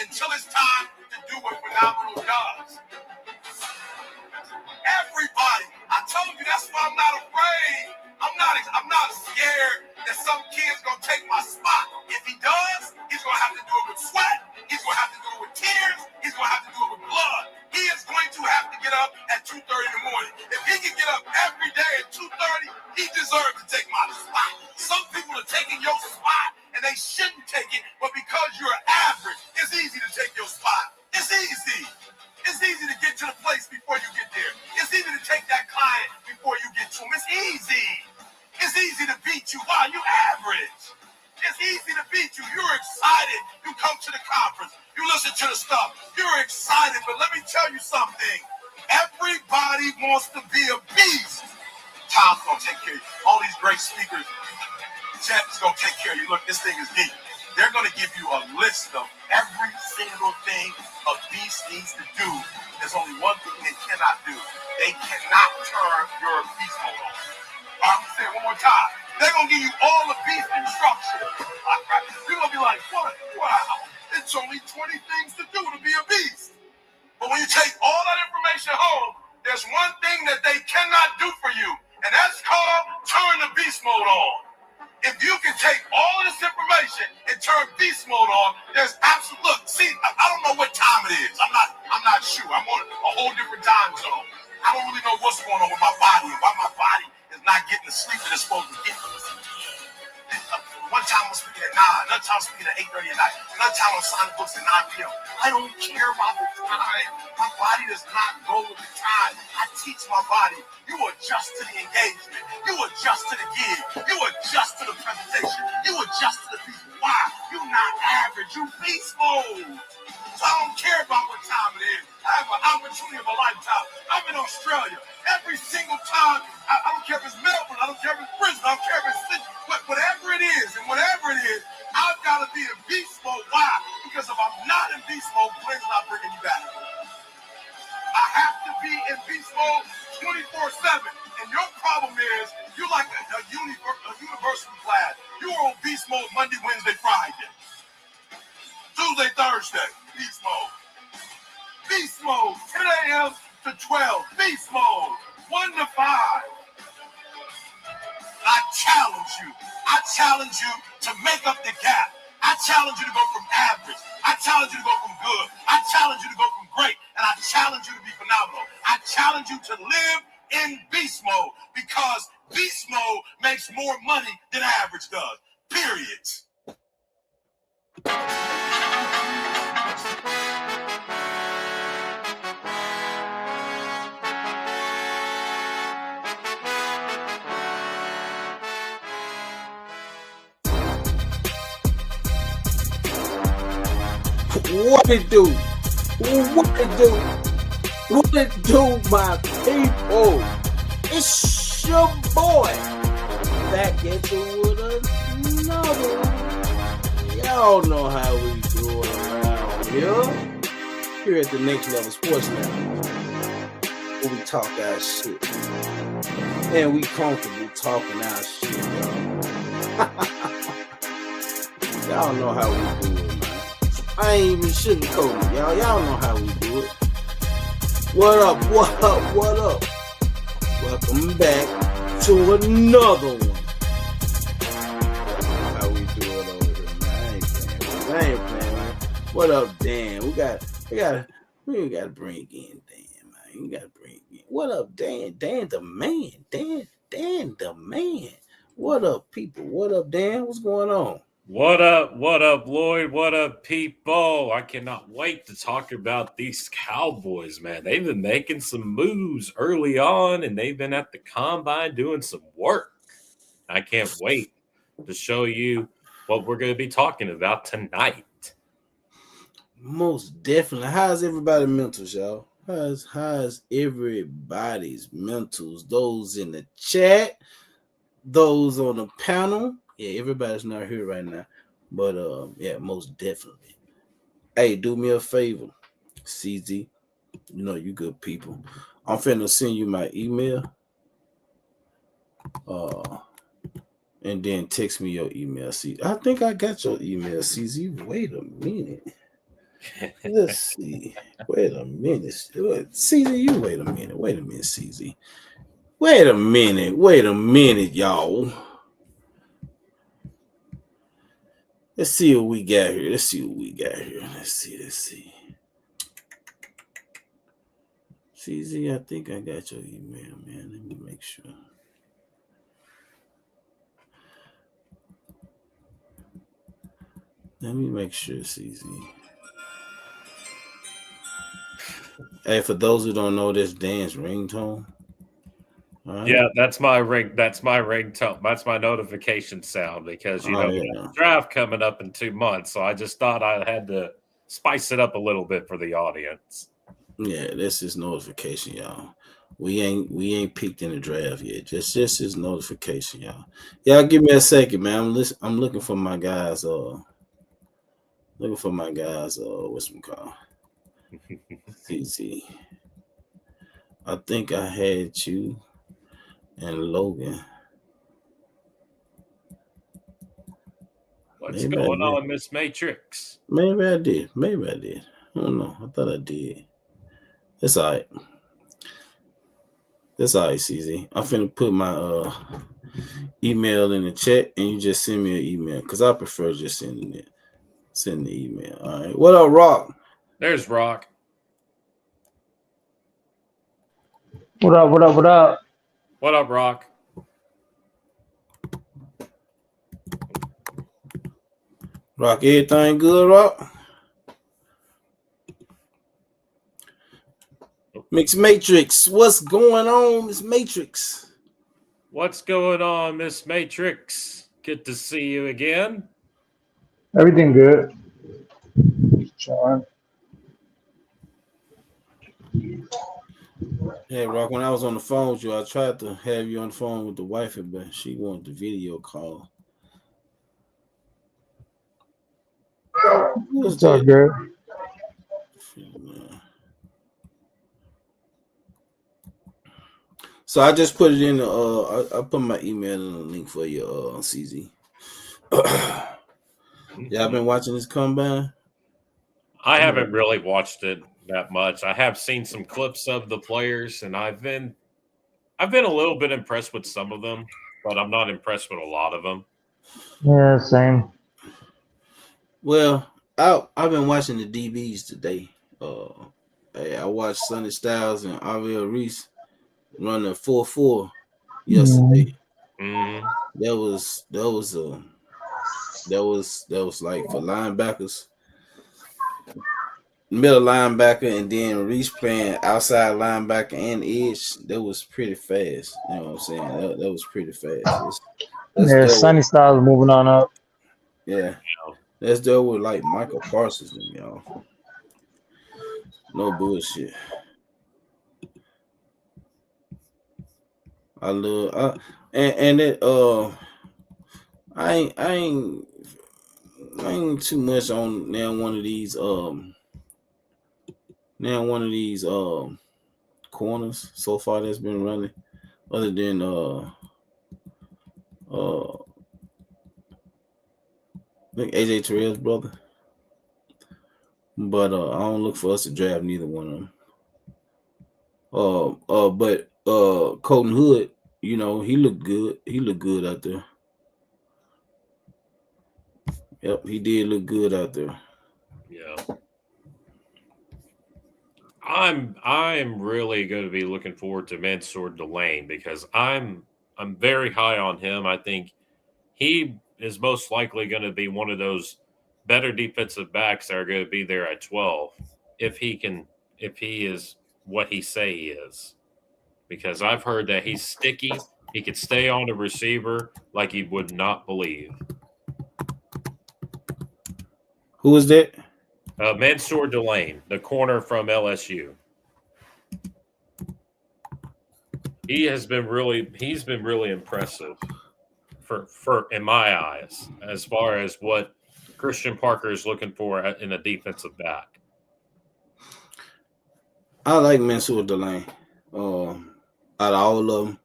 until it's time to do what Phenomenal does. Everybody, I told you that's why I'm not afraid. I'm not scared that some kid's gonna take my spot. If he does, he's gonna have to do it with sweat. He's gonna have to do it with tears. He's gonna have to do it with blood. He is going to have to get up at 2:30 in the morning. If he can get up every day at 2:30, he deserves to take my spot. Some people are taking your spot and they shouldn't take it, but because you're average, it's easy to take your spot. It's easy. It's easy to get to the place before you get there. It's easy to take that client before you get to him. It's easy. It's easy to beat you. Wow, you average. It's easy to beat you. You're excited. You come to the conference. You listen to the stuff. You're excited. But let me tell you something. Everybody wants to be a beast. Tom's going to take care of you. All these great speakers, Chet's going to take care of you. Look, this thing is deep. They're going to give you a list of every single thing a beast needs to do. There's only one thing they cannot do. They cannot turn your beast mode on. I'm going to say it one more time. They're going to give you all the beast instructions. You're going to be like, what? Wow. It's only 20 things to do to be a beast. But when you take all that information home, there's one thing that they cannot do for you, and that's called turn the beast mode on. If you can take all of this information and turn beast mode on, there's absolute. Look, see, I don't know what time it is. I'm not sure. I'm on a whole different time zone. I don't really know what's going on with my body and why my body is not getting the sleep that it's supposed to get. One time I'm speaking at 9, another time I'm speaking at 8:30 at night, another time I'm signing books at 9 p.m. I don't care about the time. My body does not go with the time. I teach my body. You adjust to the engagement. You adjust to the gig. You adjust to the presentation. You adjust to the people. Why? You're not average. You beast mode. So I don't care about what time it is. I have an opportunity of a lifetime. I'm in Australia. Every single time, I don't care if it's Melbourne, I don't care if it's Brisbane, I don't care if it's Sydney, whatever it is, and whatever it is, I've got to be in beast mode. Why? Because if I'm not in beast mode, Glenn's not bringing me back. I have to be in beast mode 24/7. And your problem is, you're like a university class. You're on beast mode Monday, Wednesday, Friday. Tuesday, Thursday, beast mode. Beast mode, 10 a.m. to 12. Beast mode, 1 to 5. I challenge you. I challenge you to make up the gap. I challenge you to go from average. I challenge you to go from good. I challenge you to go from great. And I challenge you to be phenomenal. I challenge you to live in beast mode because beast mode makes more money than average does. Period. What it do? What it do? What it do, my people? It's your boy back at you with another one. Y'all know how we do it around here at the Next Level Sports Network, where we talk our shit and we comfortable talking our shit, y'all. Y'all know how we do it. I ain't even sugarcoating, y'all. Y'all know how we do it. What up, what up, what up? Welcome back to another one. How we do it over here, man. I ain't playing, man. What up, Dan? We gotta bring in Dan, man. We gotta bring in. What up, Dan? Dan the man. Dan the man. What up, people? What up, Dan? What's going on? What up, Lloyd? What up, people? I cannot wait to talk about these Cowboys, man. They've been making some moves early on, and they've been at the combine doing some work. I can't wait to show you what we're going to be talking about tonight. Most definitely. How's everybody's mentals, y'all? How's everybody's mentals? Those in the chat, those on the panel. Yeah, everybody's not here right now, but yeah, most definitely. Hey, do me a favor, CZ. You know you good people. I'm finna send you my email, and then text me your email. See, I think I got your email, CZ. Wait a minute. Let's see. Wait a minute. CZ, you wait a minute. Wait a minute, CZ. Wait a minute, y'all. Let's see what we got here. Let's see. CZ, I think I got your email, man. Let me make sure. CZ. Hey, for those who don't know, this Dan's ringtone. Right. Yeah, that's my ringtone. That's my notification sound because we have a draft coming up in 2 months. So I just thought I had to spice it up a little bit for the audience. Yeah, this is notification, y'all. We ain't peaked in the draft yet. Just his notification, y'all. Y'all give me a second, man. I'm looking for my guys. What's them called? CZ. I think I had you and Logan. What's going on, Miss Matrix? Maybe I did. I don't know. I thought I did. It's all right. CZ. I'm finna put my email in the chat, and you just send me an email because I prefer just sending the email. All right. What up, Rock? There's Rock. What up? What up, Rock? Rock, everything good, Rock? Mix Matrix, what's going on, Miss Matrix? What's going on, Miss Matrix? Good to see you again. Everything good. Sean. Hey, Rock, when I was on the phone with you, I tried to have you on the phone with the wife, but she wanted the video call. It's all good. So I just put it in I put my email in the link for you, CZ. Y'all been watching this combine? I haven't really watched it that much. I have seen some clips of the players, and I've been a little bit impressed with some of them, but I'm not impressed with a lot of them. Yeah, same. Well, I've been watching the DBs today. I watched Sonny Styles and Aubrey Reese run a 4.4 yesterday. Mm-hmm. That was like for linebackers, middle linebacker, and then Reese playing outside linebacker and edge. That was pretty fast. You know what I'm saying? That was pretty fast. Sonny Styles moving on up. Yeah. Let's deal with like Michael Parsons and y'all. No bullshit. I love and it I ain't too much on one of these corners so far that's been running, other than I think AJ Terrell's brother. But I don't look for us to draft neither one of them. But Colton Hood, you know, he looked good. He looked good out there. Yep, he did look good out there. Yeah. I'm really going to be looking forward to Mansour Delane because I'm very high on him. I think he is most likely going to be one of those better defensive backs that are going to be there at 12 if he is what he say he is. Because I've heard that he's sticky. He could stay on the receiver like he would not believe. Who is that? Mansour Delane, the corner from LSU. He's been really impressive for in my eyes as far as what Christian Parker is looking for in a defensive back. I like Mansour Delane. Out of all of them,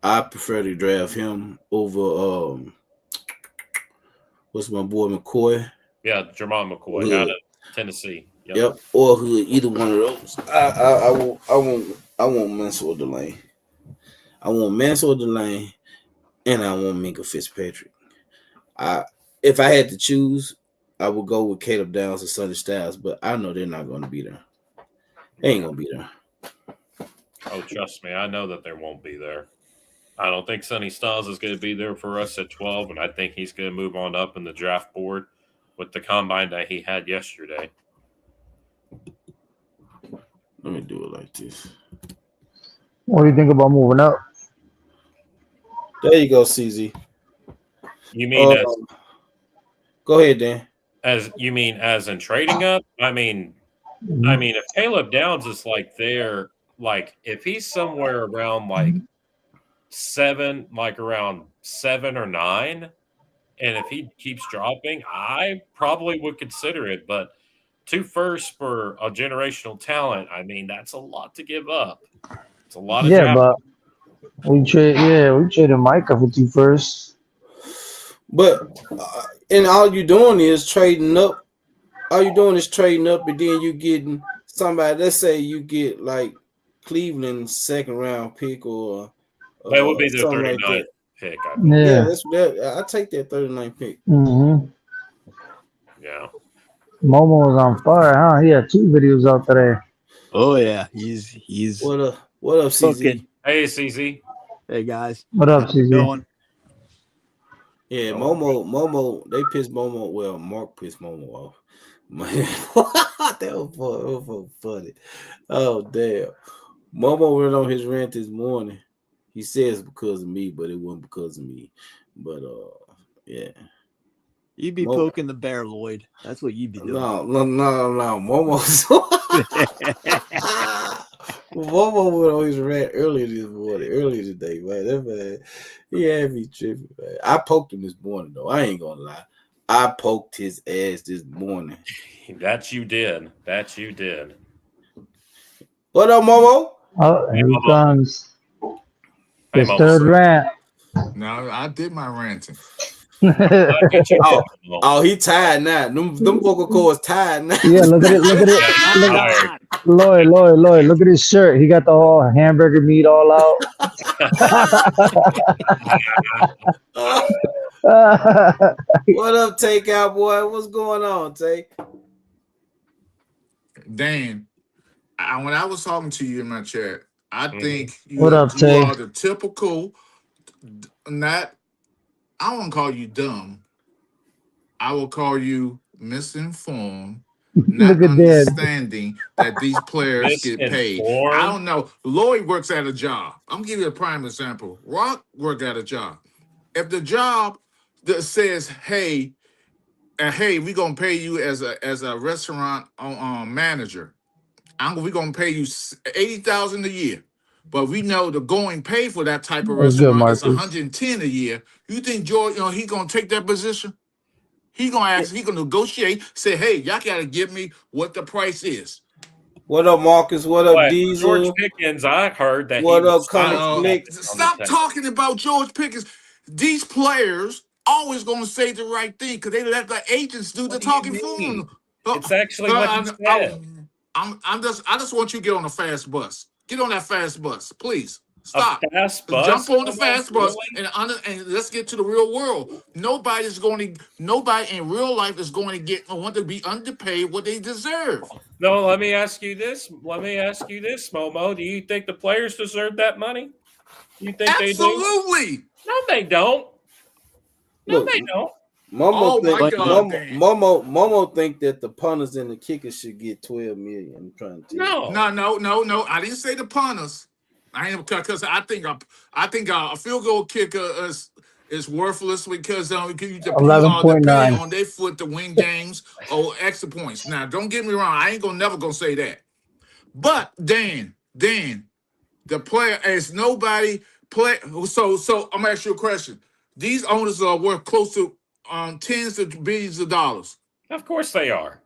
I prefer to draft him over what's my boy McCoy? Yeah, Jermon McCoy Tennessee. Yep, or Hood, either one of those. I want Mansour Delane. I want Mansour Delane, and I want Minka Fitzpatrick. If I had to choose, I would go with Caleb Downs and Sonny Styles, but I know they're not going to be there. They ain't going to be there. Oh, trust me, I know that there won't be there. I don't think Sonny Styles is going to be there for us at 12, and I think he's going to move on up in the draft board with the combine that he had yesterday. Let me do it like this. What do you think about moving up? There you go, CZ. You mean go ahead, Dan. As in trading up? I mean, if Caleb Downs is like there, like if he's somewhere around like around 7 or 9, and if he keeps dropping, I probably would consider it. But 2 firsts for a generational talent, I mean, that's a lot to give up. It's a lot of draft. But we traded Micah for 2 firsts. But and all you're doing is trading up. All you're doing is trading up, and then you getting somebody. Let's say you get like Cleveland's 2nd round pick, or that would be the 39th like pick. I take that 39th pick. Mm-hmm. Yeah. Momo was on fire, huh? He had 2 videos out today. Oh yeah, he's. What up, CZ? Hey, CZ. Hey guys. What up, CZ? Yeah, Momo, they pissed Momo. Well, Mark pissed Momo off. That was funny. Oh, damn. Momo went on his rant this morning. He says because of me, but it wasn't because of me. But, yeah. You be poking the bear, Lloyd. That's what you be doing. No. Momo went on his rant earlier today, man. That man, he had me tripping, man. I poked him this morning, though. I ain't gonna lie. I poked his ass this morning. That you did. What up, Momo? Oh, here he comes. His 3rd rant. No, I did my ranting. He tired now. Them vocal cords tired now. Yeah, look at it. Lloyd, look at his shirt. He got the whole hamburger meat all out. What up, Takeout boy? What's going on, Take? Dan, when I was talking to you in my chat, I think you are the typical, I won't call you dumb. I will call you misinformed, not understanding that these players get paid. I don't know. Lloyd works at a job. I'm going to give you a prime example. Rock worked at a job. If the job that says, hey, we're going to pay you as a restaurant manager, we're going to pay you $80,000 a year. But we know the going pay for that type of restaurant is $110 a year. You think George, he's gonna take that position? He's gonna negotiate, say, hey, y'all gotta give me what the price is. What up, Marcus? What up, Diesel? George Pickens, I heard that. What up, Comic? Stop talking about George Pickens. These players always gonna say the right thing because they let the agents do the talking for them. It's actually what he said. I just want you to get on a fast bus. Get on that fast bus, please. Stop. Jump on the fast bus and let's get to the real world. Nobody in real life is going to want to be underpaid what they deserve. No, let me ask you this, Momo. Do you think the players deserve that money? You think they do? Absolutely. No, they don't. They don't. Momo think that the punters and the kickers should get $12 million. I'm trying to tell you. No. I didn't say the punters. I am because I think a field goal kicker is worthless because you pay on their foot to win games or extra points. Now, don't get me wrong. I ain't never gonna say that. But Dan, the player is nobody play. So I'm gonna ask you a question. These owners are worth close to tens of billions of dollars. Of course they are.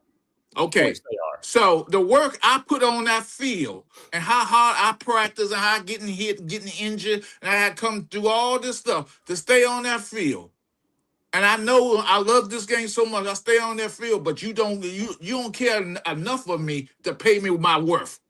Okay. Of course they are. So the work I put on that field and how hard I practice and how I getting hit, getting injured, and I had come through all this stuff to stay on that field. And I know I love this game so much. I stay on that field, but you don't care enough of me to pay me my worth.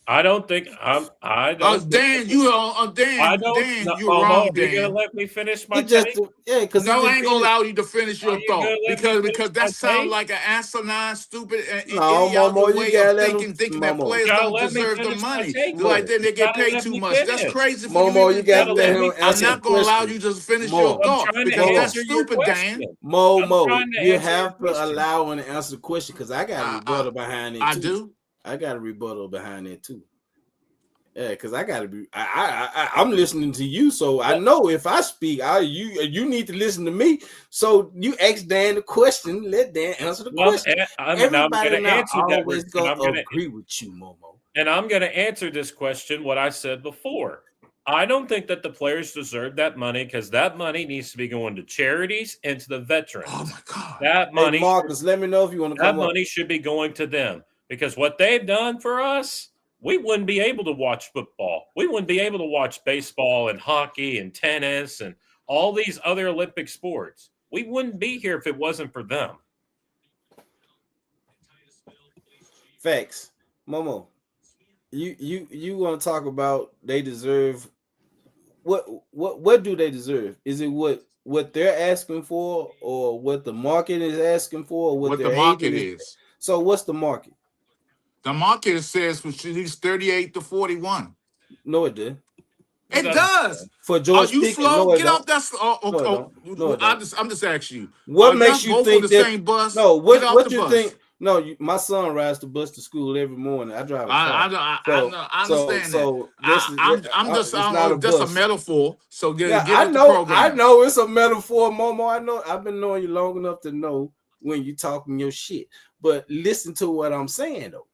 I don't think I don't. Dan, Dan, you're Momo, wrong, Dan. You gonna let me finish my He take? because no, I ain't gonna allow you to finish your thought because that sounds like an asinine, stupid, idiotic way of thinking that players don't deserve the money. Like then they get paid too much. That's crazy for Momo, you gotta let him I'm not gonna allow you to finish your thought because that's stupid, Dan. Momo, you have to allow him to answer the question because I got a rebuttal behind it. I do. I got a rebuttal behind it too. Yeah, because I gotta be. I'm listening to you, so I know if I speak, you need to listen to me. So you ask Dan the question, let Dan answer the question. Everybody now always gonna agree with you, Momo. And I'm gonna answer this question. What I said before. I don't think that the players deserve that money because that money needs to be going to charities and to the veterans. Oh my God! That money, hey Marcus, let me know if you want to. That money should be going to them. Because what they've done for us, we wouldn't be able to watch football. We wouldn't be able to watch baseball and hockey and tennis and all these other Olympic sports. We wouldn't be here if it wasn't for them. Facts. Momo, you want to talk about they deserve what do they deserve? Is it what they're asking for or what the market is asking for or what the market is? So what's the market? The market says he's 38 to 41. No, it did. It does. For George Are you Pickens, slow? No, get off that. I'm just asking you. What makes you think the same bus? No, what you think? No, my son rides the bus to school every morning. I drive a car. I understand that. I'm just a metaphor. So I know it's a metaphor, Momo. I know. I've been knowing you long enough to know when you talking your shit. But listen to what I'm saying though.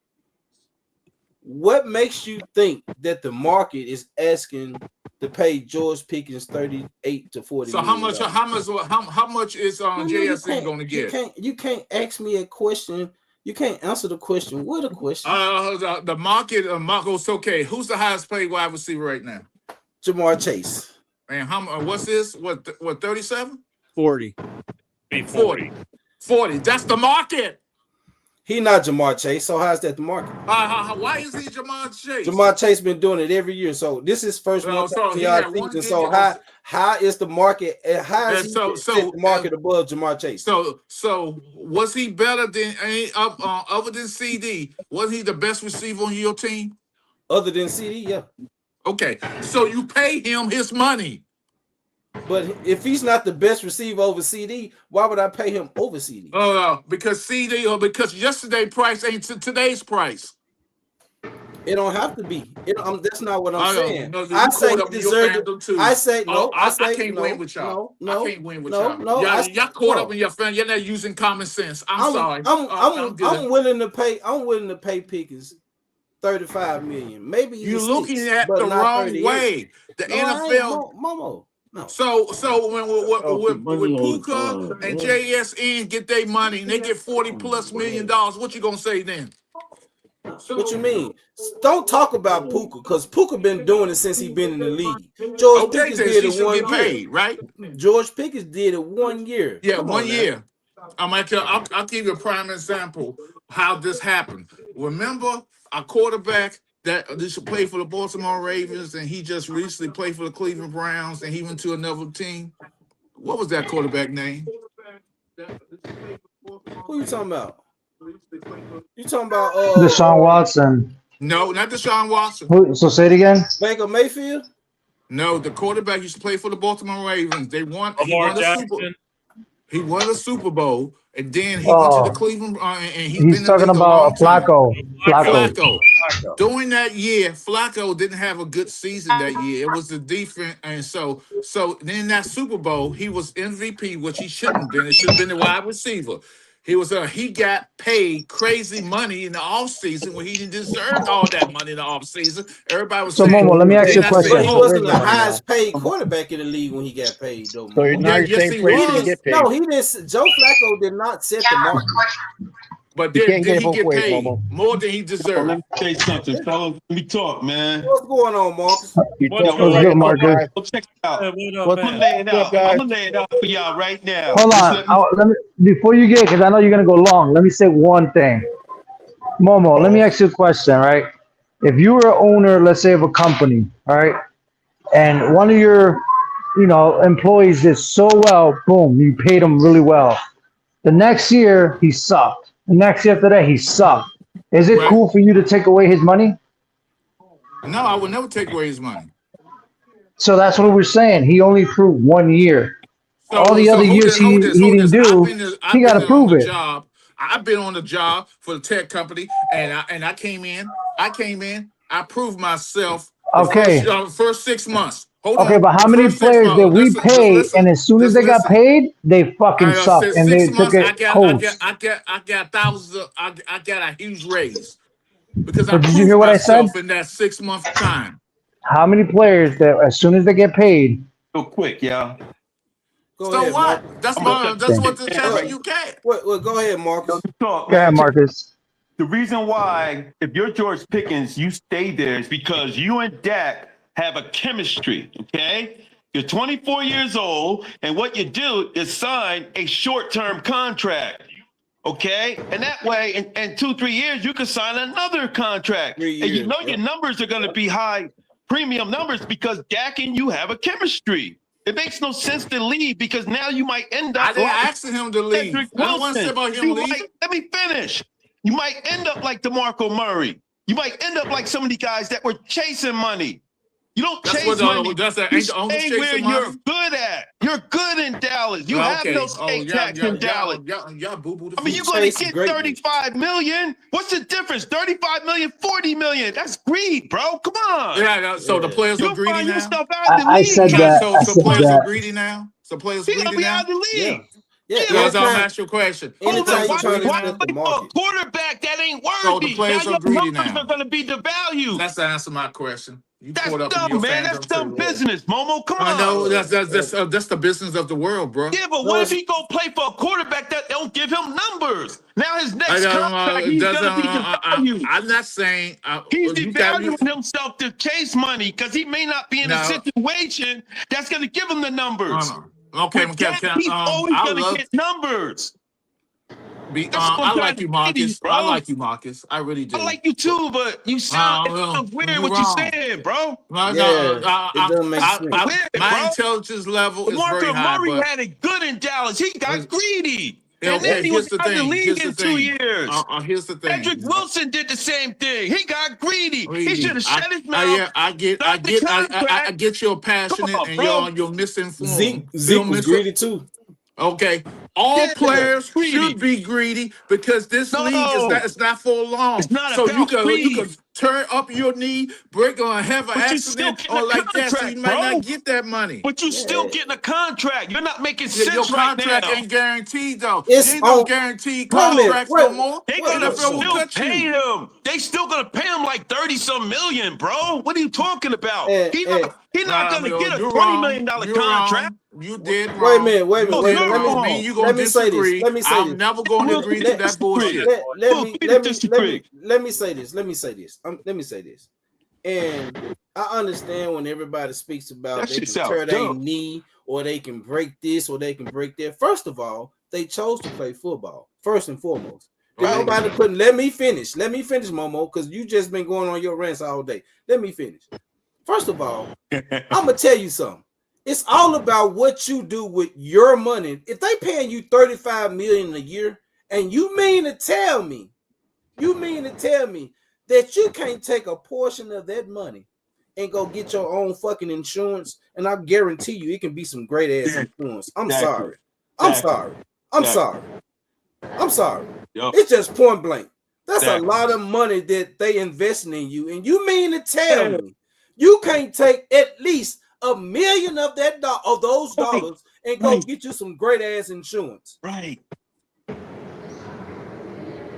What makes you think that the market is asking to pay George Pickens 38 to 40? So how much is JSN going to get? You can't ask me a question. You can't answer the question with a question. The market, Marco's okay. Who's the highest paid wide receiver right now? Jamar Chase. And what's this? What 37? 40. 40. That's the market. He not Jamar Chase, so how's that the market? Why is he Jamar Chase? Jamar Chase been doing it every year, so this is first one. So how is the market? How is the market above Jamar Chase? So was he better than other than CD? Was he the best receiver on your team? Other than CD, yeah. Okay, so you pay him his money. But if he's not the best receiver over CD, why would I pay him over CD? Because CD or because yesterday's price ain't today's price. It don't have to be. That's not what I'm saying. I say he deserved it too. I say no. I can't win with y'all. No, I can't win with y'all. No, y'all caught up in your fan. You're not using common sense. I'm sorry. I'm willing to pay. I'm willing to pay Pickens $35 million. Maybe you're looking at the wrong way. The NFL, Momo. No. So when Puka and JSN get their money and they get $40+ million, what you gonna say then? What you mean? Don't talk about Puka because Puka been doing it since he been in the league. George Pickens did it 1 year, right? George Pickens did it 1 year. Yeah, 1 year. I'll give you a prime example how this happened. Remember our quarterback that used to play for the Baltimore Ravens, and he just recently played for the Cleveland Browns, and he went to another team. What was that quarterback name? Who you talking about? You talking about Deshaun Watson? No, not Deshaun Watson. So say it again. Baker Mayfield? No, the quarterback used to play for the Baltimore Ravens. He won a Super Bowl, and then he went to the Cleveland. And he's talking about Flacco. During that year, Flacco didn't have a good season that year. It was the defense, and so then that Super Bowl, he was MVP, which he shouldn't have been. It should have been the wide receiver. He got paid crazy money in the offseason when he didn't deserve all that money in the offseason. Everybody was saying, Momo, let me ask you a question. He wasn't the highest paid quarterback in the league when he got paid, though. So you're saying he didn't get paid. No, he didn't. Joe Flacco did not set the market. But You then can't did get he both get ways, paid Momo. more than he Let deserved? me say something, fellas. Let me talk, man. What's going on, Marcus? What's What's going good, on? Marcus? So check it out. What up, What, I'm gonna man? lay it what's up, out. guys? I'm gonna lay it out for y'all right now. Hold Just on. let me. Let me before you get, because I know you're gonna go long. Let me say one thing, Momo. Let me ask you a question, right? If you were an owner, let's say, of a company, all right, and one of your, employees did so well, boom, you paid him really well. The next year he sucked. The next year after that he sucked. Is it Right? cool for you to take away his money? No, I would never take away his money. So that's what we're saying. He only proved 1 year. All So the so other hold years this, he hold this, he hold didn't this. do. He I've got been to there on prove the it. job. I've been on the job for the tech company, and I came in. I proved myself the Okay. first 6 months. Hold Okay, on, but how the many first six players did months. we Listen, just pay? listen, And as soon as just they got listen. paid, they fucking I sucked, said and six they took months. it coast. I got thousands. I got a huge raise because I But did you proved hear what I said? myself in that 6 month time. How many players that as soon as they get paid? Real quick, y'all. Go So ahead, what? Marcus. That's I'm gonna my. tell That's you what Thing. the man, test right. you get. Go ahead, Yo, Marcus. talk, Go ahead, man. Check. Marcus. The reason why, if you're George Pickens, you stay there is because you and Dak have a chemistry. Okay. You're 24 years old, and what you do is sign a short-term contract. Okay, and that way, in 2-3 years, you can sign another contract, 3 and you years. know your Yep. numbers are going to be high, premium numbers, because Dak and you have a chemistry. It makes no sense to leave because now you might end I up didn't like ask him to Cedric leave. I don't want to say Wilson. about him You leaving. might let me finish. You might end up like DeMarco Murray. You might end up like some of the guys that were chasing money. You don't That's chase what money. You ain't the owners stay where chasing you're money. good at. You're good in Dallas. You have no Okay. Oh, state tax in Dallas. y'all boo boo the I mean, He you're food. going to chased get greatness. 35 million. What's the difference? 35 million, 40 million. That's greed, bro. Come on. Yeah. So the Yeah. players are You'll greedy find now. yourself out of the I said league. that. I So said players are that. greedy now. So players He's going greedy to be out now. of the Yeah. league. Yeah. Yeah, Yeah, but so I'm Anytime, asking you a question. The hold anytime players on. you are trying to greedy Why now. respect the play for a market. quarterback that ain't So the worthy? Now players are your greedy numbers are now. going to be devalued. That's the answer to my question. You That's caught up in your dumb, man. That's fandom dumb too. business, Momo. Come I know on. that's the business of the world, bro. Yeah, but No, what if it's he go play for a quarterback that don't give him numbers? Now his I next don't. contract, he's Doesn't. going to be devalued. I'm not saying He's you got you. devaluing himself to chase money because he may not be in a No, situation that's going to give him the numbers. no. Okay, With Dak, he's always I going to love get numbers. be. That's what I'm I trying like to you, say to you, Marcus. I bro. like you, Marcus. I really I do. like you too, but it sounds weird You're what you're wrong. saying, bro. No. yeah. It doesn't make sense. Weird, My bro. intelligence level is very DeMarco high, Murray but had it good in Dallas. He got greedy. And then okay. he was Here's the out of the thing. league in 2 years. Here's the Cedric thing. Wilson did the same thing. He got greedy. He should Greedy. have shut his mouth, Yeah, I signed the I contract. get you're Come passionate on, and bro. you're misinformed. Zeke was greedy too. Okay. All Yeah, players greedy. should be greedy because this league is No, not for long. it's not So about you greed. could turn up your knee, break or have an But you still accident getting a or like that, so you contract, might not bro. get that money. But you still Yeah. getting a contract. You're not making Your sense right contract now. ain't guaranteed though. There It's ain't no on. guaranteed Wait a minute. contracts no more. They Wait. gonna NFL will still cut pay you. him. They still gonna pay him like 30-some million, bro. What are you talking about? And, and He's not gonna get a You're $20 wrong. million You're contract. wrong. You did wait a wrong. minute. Wait a minute. Oh, Wait a minute. you're Me and wrong. you gonna Let me say this. disagree. Let me say I'm this. never going to We'll agree to agree to that disagree. bullshit. Let We'll me agree to disagree. let me say this. Let me say this. Let me say this. And I understand when everybody speaks about That they shit can sounds tear their dumb. knee or they can break this or they can break that. First of all, they chose to play football first and foremost. Did Right. nobody put? Let me finish, Momo, because you just been going on your rants all day. Let me finish. First of all, I'm gonna tell you something. It's all about what you do with your money. If they paying you $35 million a year, and you mean to tell me that you can't take a portion of that money and go get your own fucking insurance, and I guarantee you it can be some great ass insurance. I'm sorry. I'm sorry. Yep. It's just point blank. That's a Exactly. lot of money that they investing in you, and you mean to tell me you can't take at least $1 million of those dollars and go get you some great ass insurance? Right.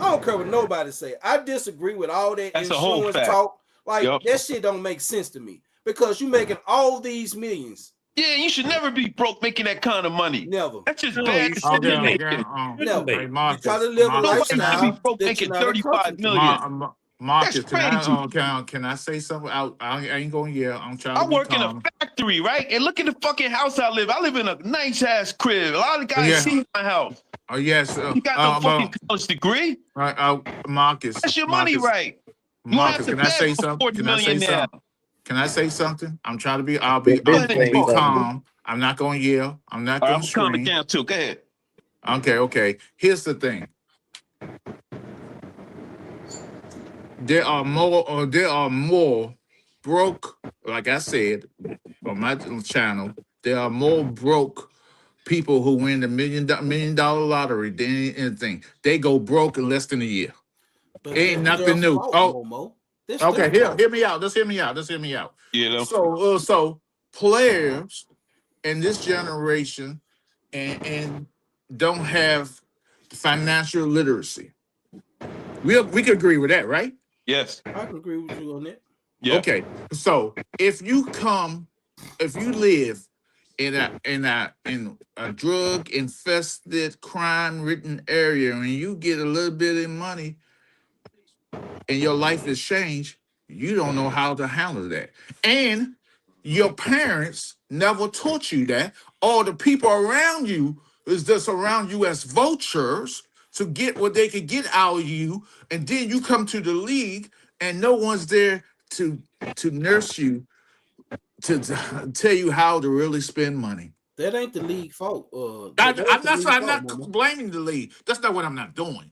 I don't care what nobody say. I disagree with all that That's a whole insurance fact. talk. Like Yep. that shit don't make sense to me because you making all these millions Yeah, you should never be broke making that kind of money. Never. That's just No, bad you decision shouldn't be. making. No. Hey, You Marcus, try to live a Nobody Marcus, should be lifestyle broke that making you're not 35 accustomed to. million. Marcus, That's can crazy. can I say something? I ain't gonna yell. I'm trying I to be work in a calm. factory, right? And look at the fucking house I live. I live in a nice ass crib. A lot of guys Yeah. see my house. Oh yes. You got no fucking college degree. Marcus. That's your money, Marcus, right? You have Marcus, to can I say beg for something? 40 Can I say million now. something? Can I say something? I'm trying to be. I'm Go ahead gonna and be talk. calm. I'm not gonna yell. I'm not All right, gonna I'm calming scream. down too. Go ahead. Okay. Here's the thing. There are more broke, like I said on my channel, there are more broke people who win the $1 million lottery than anything. They go broke in less than a year. But Ain't that's nothing their new. fault, Oh, Momo. That's okay, their fault. hear me out. Just hear me out. You know. So players in this generation and don't have financial literacy. We could agree with that, right? Yes. I can agree with you on that. Yeah. Okay, so if you live in a drug infested, crime ridden area, and you get a little bit of money, and your life is changed, you don't know how to handle that, and your parents never taught you that, or the people around you is just around you as vultures to get what they could get out of you, and then you come to the league and no one's there to nurse you, to tell you how to really spend money. That ain't the league fault. I'm not blaming the league. That's not what I'm not doing.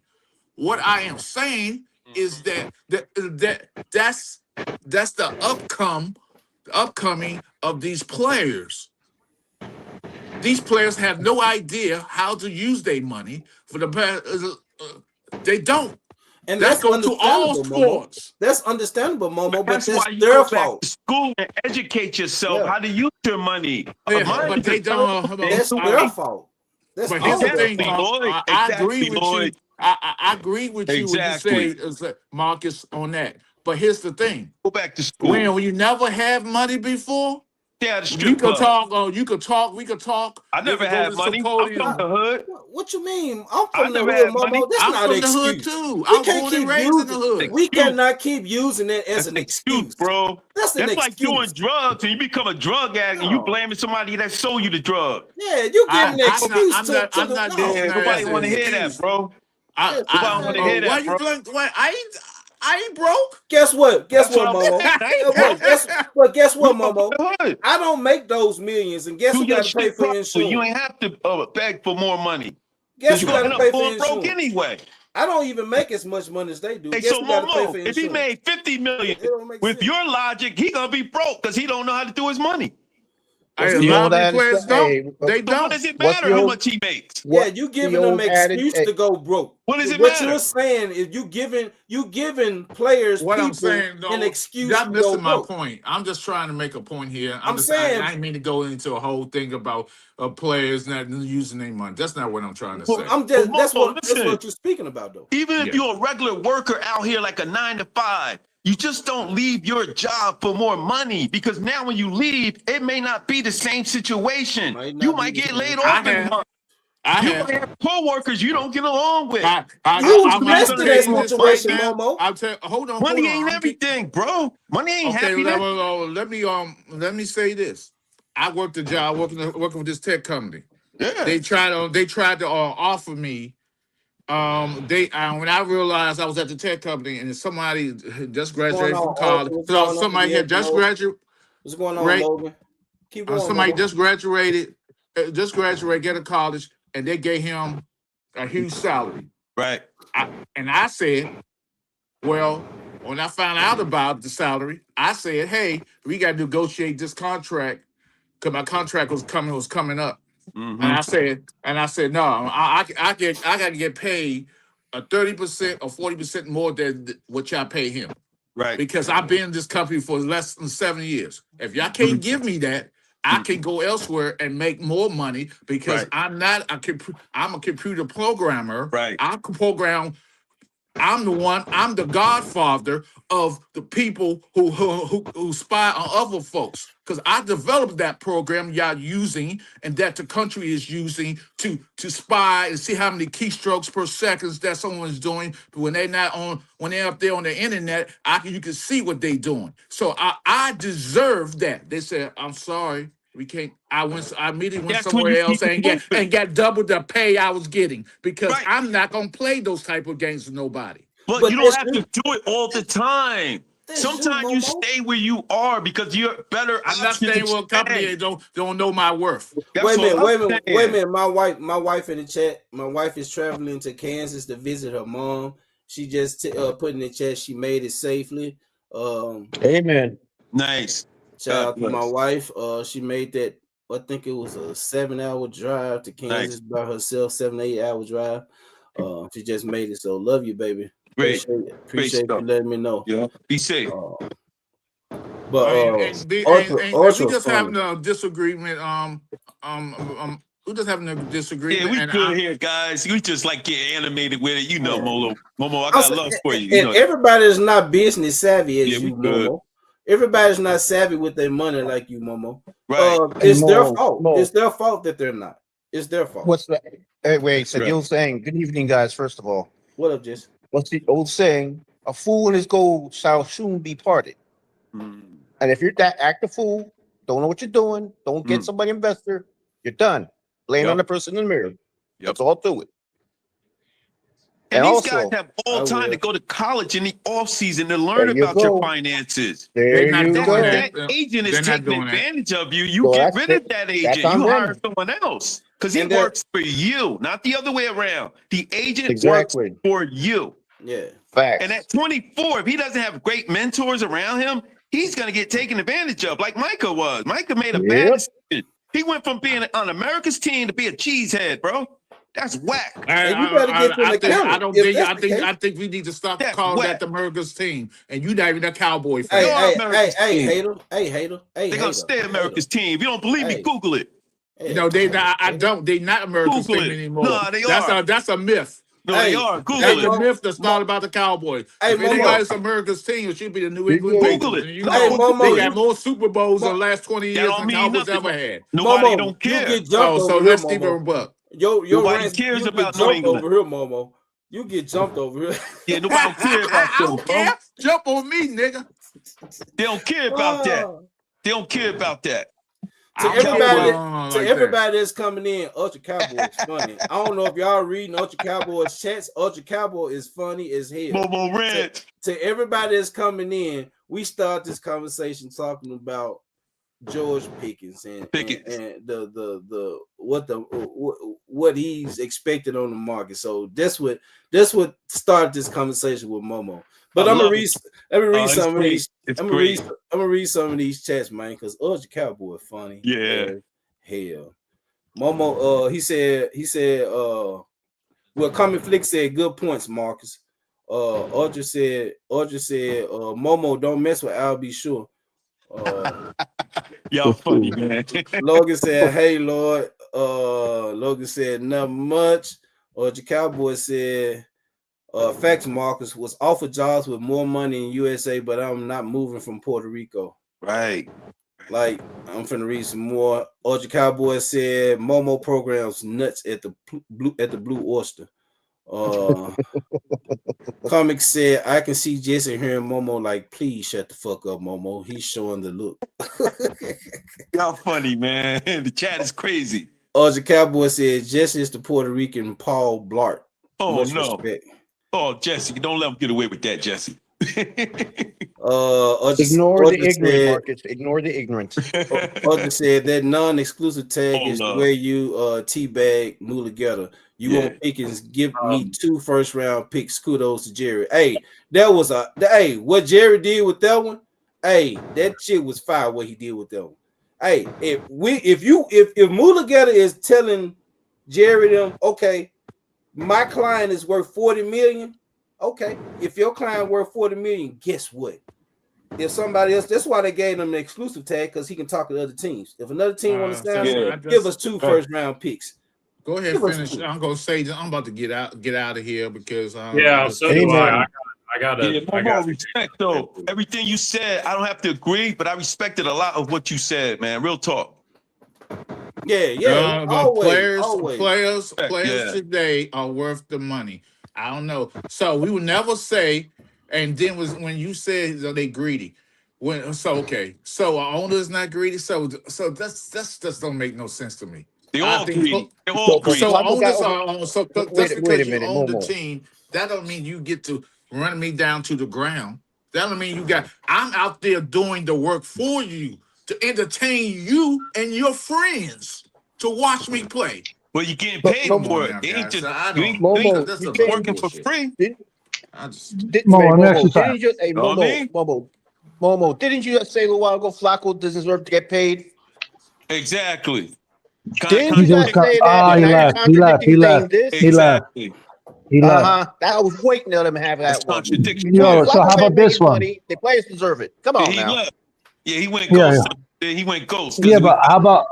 What I am saying is that's the upcoming of these players. These players have no idea how to use their money for the they don't. And That goes to all sports. Momo. That's understandable, Momo, but that's why you their go back fault. to school and educate yourself how to use your money. But they don't. That's their fault. That's but here's the thing, Lloyd. I agree with Lloyd. you. I agree with you when you say, Marcus, on that. But here's the thing. Go back to school. When you never had money before, yeah, the you strip could club. talk. You could talk. We could talk. I never had money. I'm from the hood. What you mean? I'm I from the never hood, had money. Momo. That's I'm not from an the hood excuse. too. We I was can't born and keep raised in the hood. We cannot keep using it as That's an excuse, bro. That's an excuse. Like doing drugs and you become a drug addict and you blaming somebody that sold you the drug. Yeah, you giving an excuse I'm not nobody want to hear that, bro. I want to hear that, bro. I ain't broke. Guess what, Momo? Guess what, You Momo? I don't make those millions, and guess who got to pay for insurance? You ain't have to beg for more money. Guess who got to pay for going insurance? broke anyway. I don't even make as much money as they do. Hey, Guess so who got to pay for Momo, insurance? if he made 50 million, with your logic, he gonna be broke because he don't know how to do his money. A lot of players don't. They don't. What does it matter how much he makes? Yeah, you giving them an excuse to go broke. What does it What matter? you're saying is you giving players I'm saying, an excuse. You're to missing go my broke. point. I'm just trying to make a point here. I'm saying I didn't mean to go into a whole thing about players not using their money. That's not what I'm trying to say. That's what you're speaking about, though. Even if you're a regular worker out here, like a 9 to 5. You just don't leave your job for more money because now when you leave, it may not be the same situation. You might get laid off. You might have co-workers you don't get along with. You blessed in that situation, Momo. I'll tell. Hold on. Money ain't everything, bro. Money ain't happiness. Let me say this. I worked a job working with this tech company. Yeah. They tried to offer me. When I realized I was at the tech company and somebody just graduated from college, so somebody had just graduated. What's going on, Logan? Keep going. Somebody just graduated, get a college, and they gave him a huge salary. Right. I said, well, when I found out about the salary, I said, hey, we got to negotiate this contract because my contract was coming up. Mm-hmm. And I said, no, I got to get paid 30% or 40% more than what y'all pay him. Right. Because I've been in this company for less than 7 years. If y'all can't give me that, I can go elsewhere and make more money because I'm a computer programmer. Right. I can program I'm the godfather of the people who spy on other folks. Because I developed that program y'all using and that the country is using to spy and see how many keystrokes per second that someone's doing. But when they're up there on the internet, you can see what they're doing. So I deserve that. They said, I'm sorry. We can't. I immediately went That's when you somewhere keep else and moving. got double the pay I was getting because Right. I'm not gonna play those type of games with nobody. But you don't that's have true. to do it all the time. That's true, Sometimes you Momo. stay where you are because you're better. I'm not options staying with a company expand. that don't know my worth. That's Wait a what minute. I'm Wait a saying. minute. My wife in the chat. My wife is traveling to Kansas to visit her mom. She just put in the chat. She made it safely. Amen. Nice. Shout out to my bless. wife. She made that. I think it was a 7-hour drive to Kansas by herself. 7-8 hour drive. She just made it. So love you, baby. Great. Appreciate stuff. you letting me know. Yeah. Be safe. But And we just having a disagreement. We just having a disagreement. Yeah, we and good here, guys. We just like get animated with it. You know, Yeah. Momo, I got love for you. And everybody is not business savvy as Yeah, we you, good. Momo. Everybody's not savvy with their money like you, Momo. Right. It's their Mo, fault. Mo. It's their fault that they're not. It's their fault. What's that? Hey, wait, so Right. the old saying, good evening, guys, first of all. What up, Jess? What's the old saying? A fool and his gold shall soon be parted. Mm. And if you're that active fool, don't know what you're doing, don't get Mm. somebody investor, you're done. Blame Yep. on the person in the mirror. Yep. That's all to it. And And these also, guys have all I time will. to go to college in the off season to learn there you about your go. finances. There They're not you doing go. that. That agent is They're not taking doing that. advantage of you. You So get that's rid of it. that That's agent. on You hire them. someone else because he And they're- works for you, not the other way around. The agent Exactly. works for you. Yeah. Facts. And at 24, if he doesn't have great mentors around him, he's going to get taken advantage of, like Micah was. Micah made a bad Yep. decision. He went from being on America's team to be a cheesehead, bro. That's whack. And you better get to the camera. I think we need to stop That's calling whack. that the America's team, and you not even a Cowboy fan. Hey, You're hey, America's hey, team. hater. Hey, hater. Hey, They're going to stay America's team. If you don't believe me, Hey. Google it. Hey, You know they hey, not. I hater. don't. They not America's Google team it. anymore. No, they are. That's a myth. No, Hey, they are. That's Google a it. myth that's not about the Cowboys. Hey, If Momo. anybody's America's team, it should be the New England Google Patriots. it. And you No, Hey, know Momo, they got more Super Bowls in the last 20 That years don't than mean Cowboys nothing. ever had. Nobody Momo, don't you care. get jumped So over here, let's keep it a Momo. buck. Your Nobody rants, cares you get about New jumped England. over here, Momo. You get jumped over here. Yeah, nobody don't care about I them, don't bro. care. Jump on me, nigga. They don't care about that. They don't care about that. To I don't everybody, care about to like everybody that's coming in, Ultra Cowboy is funny. I don't know if y'all reading Ultra Cowboy's chats. Ultra Cowboy is funny as hell. Momo Ranch. To everybody that's coming in, we start this conversation talking about George Pickens and the what he's expected on the market. So that's what started this conversation with Momo. But I'm gonna read some of these. I'm gonna read some of these chats, man, because Ultra Cowboy funny. Yeah. Hell. Momo, he said, well, Common Flick said, good points, Marcus. Ultra said, Momo, don't mess with Al, be sure. Y'all funny, man. Logan said, hey, Lord. Logan said, not much. Ultra Cowboy said, facts, Marcus, was offered jobs with more money in USA, but I'm not moving from Puerto Rico. Right. Like, I'm finna read some more. Ultra Cowboy said, Momo programs nuts at the Blue Oyster. Comic said, I can see Jesse hearing Momo like, please shut the fuck up, Momo. He's showing the look. Y'all funny, man. The chat is crazy. Ultra Cowboy said, Jesse is the Puerto Rican Paul Blart. Oh, Much no. respect. Oh, Jesse, don't let him get away with that, Jesse. Ignore the ignorant, Marcus. Ignore the ignorant. Ultra said that non-exclusive tag Oh, is no. the way you teabag Mula Getter. You want Pickens, give me 2 first-round picks. Kudos to Jerry. Hey, that was what Jerry did with that one. Hey, that shit was fire. What he did with that one. Hey, if Mula Getter is telling Jerry them, okay, my client is worth 40 million. Okay, if your client worth 40 million, guess what? If somebody else, that's why they gave him an exclusive tag, because he can talk to other teams. If another team wants to sign him, give us 2 first-round picks. Go ahead, It was finish. cool. I'm gonna say I'm about to get out of here because Yeah, so do Amen. I got Yeah, I more got respect though. Everything you said, I don't have to agree, but I respected a lot of what you said, man. Real talk. Yeah, but always. Yeah. today are worth the money. I don't know. So we would never say, and then was when you said that they greedy. So our owner is not greedy. So that's just don't make no sense to me. They I all think greedy. They all But greedy. so. Flacco got Owners over. are so just Wait a because you minute, own the Momo. team, that don't mean you get to run me down to the ground. That don't mean you got. I'm out there doing the work for you to entertain you and your friends to watch me play. Well, you're getting But paid Come Momo, for on it. now, You ain't guys. just I you don't. ain't, you ain't, Momo, That's you a you ain't bunch of didn't. working for bullshit. free. Did, I just. Mo, let me ask you Momo, something. didn't you? Hey, Know what I mean? Momo, didn't you say a little while ago Flacco doesn't deserve to get paid? Exactly. Didn't He you just guys got. say that? Ah, And he now you're left. He left. contradicting saying this. He left. Exactly. He left. I was waiting to let him have That's that one. contradiction. You know, Yeah. Yo, so Flacco how ain't about this making one? money. The players deserve it. Come Yeah, on he now. left. Yeah, he went Yeah, ghost. He went ghost yeah, because but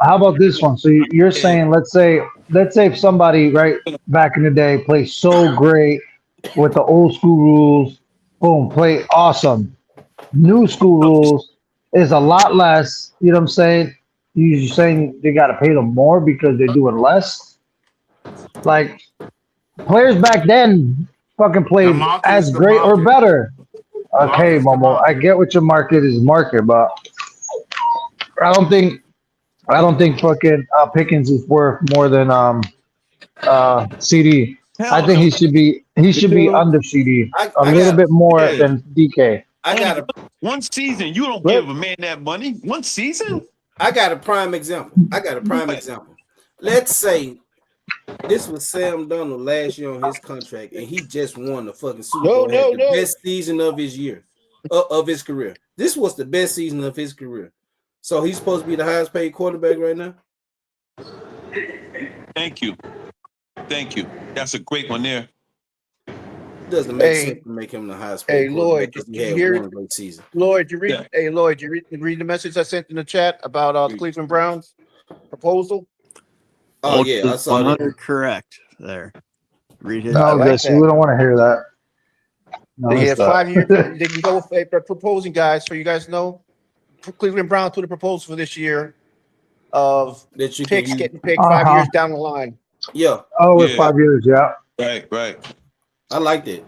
how about this one? So you're saying, let's say if somebody right back in the day played so great with the old school rules, boom, play awesome. New school rules is a lot less. You know what I'm saying? You're saying they got to pay them more because they're doing less. Like players back then fucking The played market is as the great or market. better. Market Okay, is the Momo, I market. get what your market is market, but I don't think I don't think fucking Pickens is worth more than CD. I hell think no. he should be under CD a I little got bit more Yeah. than DK. I Only got a one season. You don't Let, give a man that money. One season? I got a prime example. What? Let's say this was Sam Darnold last year on his contract, and he just won the fucking Super Bowl, had the no. best season of his year, of his career. This was the best season of his career. So he's supposed to be the highest paid quarterback right now. Thank you. Thank you. That's a great one there. Doesn't make sense Hey, to make him the highest hey, paid quarterback Lloyd, because did he you had hear? one great season. Lloyd, you read? Yeah. Hey, Lloyd, you read the message I sent in the chat about Cleveland Browns proposal? Oh yeah, I saw that. 100 correct there. Read his. I No, like this that. we don't want to hear that. No, They that's get not. 5 years. They can go with they're proposing, guys. So you guys know, Cleveland Browns put a proposal for this year of That you can picks use. getting picked 5 Uh-huh. years down the line. Yeah, Oh, it's Yeah. 5 years, yeah. Right. I like that.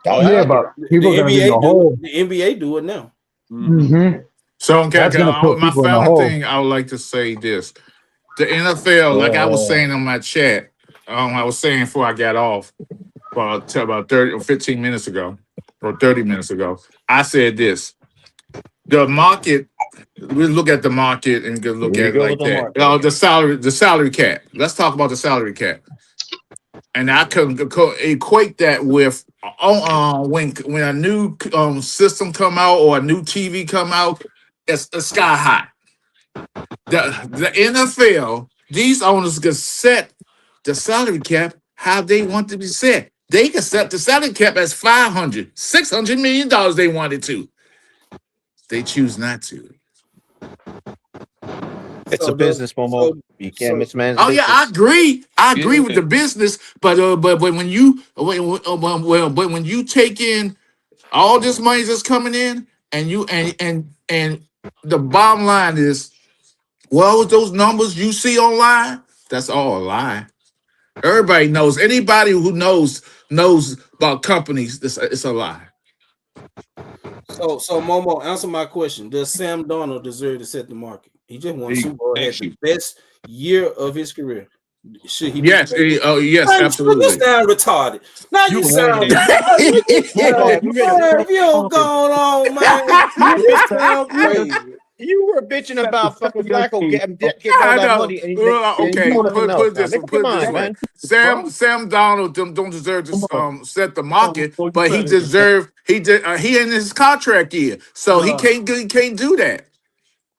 I Yeah, like it. but The people are gonna be in the NBA do hole. it. The NBA do it now. Mm-hmm. So okay, That's gonna put my people in the final hole. thing, I would like to say this: the NFL, like I was saying on my chat, I was saying before I got off about 30 or 15 minutes ago, or 30 minutes ago, I said this: the market. We look at the market and go look Here you at it go like with the that. market. The salary cap. Let's talk about the salary cap. And I can equate that with when a new system come out or a new TV come out, it's sky high. The NFL, these owners can set the salary cap how they want to be set. They can set the salary cap as $600 million they wanted to. They choose not to. It's So a business, Momo. You can't mismanage Oh yeah, I business. agree. I agree with Yeah. the business, but when you take in all this money that's coming in, and you and the bottom line is, well, those numbers you see online, that's all a lie. Everybody knows. Anybody who knows about companies. It's a lie. So Momo, answer my question. Does Sam Darnold deserve to set the market? He just won Super Bowl, had the best year of his career. Should he be Yes. paid? Yes. Man, you Absolutely. sound retarded. Now you sound We man, if you don't go on, man, you sound crazy. You were bitching about fucking Flacco getting all I that know. money, and you Okay, know nothing else. put Now, this make up put your it this mind, way. man. Sam Donald don't deserve to set the market, but he deserved he in his contract year, so he can't do that.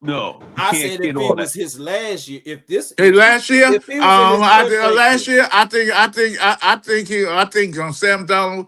No. I Can't said get if it all was that. his last year, Hey, last year, if it was in his contract last year, year, I think Sam Donald.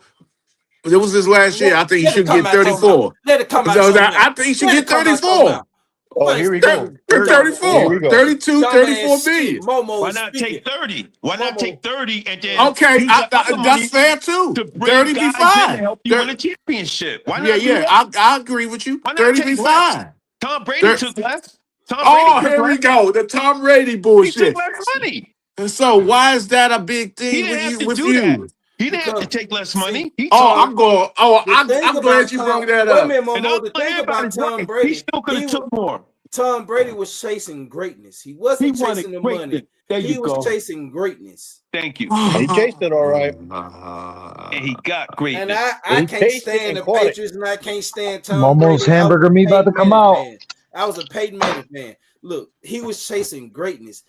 It was his last year. I think he let it should come get out your mouth. 34. Let it come out So your mouth. I think he should Let it get come out your 34. mouth. Oh, here we go. 34, Here we go. 32, Dumbass 34 shit. million. Momo Why is not speaking. take 30? Why not Momo. take 30 and then Okay, use the other money that's fair too. to bring 30 be guys in to fine. help you win a championship? Why not Yeah, do yeah, that? I agree with you. Why not 30 be take less? fine. Tom Brady took less. Tom Oh, Brady here took we less. go. The Tom Brady He bullshit. took less money. And so why is that a big He thing didn't with have you? to With do you? that. He didn't have to Because, take less see, money. He Oh, took I'm going. Oh, the thing I'm about glad you Tom, brought that wait a up. minute, and Momo. The thing about everybody's Tom right. He Brady, still could have took more. Tom Brady was chasing greatness. He He wasn't wanted chasing the greatness. money. There He you was go. chasing greatness. Thank you. He chased it all right. And he got And greatness. I He can't tasted stand and the caught it. Patriots, and I can't stand Tom Momo's Brady. I was hamburger a meat about to Peyton come Manning out. fan. I was a Peyton Manning fan. Look, he was chasing greatness.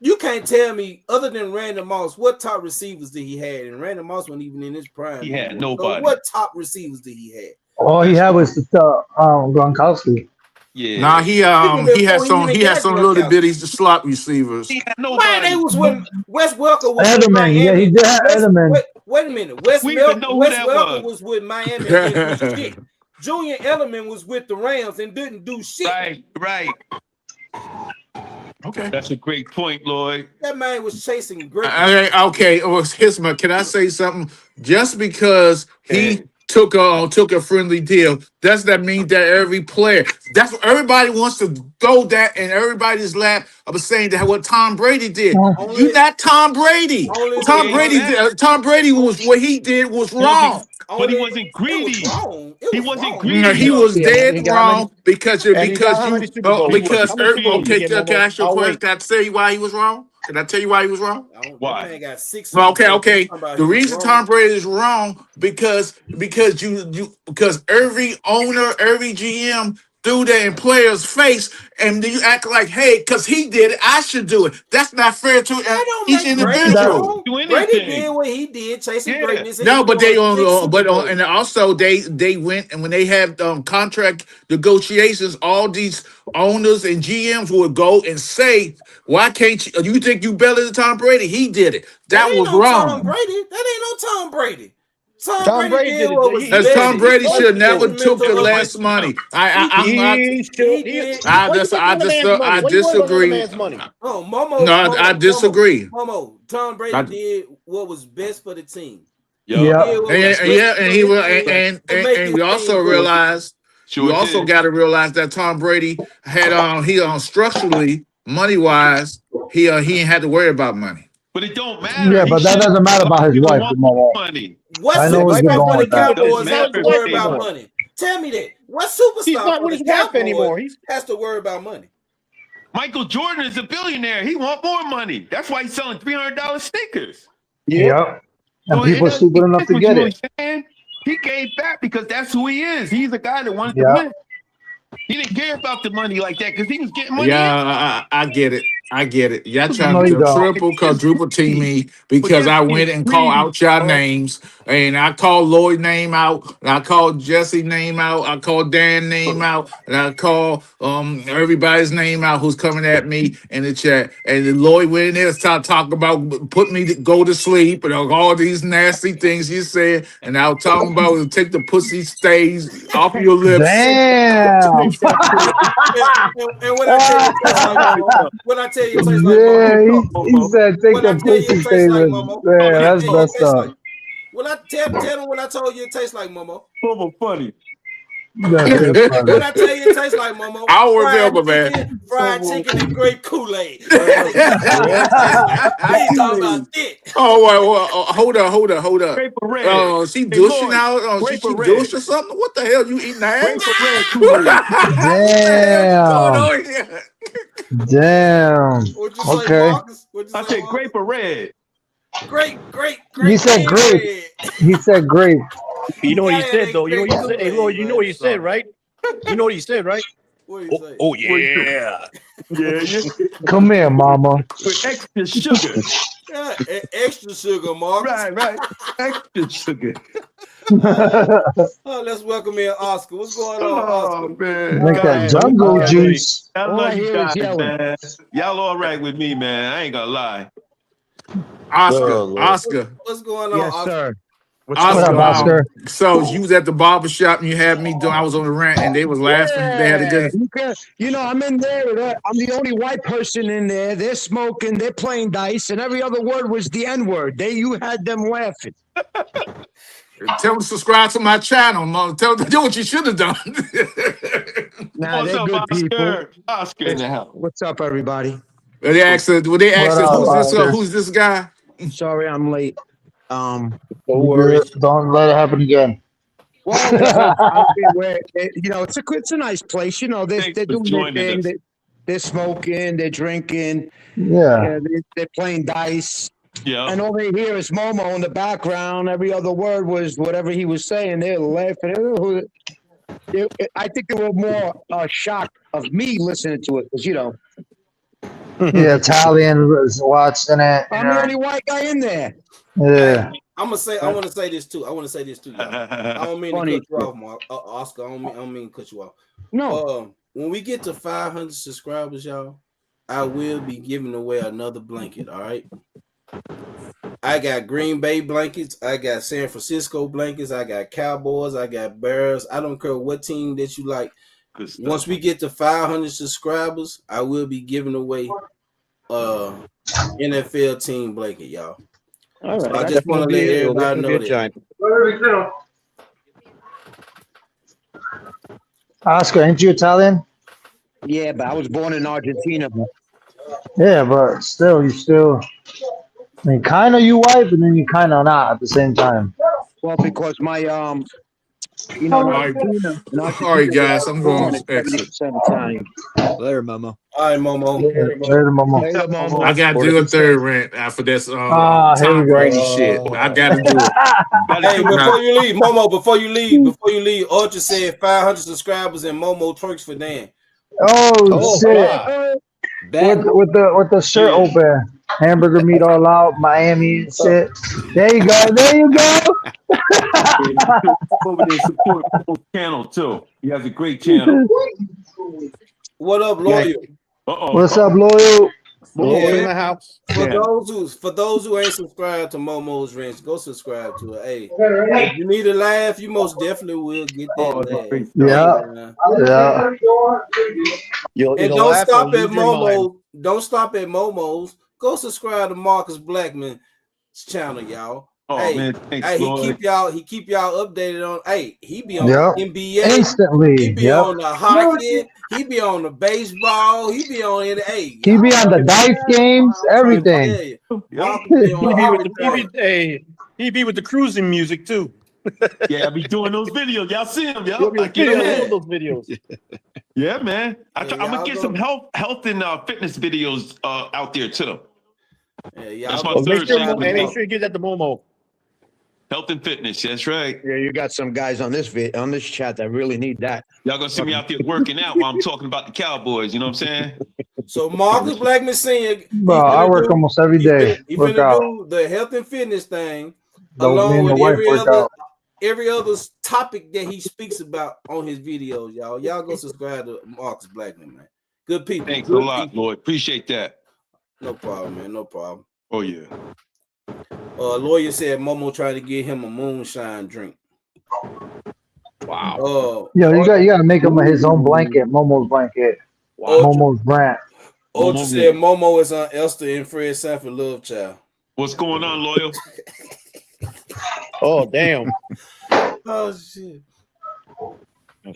You can't tell me, other than Randy Moss, what top receivers did he have? And Randy Moss wasn't even in his prime. He had anymore. So nobody. what top receivers did he have? All he had was Gronkowski. Yeah. Nah, he Even had before some he even got little Gronkowski. bitty slot receivers. He had Man, nobody. they was when Wes Welker was with Edelman, Miami. yeah, he did have Edelman. Wait a minute. Wes We even know who that Welker was. was with Miami and didn't do shit. Julian Edelman was with the Rams and didn't do shit. Right. Okay. That's a great point, Lloyd. That man was chasing greatness. Okay. Hisma, can I say something? Just because he took a friendly deal, does that mean that every player? That's what everybody wants to throw that in everybody's lap of saying that what Tom Brady did. You're not Tom Brady. Tom Brady was what he did was wrong. But he wasn't greedy. He wasn't greedy. He was dead he got wrong because and he got how many Super Bowls? because How many Super Bowls okay, did he can get, I ask you a Momo? question? Can I tell you why he was wrong? Can I tell you why he was wrong? Why? That man got 6. Okay. The reason Tom Brady is wrong because every owner, every GM threw that in players' face, and you act like, hey, because he did it, I should do it. That's not fair to each individual. Brady did what he did, chasing greatness. No, but and also they went, and when they had contract negotiations, all these owners and GMs would go and say, "Why can't you think you better than Tom Brady? He did it. That was wrong." Tom Brady. That ain't no Tom Brady. Tom Brady did it. what was As best. Tom Brady He should never took the mental less money. I disagree. Oh, Momo. No, I disagree. Momo, Tom Brady did what was best for the team. Yeah. And we also realized you also got to realize that Tom Brady had structurally, money wise, he ain't had to worry about money. But it don't matter. Yeah, but that doesn't matter about his wife, Momo. What I know where you're superstar going for the with that. Cowboys has to worry about money? Tell me that. What superstar He's not for with the his wife Cowboys anymore. has to worry about money? Michael Jordan is a billionaire. He want more money. That's why he's selling $300 sneakers. Yep. And So people are stupid enough to get it. He gave back because that's who he is. He's a guy that wanted to win. He didn't care about the money like that because he was getting money. Yeah, I get it. Y'all trying to triple, quadruple team me because I went and called out y'all names, and I called Lloyd name out, and I called Jesse name out, I called Dan name out, and I called everybody's name out who's coming at me in the chat. And then Lloyd went in there and started talking about put me to go to sleep and all these nasty things you said, and I was talking about take the pussy stains off your lips. Damn. And when I tell you, it tastes like Momo. He said take the pussy statement. Yeah, that's messed up. Well, I tell them when I told you it tastes like Momo. Momo funny. When I tell you it tastes like Momo. I don't remember, man. Fried chicken and grape Kool-Aid. Talking about it. Oh, hold up. Grape or red. She douching out. She douche or something? What the hell? You eating ass? Damn. Okay. I said grape or red. Grape. He said grape. He said grape. You know what he said, though. You know what he said. Hey, Lloyd, you know what he said, right? You know what he said, right? What do you say? Oh yeah. Yeah. Come here, mama. With extra sugar. Yeah, extra sugar, Mark. Right. Extra sugar. Let's welcome in Oscar. What's going on, Oscar? Man. Make that jungle juice. I love you guys, man. Y'all all right with me, man. I ain't gonna lie. Oscar. What's going on, Yes, Oscar? sir. up, Oscar? So you was at the barber shop and you had me doing. I was on the rant and they was laughing. They had a good. I'm in there. I'm the only white person in there. They're smoking. They're playing dice, and every other word was the N word. You had them laughing. Tell them to subscribe to my channel. Mo. Tell them to do what you should have done. Nah, they're good people. Oscar in the house. What's up, everybody? They asked us, who's this guy? Sorry, I'm late. Don't worry. Don't let it happen again. Well, it's a nice place. They're doing their thing. They're smoking. They're drinking. Yeah. They're playing dice. Yeah. And all they hear is Momo in the background. Every other word was whatever he was saying. They're laughing. I think they were more shocked of me listening to it because Yeah, Italian was watching it. I'm the only white guy in there. Yeah. I want to say this too. Y'all. I don't mean to cut you off, Mark. Oscar. I don't mean to cut you off. No. When we get to 500 subscribers, y'all, I will be giving away another blanket. All right. I got Green Bay blankets. I got San Francisco blankets. I got Cowboys. I got Bears. I don't care what team that you like. Once we get to 500 subscribers, I will be giving away NFL team blanket, y'all. All right. So I just want to let everybody know that. Oscar, ain't you Italian? Yeah, but I was born in Argentina. Yeah, but still, I mean, kind of you white, but then you kind of not at the same time. Well, because my All right, guys, I'm going to exit. Later, Momo. All right, Momo. Later, Momo. I got to do a third rant after this Tom Brady shit. I got to do it. Hey, before you leave, Momo, before you leave, Ultra said 500 subscribers and Momo twerks for Dan. Oh shit! With the shirt open, hamburger meat all out, Miami and shit. There you go. Over there support Momo's channel too. He has a great channel. What up, Loyal? What's up, Loyal? Momo in the house. For those who ain't subscribed to Momo's Ranch, go subscribe to it. Hey, if you need a laugh, you most definitely will get that laugh. Yeah. And don't stop at Momo. Don't stop at Momo's. Go subscribe to Marcus Blackman's channel, y'all. Man, thanks, he keep y'all updated on. Hey, he be on NBA instantly. He be on the hockey. He be on the baseball. He be on it. Hey, he be on the dice games, everything. He be with the cruising music too. Yeah, I be doing those videos. Y'all see him, y'all. Those videos. Yeah, man. I'm gonna get some health and fitness videos out there too. Yeah, that's my third channel. Make sure you get that to Momo. Health and fitness, that's right. Yeah, you got some guys on this chat that really need that. Y'all gonna see me out there working out while I'm talking about the Cowboys. You know what I'm saying? So Marcus Blackman Senior, bro, I work almost every day. He finna do the health and fitness thing along with every other topic that he speaks about on his videos. Y'all go subscribe to Marcus Blackman, man. Good people. Thanks a lot, Lloyd. Appreciate that. No problem, man. No problem. Oh yeah. Lawyer said Momo tried to get him a moonshine drink. Wow. You gotta make him his own blanket, Momo's blanket. Wow. Momo's brand. Ultra said Momo is on Esther and Fred Sanford Love Child. What's going on, Loyal? Oh damn. Oh shit.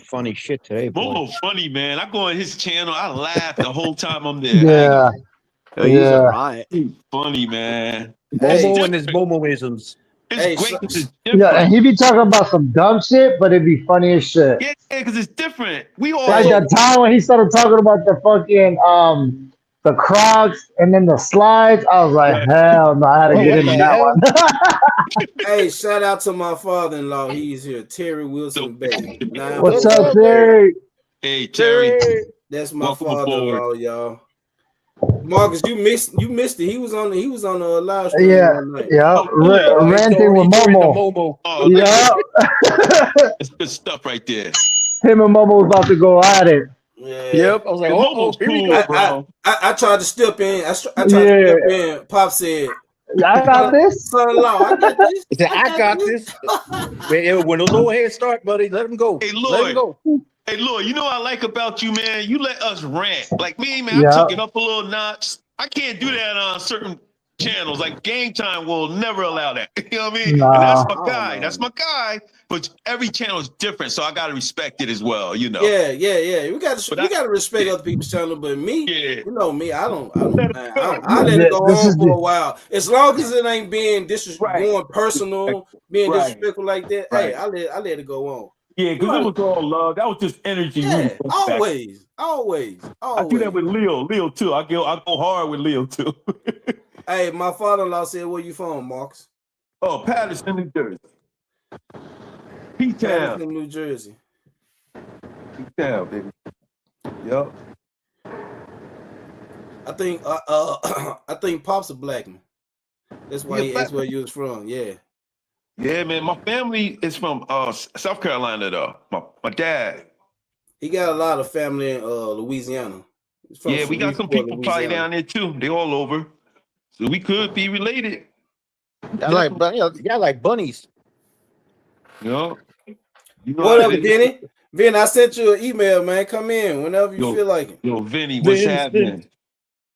Funny shit today, boy. Momo funny, man. I go on his channel, I laugh the whole time I'm there. Yeah. He's all right. He's funny, man. Momo and his Momoisms. It's great because it's Yeah, different. and he be talking about some dumb shit, but it'd be funny as shit. Yeah, because it's different. We all Like that time when he started talking about the fucking the Crocs and then the slides. I was like, hell no, I had to get into that one. Hey, shout out to my father-in-law. He's here, Terry Wilson Bay. What's up, Terry? Hey, Terry. That's my father-in-law, y'all. Marcus, you missed it. He was on the live stream. Ranting with Momo. It's good stuff right there. Him and Momo was about to go at it. Yeah. Yep. I was like, Momo's here we cool, go. bro. I tried to step in. I tried to step in. Pop said, I got this. Son-in-law, I got this. He said, I got this. When those old heads start, buddy, let them go. Hey, Let them Lloyd. go. Hey, Lloyd, you know what I like about you, man? You let us rant. Like me, man, I Yeah. took it up a little notch. I can't do that on certain channels. Like Game Time will never allow that. You know what I mean? Nah. And that's I my don't guy. know. That's my guy. But every channel is different, so I gotta respect it as well, you know. Yeah. We got But to respect other people's channel, but me, Yeah. you know me, I don't Let it man, go. I let it go This on is for the- a while. As long as it ain't being Right. going personal, being Right. disrespectful like that, Right. hey, I let it go on. Yeah, because it was all love. That was just energy. we Yeah, was going back. always. I do that with Leo too. I go hard with Leo too. Hey, my father-in-law said, "Where you from, Marcus?" Oh, Patterson, New Jersey. P-Town. Patterson, New Jersey. P-Town, baby. Yep. I think I think Pop's a black man. That's why he asked where you was from. Yeah. Yeah, man. My family is from South Carolina, though. My dad. He got a lot of family in Louisiana. He's from Yeah, we got some Shreveport, people probably down there too. They all over. So we could be related. I like, y'all like bunnies. You know? What how up, it is. Vinny? Vinny, I sent you an email, man. Come in whenever you feel like it. Yo, Vinny, what's happening?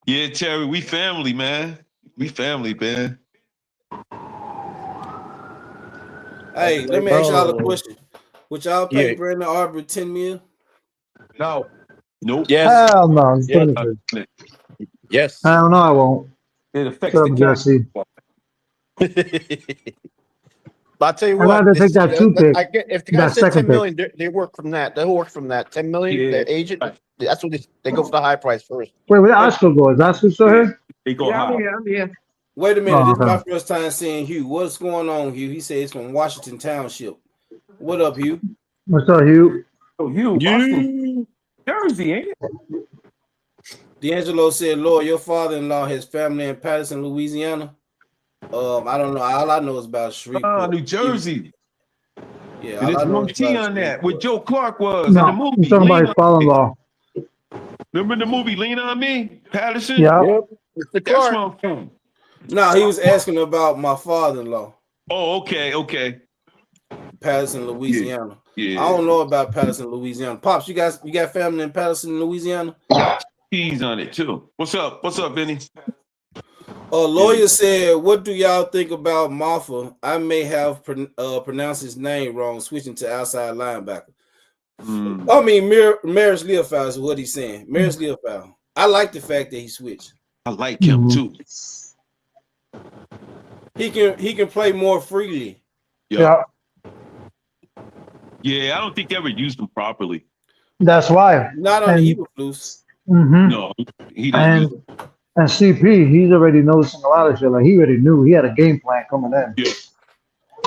Yeah, Terry, we family, man. We family, man. Hey, let me ask y'all a question. Would y'all pay Yeah. Brandon Aubrey $10 million? No. Nope. Yes. Hell no. He's Yes. finished. Yes. I don't know. I won't. It affects Shut the up, cash. Jesse. But I tell you I'd what, rather take that two pick. if the guy That said second 10 million, they work from that. They'll work from that. 10 million, Yeah. their agent, that's what they go for the high price first. Wait, where Oscar go? Is Oscar still here? They go high. I'm here. Wait a minute. Oh, This is my okay. first time seeing Hugh. What's going on, Hugh? He said he's from Washington Township. What up, Hugh? What's up, Hugh? Oh, Boston, Jersey, ain't it? D'Angelo said, Lord, your father-in-law has family in Patterson, Louisiana. I don't know. All I know is about Shreveport. New Jersey. Yeah, And all I there's know one is T about on that. Shreveport. What Joe Clark was in the No, movie. I'm talking about Lean his on Me. father-in-law. Remember the movie Lean on Me? Patterson? Yeah. Yep. It's the That's Clark. where I'm from. No, he was asking about my father-in-law, Oh, okay. Patterson, Louisiana. Yeah. I don't know about Patterson, Louisiana. Pops, you got family in Patterson, Louisiana? Got cheese on it too. What's up, Vinny? A lawyer said, what do y'all think about Marfa? I may have pronounced his name wrong, switching to outside linebacker. I mean, Maris Leofow is what he's saying. Maris Leofow. I like the fact that he switched. I like him too. He can play more freely. Yeah. Yeah, I don't think they ever used him properly. That's why. Not on the Eberflus. No, he didn't use him. And CP, he's already noticing a lot of shit. Like he already knew he had a game plan coming in. Yeah.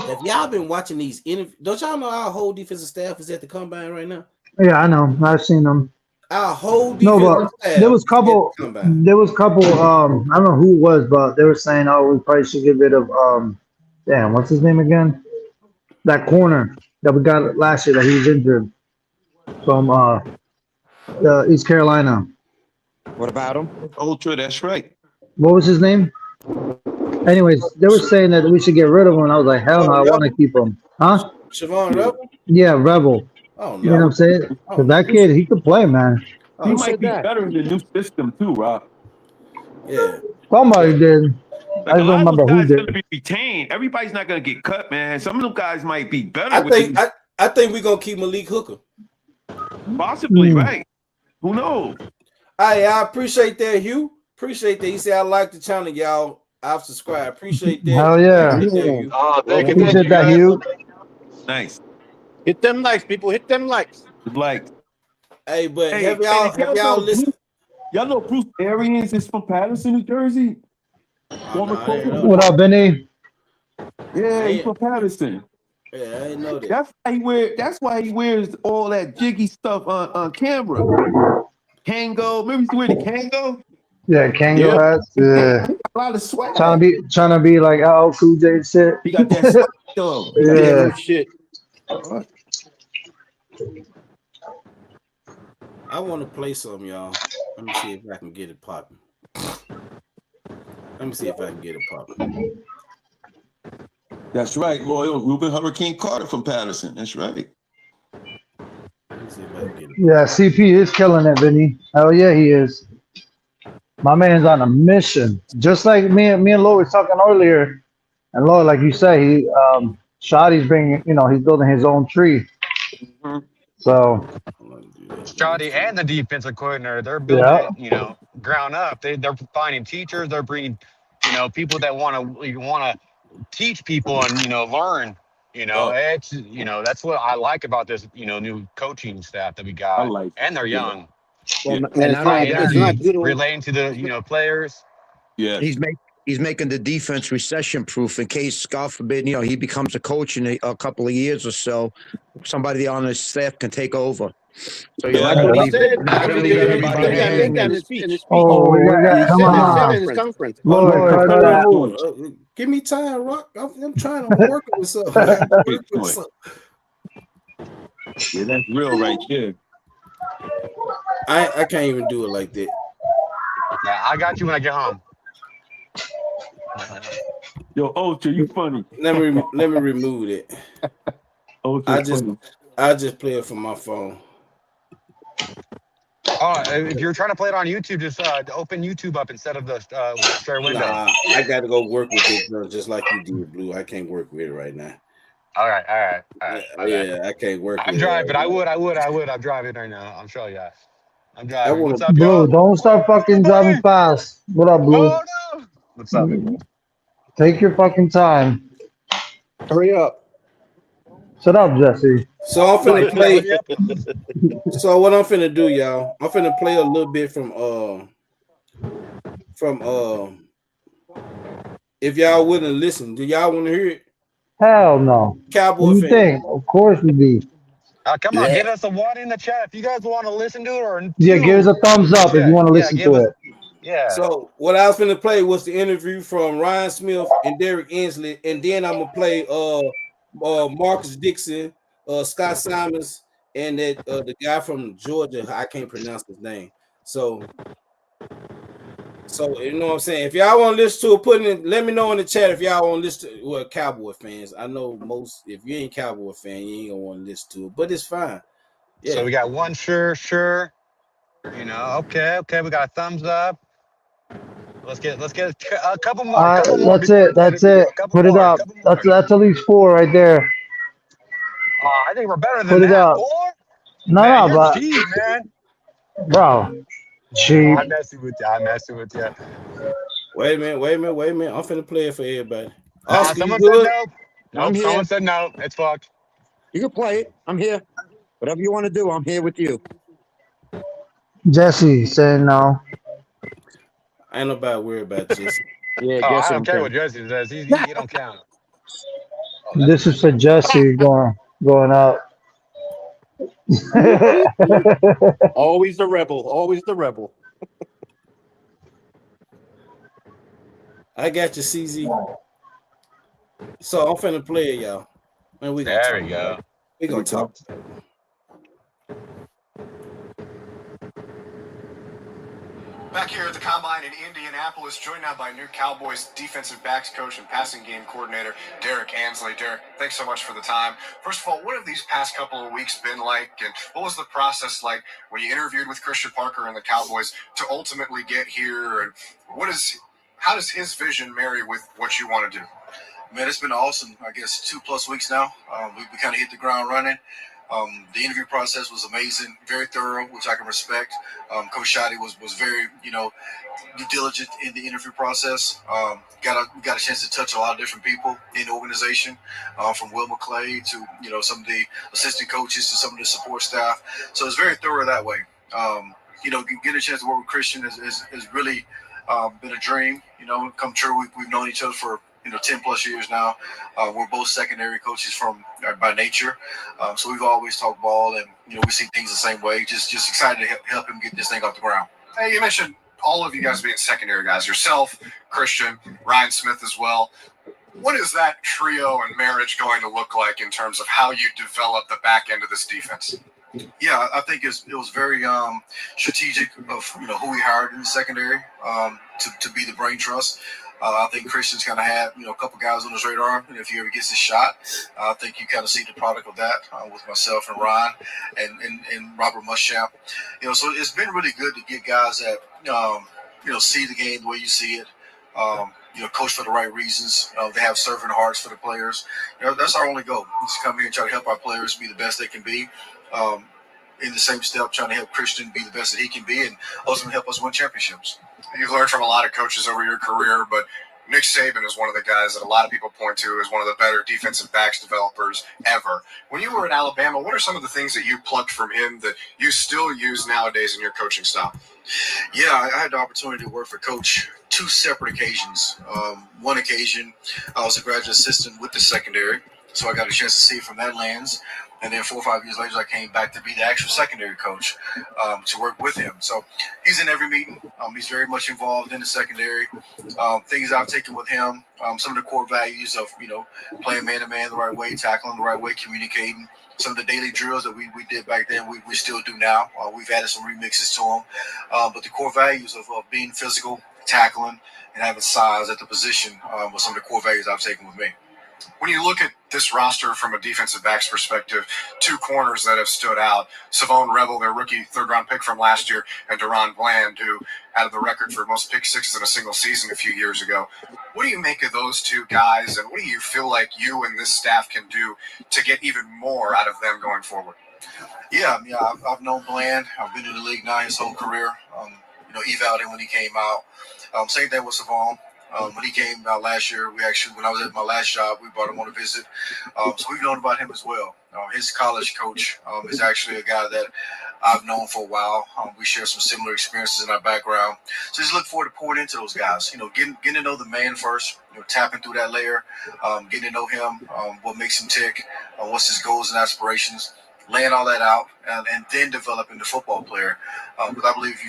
Have y'all been watching these interviews? Don't y'all know our whole defensive staff is at the combine right now? Yeah, I know. I've seen them. Our whole No, defensive but staff there was is at the combine. couple. I don't know who it was, but they were saying, "Oh, we probably should get rid of damn, what's his name again? That corner that we got last year that he was injured from East Carolina. What about him? Ultra, that's right. What was his name? Anyways, they were saying that we should get rid of him, and I was like, hell no, I want to keep him. Huh? Siobhan Rebel? Yeah, Rebel. Oh, You know what I'm saying? Because that kid, he could play, man. He might be better in the new system too, Rob. Yeah. Somebody did. Like I a don't lot of remember those who guys did. going to be retained. Everybody's not going to get cut, man. Some of them guys might be better. I think we're gonna keep Malik Hooker. Possibly, right? Who knows? I appreciate that, Hugh. Appreciate that. He said I like the channel, y'all. I've subscribed. Appreciate that. Hell yeah. Appreciate that, Hugh. Thank you, Appreciate that, Hugh. Nice. Hit them likes, people. Hit them likes. Like, Hey, but hey, have y'all listened? Y'all know Bruce Arians is from Patterson, New Jersey? Former I didn't know coach. What up, Benny? Yeah, he's from Patterson. Yeah, I didn't know that. That's why he wears all that jiggy stuff on camera. Kango, remember he used to wear the Kango? Yeah, Kango hats. Yeah. A lot of swag. Trying to be like LL Cool J and shit. He got that swag though. Yeah. No shit. I want to play some, y'all. Let me see if I can get it popping. Let me see if I can get it popping. That's right, loyal Ruben Hurricane Carter from Patterson. That's right. Let me see if I can get it. Yeah, CP is killing it, Vinny. Hell yeah, he is. My man's on a mission. Just like me and Lo was talking earlier. And Lo, like you say, Shotty's bringing, he's building his own tree. Mhm. So Scotty and the defensive coordinator, they're building yeah, it, ground up. They're finding teachers. They're bringing, people that want to teach people and learn. Oh, It's that's what I like about this new coaching staff that we I got, like it. and they're Yeah. young. Well, Yeah. and not High only that, it's not energy, good. relating to the players. Yes. he's making the defense recession proof in case, God forbid, he becomes a coach in a couple of years or so. Somebody on his staff can take over. So you're not That's going what to he leave. said. You're not That's going what to he leave said. He everybody said that hanging. in his speech. oh, we got, He come said that in on. his conference. Lord, Lord, cut hold that. on. Give me time, Rock. I'm trying. I'm working with something. I'm working with something. Yeah, that's real right there. I can't even do it like that. Yeah, I got you when I get home. Yo, Ultra, you funny. Let me remove it. Ultra, funny. I just play it from my phone. If you're trying to play it on YouTube, just open YouTube up instead of the share window. Nah, I got to go work with it, bro, just like you did, Blue. I can't work with it right now. All right. Yeah, I can't work I'm with driving. it. I would. I'm driving right now. I'm showing you. I'm driving. wanna- What's up, Blue, y'all? don't start fucking driving fast. What up, Blue? Oh no! What's up, people? Take your fucking time. Hurry up. Shut up, Jesse. So I'm finna play. Yep. So what I'm finna do, y'all? I'm finna play a little bit from if y'all wouldn't listen, do y'all want to hear it? Hell no. Cowboy What do you fan. think? Of course we do. Come on, give us a one in the chat if you guys want to listen to it, or Yeah, two give us a thumbs in the up if you chat. want to Yeah, listen give to us. it. Yeah. So what I was finna play was the interview from Ryan Smith and Derek Inslee, and then I'm gonna play Marcus Dixon, Scott Simons, and that the guy from Georgia. I can't pronounce his name. So you know what I'm saying. If y'all want to listen to it, let me know in the chat if y'all want to listen to Cowboy fans. I know most. If you ain't Cowboy fan, you ain't gonna want to listen to it, but it's fine. Yeah. So we got one sure. Okay. We got a thumbs up. Let's get a couple more. That's it. That's it. Put it up. That's at least 4 right there. I think we're better than Put it that. up. 4? No, Man, no, you're but cheap, man. bro, cheap. I'm messing with you. Wait a minute. I'm finna play it for everybody. Nah, Oscar, you someone said good? no. Nope, I'm here. someone said no. It's fucked. You can play it. I'm here. Whatever you want to do, I'm here with you. Jesse saying no. Ain't nobody worried about Jesse. Yeah, I Jesse. don't care what Jesse says. He don't count. This is for Jesse going up. Always the rebel. Always the rebel. I got you, CZ. So I'm finna play it, y'all. And we gonna There talk. we go. We gonna talk. Back here at the Combine in Indianapolis, joined now by new Cowboys defensive backs coach and passing game coordinator, Derek Ansley. Derek, thanks so much for the time. First of all, what have these past couple of weeks been like, and what was the process like when you interviewed with Christian Parker and the Cowboys to ultimately get here, and how does his vision marry with what you want to do? Man, it's been awesome. I guess 2+ weeks now. We kind of hit the ground running. The interview process was amazing, very thorough, which I can respect. Coach Shotty was very, diligent in the interview process. We got a chance to touch a lot of different people in the organization, from Will McClay to some of the assistant coaches to some of the support staff. So it's very thorough that way. Getting a chance to work with Christian has really been a dream. Come true. We've known each other for 10+ years now. We're both secondary coaches by nature, so we've always talked ball, and we see things the same way. Just excited to help him get this thing off the ground. Hey, you mentioned all of you guys being secondary guys, yourself, Christian, Ryan Smith as well. What is that trio and marriage going to look like in terms of how you develop the back end of this defense? Yeah, I think it was very strategic of who we hired in the secondary to be the brain trust. I think Christian's kind of had, a couple guys on his radar, and if he ever gets his shot, I think you kind of see the product of that with myself and Ryan and Robert Muschamp. So it's been really good to get guys that, see the game the way you see it. Coach for the right reasons. They have servant hearts for the players. That's our only goal. Just come here and try to help our players be the best they can be. In the same step, trying to help Christian be the best that he can be and ultimately help us win championships. You've learned from a lot of coaches over your career, but Nick Saban is one of the guys that a lot of people point to as one of the better defensive backs developers ever. When you were in Alabama, what are some of the things that you plucked from him that you still use nowadays in your coaching style? Yeah, I had the opportunity to work for Coach 2 separate occasions. One occasion, I was a graduate assistant with the secondary, so I got a chance to see it from that lens. And then 4 or 5 years later, I came back to be the actual secondary coach to work with him. So he's in every meeting. He's very much involved in the secondary. Things I've taken with him, some of the core values of, playing man-to-man the right way, tackling the right way, communicating. Some of the daily drills that we did back then, we still do now. We've added some remixes to them. But the core values of being physical, tackling, and having size at the position were some of the core values I've taken with me. When you look at this roster from a defensive back's perspective, 2 corners that have stood out, Savone Rebel, their rookie third-round pick from last year, and Deron Bland, who had the record for most pick sixes in a single season a few years ago. What do you make of those 2 guys, and what do you feel like you and this staff can do to get even more out of them going forward? Yeah, I've known Bland. I've been in the league now his whole career. Evaled him when he came out. Same thing with Savone. When he came out last year, when I was at my last job, we brought him on a visit. So we've known about him as well. His college coach is actually a guy that I've known for a while. We share some similar experiences in our background. So just look forward to pouring into those guys. Getting to know the man first, tapping through that layer, getting to know him, what makes him tick, what's his goals and aspirations. Laying all that out and then developing the football player. Because I believe if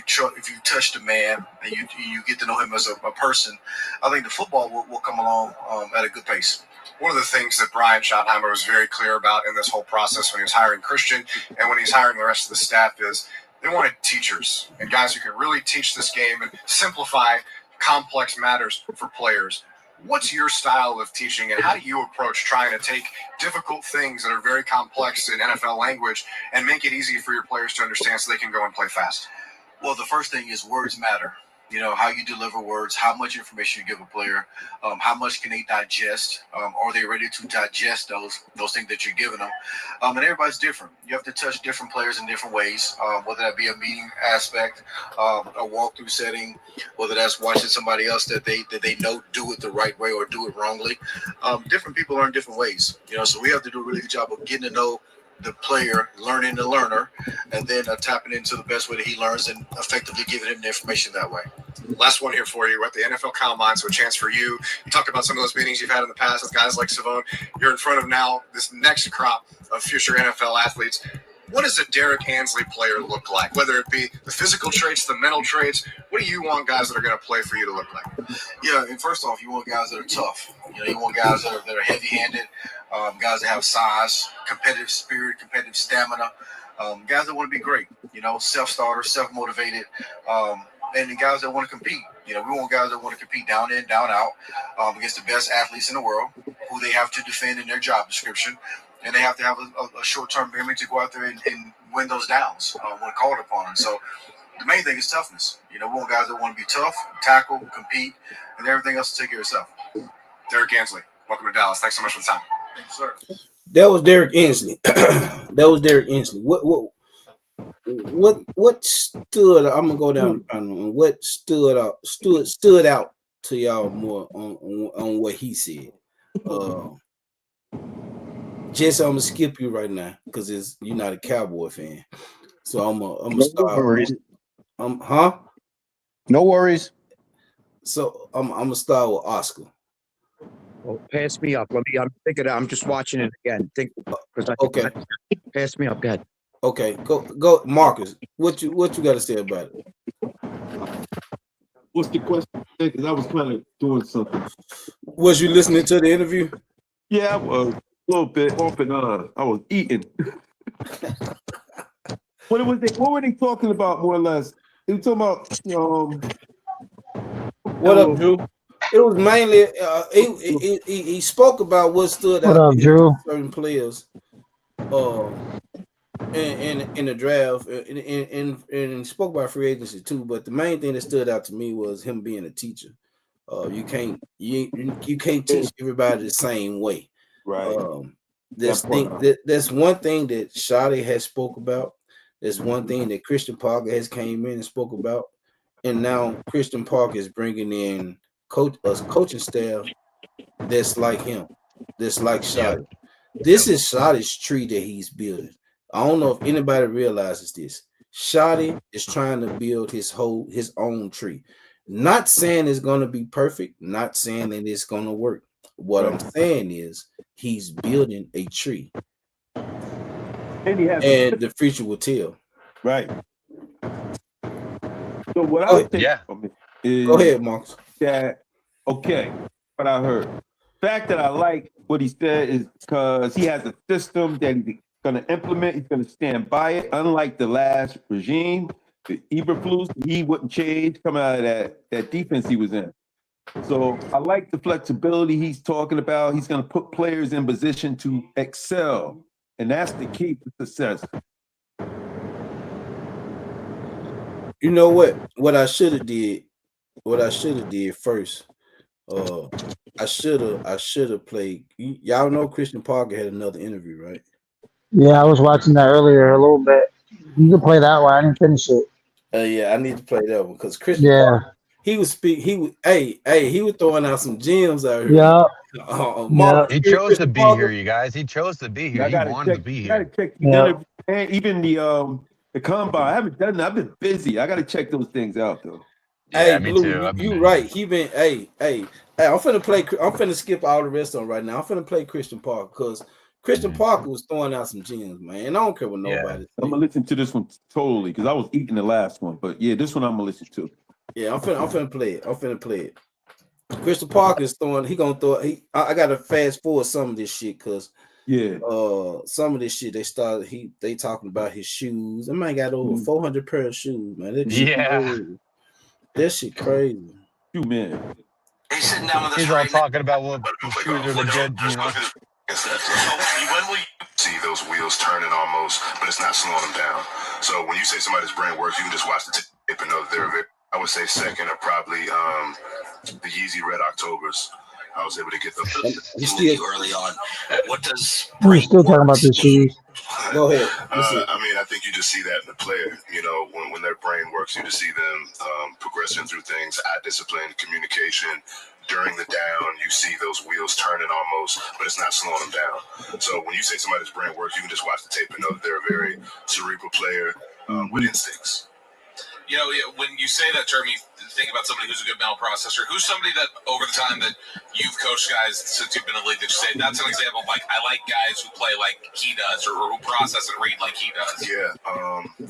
you touch the man and you get to know him as a person, I think the football will come along at a good pace. One of the things that Brian Schottenheimer was very clear about in this whole process when he was hiring Christian and when he's hiring the rest of the staff is they wanted teachers and guys who could really teach this game and simplify complex matters for players. What's your style of teaching, and how do you approach trying to take difficult things that are very complex in NFL language and make it easy for your players to understand so they can go and play fast? Well, the first thing is words matter. How you deliver words, how much information you give a player, how much can they digest, are they ready to digest those things that you're giving them? And everybody's different. You have to touch different players in different ways, whether that be a meeting aspect, a walkthrough setting, whether that's watching somebody else that they know do it the right way or do it wrongly. Different people learn different ways, so we have to do a really good job of getting to know the player, learning the learner, and then tapping into the best way that he learns and effectively giving him the information that way. Last one here for you. We're at the NFL Combine, so a chance for you. You talked about some of those meetings you've had in the past with guys like Savone. You're in front of now this next crop of future NFL athletes. What does a Derek Ansley player look like? Whether it be the physical traits, the mental traits, what do you want guys that are going to play for you to look like? Yeah, and first off, you want guys that are tough. You want guys that are heavy-handed, guys that have size, competitive spirit, competitive stamina, guys that want to be great, self-starters, self-motivated, and the guys that want to compete. We want guys that want to compete down in, down out against the best athletes in the world who they have to defend in their job description. And they have to have a short-term memory to go out there and win those downs when called upon. So the main thing is toughness. We want guys that want to be tough, tackle, compete, and everything else to take care of itself. Derek Ansley, welcome to Dallas. Thanks so much for the time. Thanks, sir. That was Derek Ansley. What stood? I'm gonna go down and what stood out to y'all more on what he said. Jesse, I'm gonna skip you right now because you're not a Cowboy fan. So I'm gonna start. No worries. Huh? No worries. So I'm gonna start with Oscar. Well, pass me up. I'm thinking. I'm just watching it again. Okay. Pass me up. Go ahead. Okay. Go, Marcus. What you got to say about it? What's the question? Because I was kind of doing something. Was you listening to the interview? Yeah, I was a little bit off and on. I was eating. What were they talking about more or less? They were talking about what up, Drew? It was mainly he spoke about what stood What out up, to him, Drew? certain players, in the draft, and he spoke about free agency too. But the main thing that stood out to me was him being a teacher. You can't teach everybody the same way. Right. That's one thing that Shadi has spoke about. That's one thing that Christian Parker has came in and spoke about, and now Christian Parker is bringing in coaching staff that's like him, that's like Yep. Shadi. This is Shadi's tree that he's building. I don't know if anybody realizes this. Shadi is trying to build his own tree. Not saying it's gonna be perfect, not saying that it's gonna work. What I'm saying is he's building a tree. And the future will tell. Right. So what I think is go ahead, Marcus. That okay, what I heard. The fact that I like what he said is because he has a system that he's going to implement. He's going to stand by it. Unlike the last regime, the Eberflus, he wouldn't change coming out of that defense he was in. So I like the flexibility he's talking about. He's going to put players in position to excel, and that's the key to success. You know what? What I should have did first. I should have played. Y'all know Christian Parker had another interview, right? Yeah, I was watching that earlier a little bit. You can play that one. I didn't finish it. Yeah, I need to play that one because Christian Yeah. Parker, he was throwing out some gems out here. Yeah. He chose to be here, you guys. He chose to be here. He wanted to be here. And even the combine. I haven't done that. I've been busy. I got to check those things out though. Yeah, me too. You right. He been I'm finna skip all the rest on right now. I'm finna play Christian Parker because Christian Parker was throwing out some gems, man. And I don't care what nobody. I'm gonna listen to this one totally because I was eating the last one, but yeah, this one I'm gonna listen to. Yeah, I'm finna play it. I'm finna play it. Christian Parker is throwing. He gonna throw. I gotta fast forward some of this shit because some of this shit they talking about his shoes. That man got over 400 pair of shoes, man. That shit crazy. You man. He's sitting down with us He's all talking about what shoes are the good, you know. When will you see those wheels turning almost, but it's not slowing them down? So when you say somebody's brain works, you can just watch the tape and know that they're very. I would say second are probably the Yeezy Red Octobers. I was able to get them early on. What does We're still talking about the shoes. Go ahead. I mean, I think you just see that in the player. You know, when their brain works, you just see them progressing through things, eye discipline, communication. During the down, you see those wheels turning almost, but it's not slowing them down. So when you say somebody's brain works, you can just watch the tape and know that they're a very cerebral player with instincts. You know, when you say that term, you think about somebody who's a good mental processor. Who's somebody that over the time that you've coached guys since you've been in the league that you say that's an example of, like, I like guys who play like he does or who process and read like he does? Yeah,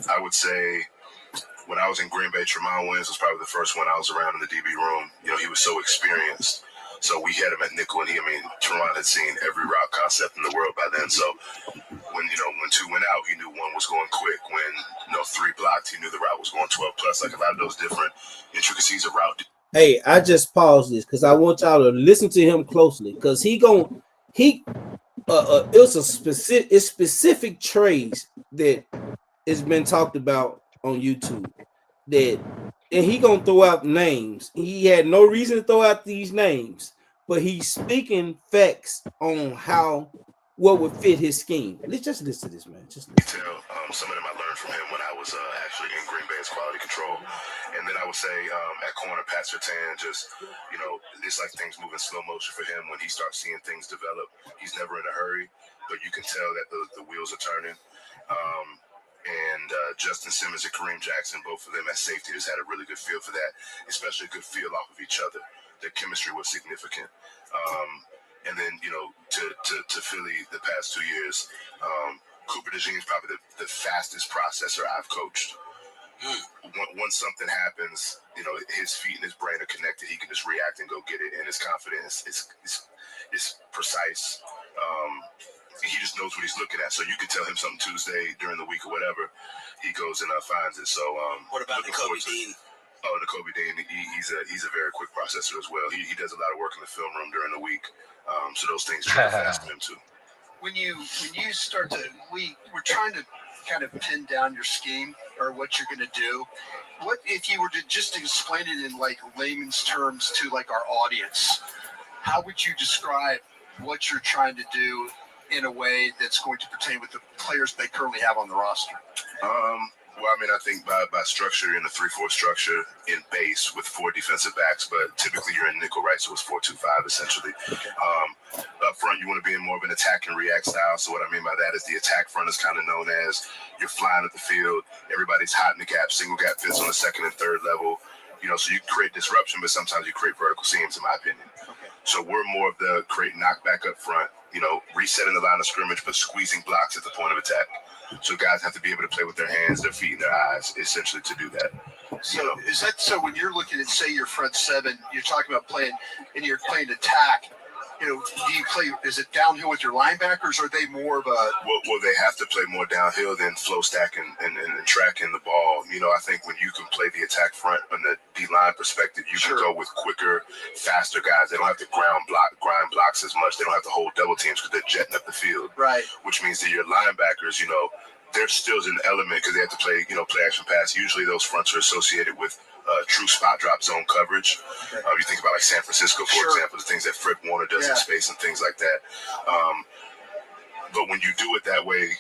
I would say when I was in Green Bay, Tremont Wins was probably the first one I was around in the DB room. You know, he was so experienced. So we had him at nickel, and Tremont had seen every route concept in the world by then. So when two went out, he knew one was going quick. When three blocked, he knew the route was going 12 plus. Like a lot of those different intricacies of route. Hey, I just paused this because I want y'all to listen to him closely because it's specific trades that has been talked about on YouTube and he gonna throw out names. He had no reason to throw out these names, but he's speaking facts on what would fit his scheme. Let's just listen to this, man. Just listen. Some of them I learned from him when I was actually in Green Bay as quality control. And then I would say at corner, Pat Surtain, it's like things move in slow motion for him. When he starts seeing things develop, he's never in a hurry, but you can tell that the wheels are turning. And Justin Simmons and Kareem Jackson, both of them at safety, just had a really good feel for that, especially a good feel off of each other. Their chemistry was significant. And then, to Philly the past 2 years, Cooper DeJean is probably the fastest processor I've coached. Once something happens, his feet and his brain are connected. He can just react and go get it, and his confidence is precise. He just knows what he's looking at. So you could tell him something Tuesday during the week or whatever, he goes and finds it. So what about Kobe Dean? Oh, N'Kobe Dean, he's a very quick processor as well. He does a lot of work in the film room during the week, so those things trigger fast for him too. When you start to we're trying to kind of pin down your scheme or what you're going to do. What if you were to just explain it in like layman's terms to like our audience? How would you describe what you're trying to do in a way that's going to pertain with the players they currently have on the roster? Well, I mean, I think by structure in the 3-4 structure in base with 4 defensive backs, but typically you're in nickel, right? So it's 4-2-5 essentially. Up front, you want to be in more of an attack and react style. So what I mean by that is the attack front is kind of known as you're flying at the field. Everybody's hot in the gap. Single gap fits on the second and third level. So you create disruption, but sometimes you create vertical seams, in my opinion. So we're more of the create knockback up front, resetting the line of scrimmage, but squeezing blocks at the point of attack. So guys have to be able to play with their hands, their feet, and their eyes, essentially, to do that. So is that so when you're looking at, say, your front seven, you're talking about playing, and you're playing attack, do you play, is it downhill with your linebackers, or are they more of a... Well, they have to play more downhill than flow stacking and tracking the ball. I think when you can play the attack front on the D-line perspective, you can go with quicker, faster guys. They don't have to grind blocks as much. They don't have to hold double teams because they're jetting up the field. Right. Which means that your linebackers, there's still an element because they have to play, play action pass. Usually those fronts are associated with true spot drop zone coverage. You think about like San Francisco, for example, the things that Fred Warner does in space and things like that. But when you do it that way,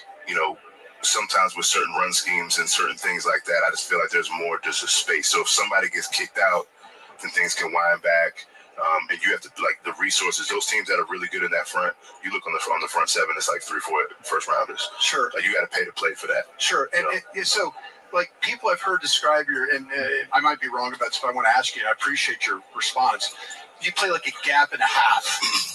sometimes with certain run schemes and certain things like that, I just feel like there's more just a space. So if somebody gets kicked out, then things can wind back. And you have to the resources. Those teams that are really good in that front, you look on the front seven, it's like 3-4 first rounders. Sure. Like you got to pay to play for that. Sure. And so, like people I've heard describe and I might be wrong about this, but I want to ask you, and I appreciate your response. You play like a gap and a half.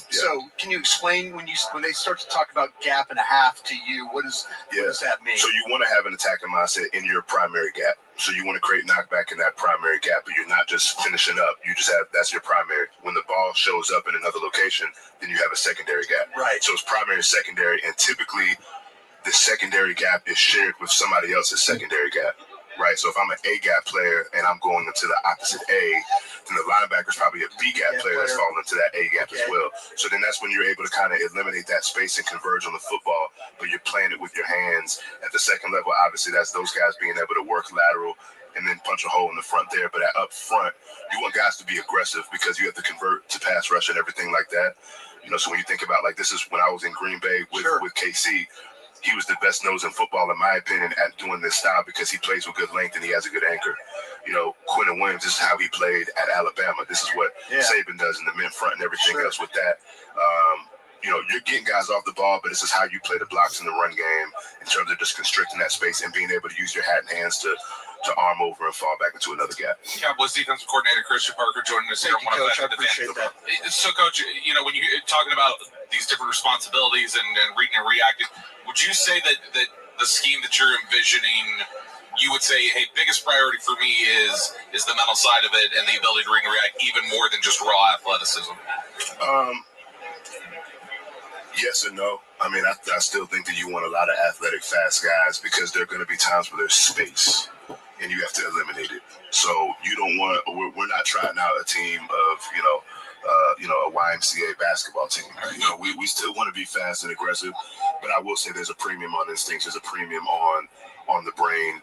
So can you explain when they start to talk about gap and a half to you, what does that mean? So you want to have an attacking mindset in your primary gap. So you want to create knockback in that primary gap, but you're not just finishing up. You just that's your primary. When the ball shows up in another location, then you have a secondary gap. Right. So it's primary and secondary, and typically the secondary gap is shared with somebody else's secondary gap. Right, so if I'm an A gap player and I'm going into the opposite A, then the linebacker's probably a B gap player that's falling into that A gap as well. So then that's when you're able to kind of eliminate that space and converge on the football, but you're playing it with your hands. At the second level, obviously, that's those guys being able to work lateral and then punch a hole in the front there. But up front, you want guys to be aggressive because you have to convert to pass rush and everything like that. So when you think about this is when I was in Green Bay with KC. He was the best nose in football, in my opinion, at doing this style because he plays with good length and he has a good anchor. Quentin Williams, this is how he played at Alabama. This is what Saban does in the men front and everything else with that. You're getting guys off the ball, but this is how you play the blocks in the run game in terms of just constricting that space and being able to use your hat and hands to arm over and fall back into another gap. Cowboys defensive coordinator Christian Parker joining us here. Thank you, Coach. I appreciate that. So, Coach, when you're talking about these different responsibilities and reading and reacting, would you say that the scheme that you're envisioning, you would say, hey, biggest priority for me is the mental side of it and the ability to read and react even more than just raw athleticism? Yes and no. I mean, I still think that you want a lot of athletic, fast guys because there are going to be times where there's space and you have to eliminate it. So you don't want to, we're not trying out a team of, a YMCA basketball team. We still want to be fast and aggressive, but I will say there's a premium on instincts. There's a premium on the brain.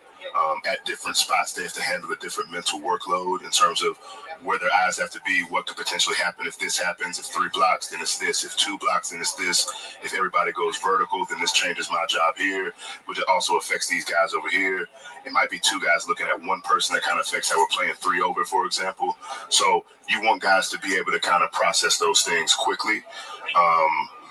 At different spots, they have to handle a different mental workload in terms of where their eyes have to be, what could potentially happen if this happens. If 3 blocks, then it's this. If 2 blocks, then it's this. If everybody goes vertical, then this changes my job here, but it also affects these guys over here. It might be 2 guys looking at one person that kind of affects how we're playing 3 over, for example. So you want guys to be able to kind of process those things quickly.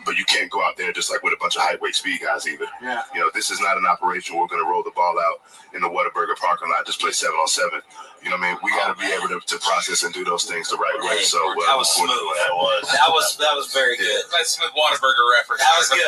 But you can't go out there just like with a bunch of height, weight, speed guys either. Yeah. This is not an operation where we're going to roll the ball out in the Whataburger parking lot, just play 7-on-7. You know what I mean? We got to be able to process and do those things the right way. So that was smooth. That was very good. That's Smith Whataburger reference. That was good.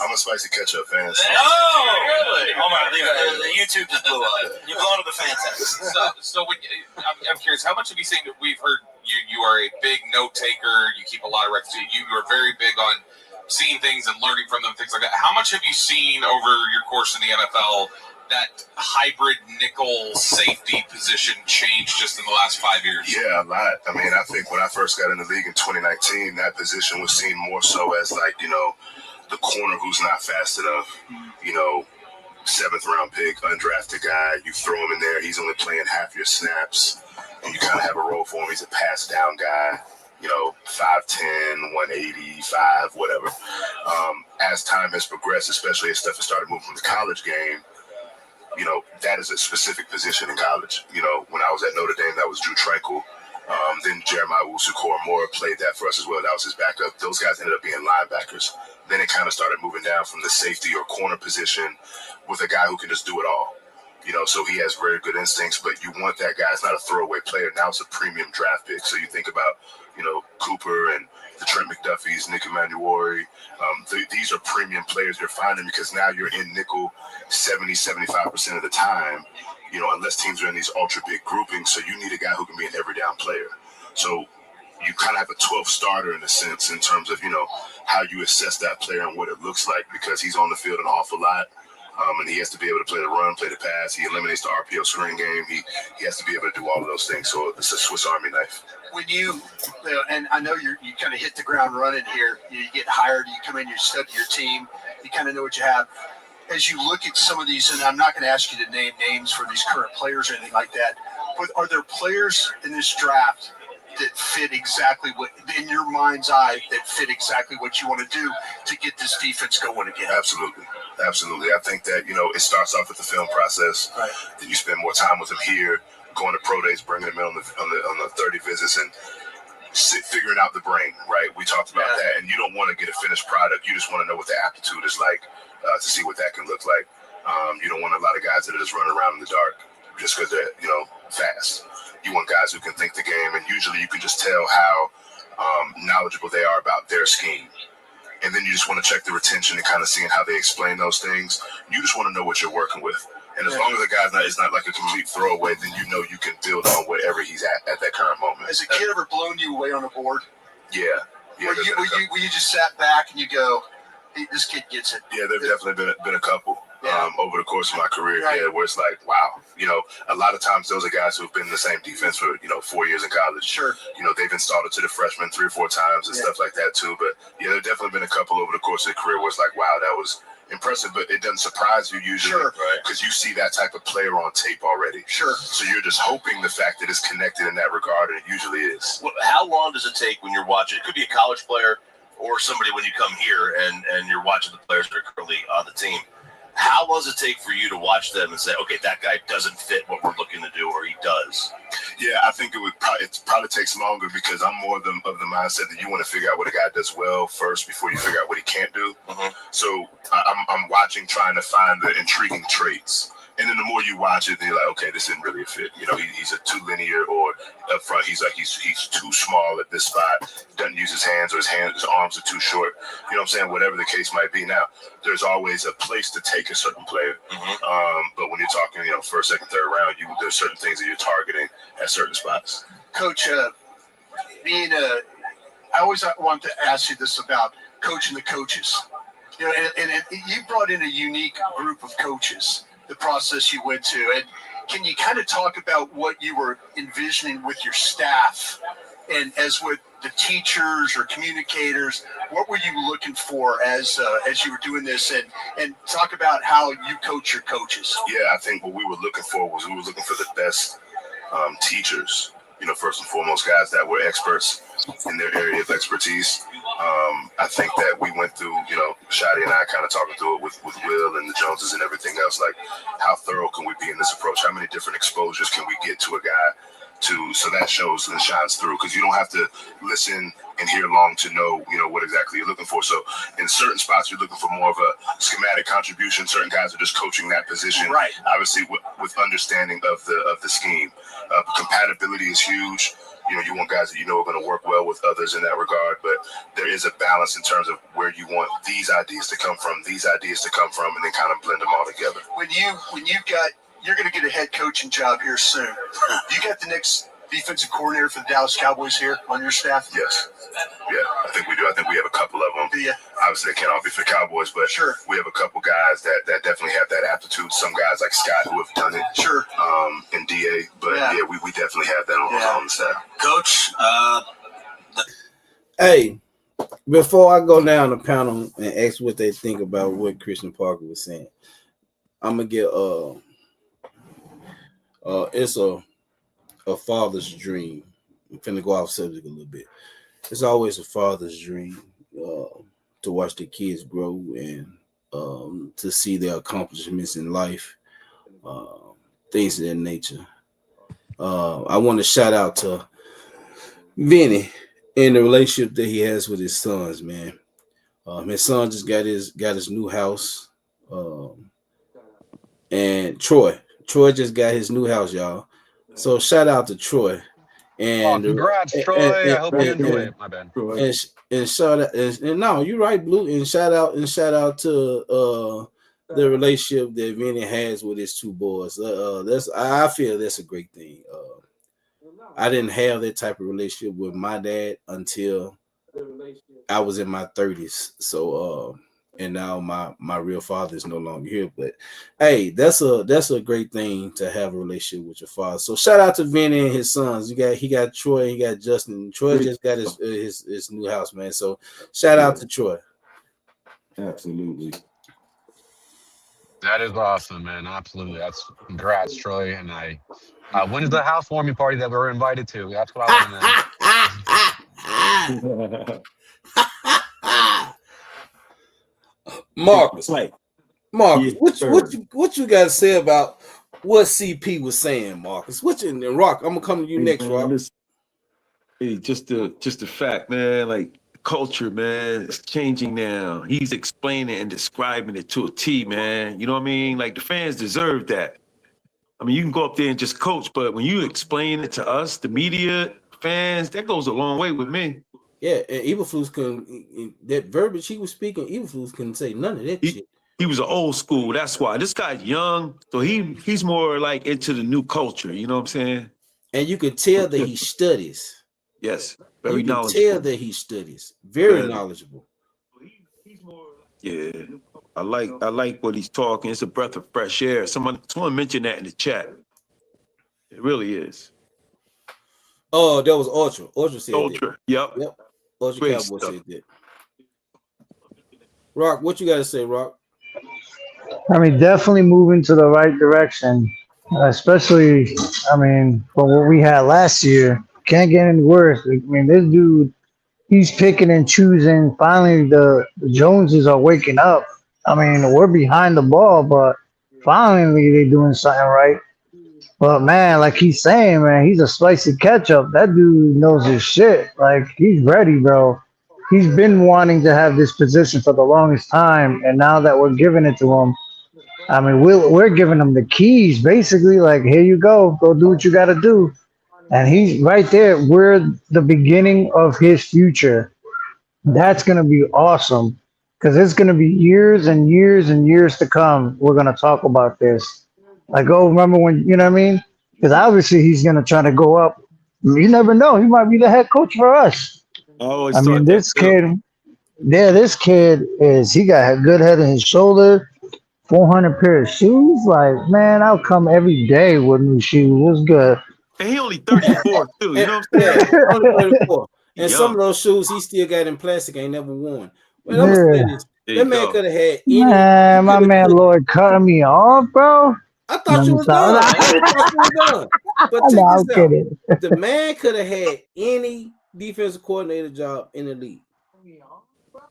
I'm a spicy ketchup fan. So. Oh, really? Oh my! The YouTube just blew up. You've gone to the fan test. So I'm curious, how much have you seen? We've heard you are a big note taker. You keep a lot of records. You are very big on seeing things and learning from them, things like that. How much have you seen over your course in the NFL that hybrid nickel safety position changed just in the last 5 years? Yeah, a lot. I mean, I think when I first got in the league in 2019, that position was seen more so as like, the corner who's not fast enough, 7th round pick, undrafted guy. You throw him in there, he's only playing half your snaps, and you kind of have a role for him. He's a pass down guy, 5'10", 185, whatever. As time has progressed, especially as stuff has started moving from the college game, that is a specific position in college. When I was at Notre Dame, that was Drew Tranquil. Then Jeremiah Wusu-Moore played that for us as well. That was his backup. Those guys ended up being linebackers. Then it kind of started moving down from the safety or corner position with a guy who can just do it all. So he has very good instincts, but you want that guy. It's not a throwaway player. Now it's a premium draft pick. So you think about, Cooper and the Trent McDuffies, Nick Emanuori. These are premium players. You're finding because now you're in nickel 70-75% of the time, unless teams are in these ultra big groupings. So you need a guy who can be an every down player. So you kind of have a 12th starter in a sense in terms of, how you assess that player and what it looks like because he's on the field an awful lot. And he has to be able to play the run, play the pass. He eliminates the RPO screen game. He has to be able to do all of those things. So it's a Swiss Army knife. When you and I know you kind of hit the ground running here. You get hired, you come in, you study your team, you kind of know what you have. As you look at some of these, and I'm not going to ask you to name names for these current players or anything like that, but are there players in this draft that fit exactly what, in your mind's eye, that fit exactly what you want to do to get this defense going again? Absolutely. I think that, it starts off with the film process. Right. Then you spend more time with them here, going to pro days, bringing them in on the 30 visits and figuring out the brain, right? We talked about that. And you don't want to get a finished product. You just want to know what the aptitude is like to see what that can look like. You don't want a lot of guys that are just running around in the dark just because they're, fast. You want guys who can think the game, and usually you can just tell how knowledgeable they are about their scheme. And then you just want to check the retention and kind of seeing how they explain those things. You just want to know what you're working with. And as long as the guy's it's not like a complete throwaway, then you can build on whatever he's at that current moment. Has a kid ever blown you away on a board? Yeah. Where you just sat back and you go, hey, this kid gets it. Yeah, there've definitely been a couple. Over the course of my career, Right. where it's like, wow, a lot of times those are guys who've been in the same defense for, 4 years in college. Sure. They've installed it to the freshmen 3 or 4 times and stuff like that too. But there've definitely been a couple over the course of their career where it's like, wow, that was impressive, but it doesn't surprise you usually because you see that type of player on tape already. Sure. So you're just hoping the fact that it's connected in that regard, and it usually is. Well, how long does it take when you're watching? It could be a college player or somebody when you come here and you're watching the players that are currently on the team. How long does it take for you to watch them and say, okay, that guy doesn't fit what we're looking to do, or he does? Yeah, I think it probably takes longer because I'm more of the mindset that you want to figure out what a guy does well first before you figure out what he can't do. Mm-hmm. So I'm watching, trying to find the intriguing traits. And then the more you watch it, then you're like, okay, this isn't really a fit. He's a too linear, or up front, he's too small at this spot. Doesn't use his hands, or his arms are too short. You know what I'm saying? Whatever the case might be. Now, there's always a place to take a certain player. Mm-hmm. But when you're talking, first, second, third round, there's certain things that you're targeting at certain spots. Coach, I always want to ask you this about coaching the coaches. And you brought in a unique group of coaches. The process you went to, and can you kind of talk about what you were envisioning with your staff, and as with the teachers or communicators, what were you looking for as you were doing this, and talk about how you coach your coaches? Yeah, I think what we were looking for the best teachers. First and foremost, guys that were experts in their area of expertise. I think that we went through, Shadi and I kind of talking through it with Will and the Joneses and everything else. Like, how thorough can we be in this approach? How many different exposures can we get to a guy so that shows and shines through? Because you don't have to listen and hear long to know, what exactly you're looking for. So in certain spots, you're looking for more of a schematic contribution. Certain guys are just coaching that position. Right. Obviously, with understanding of the scheme. Compatibility is huge. You want guys that are going to work well with others in that regard, but there is a balance in terms of where you want these ideas to come from, and then kind of blend them all together. You're going to get a head coaching job here soon. You got the next defensive coordinator for the Dallas Cowboys here on your staff? Yes. Yeah, I think we do. I think we have a couple of them. Yeah. Obviously, they can't all be for the Cowboys, but sure, we have a couple guys that definitely have that aptitude. Some guys like Scott who have done it. Sure. And DA, but yeah, we definitely have that on the staff. Coach, Hey, before I go down the panel and ask what they think about what Christian Parker was saying, I'm gonna get it's a father's dream. I'm finna go off subject a little bit. It's always a father's dream to watch the kids grow and to see their accomplishments in life, things of that nature. I want to shout out to Vinny and the relationship that he has with his sons, man. His son just got his new house, and Troy just got his new house, y'all. So shout out to Troy. And congrats, Troy. I hope you enjoy it. My bad. And shout out, and no, you're right, Blue. And shout out to the relationship that Vinny has with his two boys. I feel that's a great thing. I didn't have that type of relationship with my dad until I was in my 30s. So and now my real father is no longer here. But hey, that's a great thing to have a relationship with your father. So shout out to Vinny and his sons. He got Troy, he got Justin. Troy just got his new house, man. So shout out to Troy. Absolutely. That is awesome, man. Absolutely. That's congrats, Troy. And when is the housewarming party that we're invited to? That's what I want to know. Marcus, what you got to say about what CP was saying, Marcus? And Rock, I'm gonna come to you next, Rock. Hey, just the fact, man. Like culture, man, it's changing now. He's explaining and describing it to a T, man. You know what I mean? Like the fans deserve that. I mean, you can go up there and just coach, but when you explain it to us, the media, fans, that goes a long way with me. Yeah, and Eberflus couldn't, that verbiage he was speaking, Eberflus couldn't say none of that shit. He was an old school. That's why. This guy's young, so he's more like into the new culture. You know what I'm saying? And you could tell that he studies. Yes, very knowledgeable. You can tell that he studies. Very knowledgeable. Yeah, I like what he's talking. It's a breath of fresh air. Someone mentioned that in the chat. It really is. Oh, that was Ultra. Ultra said Ultra. that. Yep. Ultra Great Cowboy stuff. said that. Rock, what you got to say, Rock? I mean, definitely moving to the right direction, especially, I mean, from what we had last year. Can't get any worse. I mean, this dude, he's picking and choosing. Finally, the Joneses are waking up. I mean, we're behind the ball, but finally they're doing something right. But man, like he's saying, man, he's a spicy ketchup. That dude knows his shit. Like he's ready, bro. He's been wanting to have this position for the longest time, and now that we're giving it to him, I mean, we're giving him the keys, basically. Like, here you go do what you got to do, and he's right there. We're the beginning of his future. That's gonna be awesome because it's gonna be years and years and years to come. We're gonna talk about this. Like, oh, remember when, you know what I mean? Because obviously he's going to try to go up. You never know. He might be the head coach for us. I mean, this kid he got a good head on his shoulder, 400 pair of shoes. Like, man, I'll come every day with new shoes. What's good? And he only 34 too. You know what I'm saying? Only 34. And some of those shoes he still got in plastic, ain't never worn. Well, I'm gonna say this. That man could have had any. Man, my man Lloyd cutting me off, bro. I thought you was done. But check this out. The man could have had any defensive coordinator job in the league.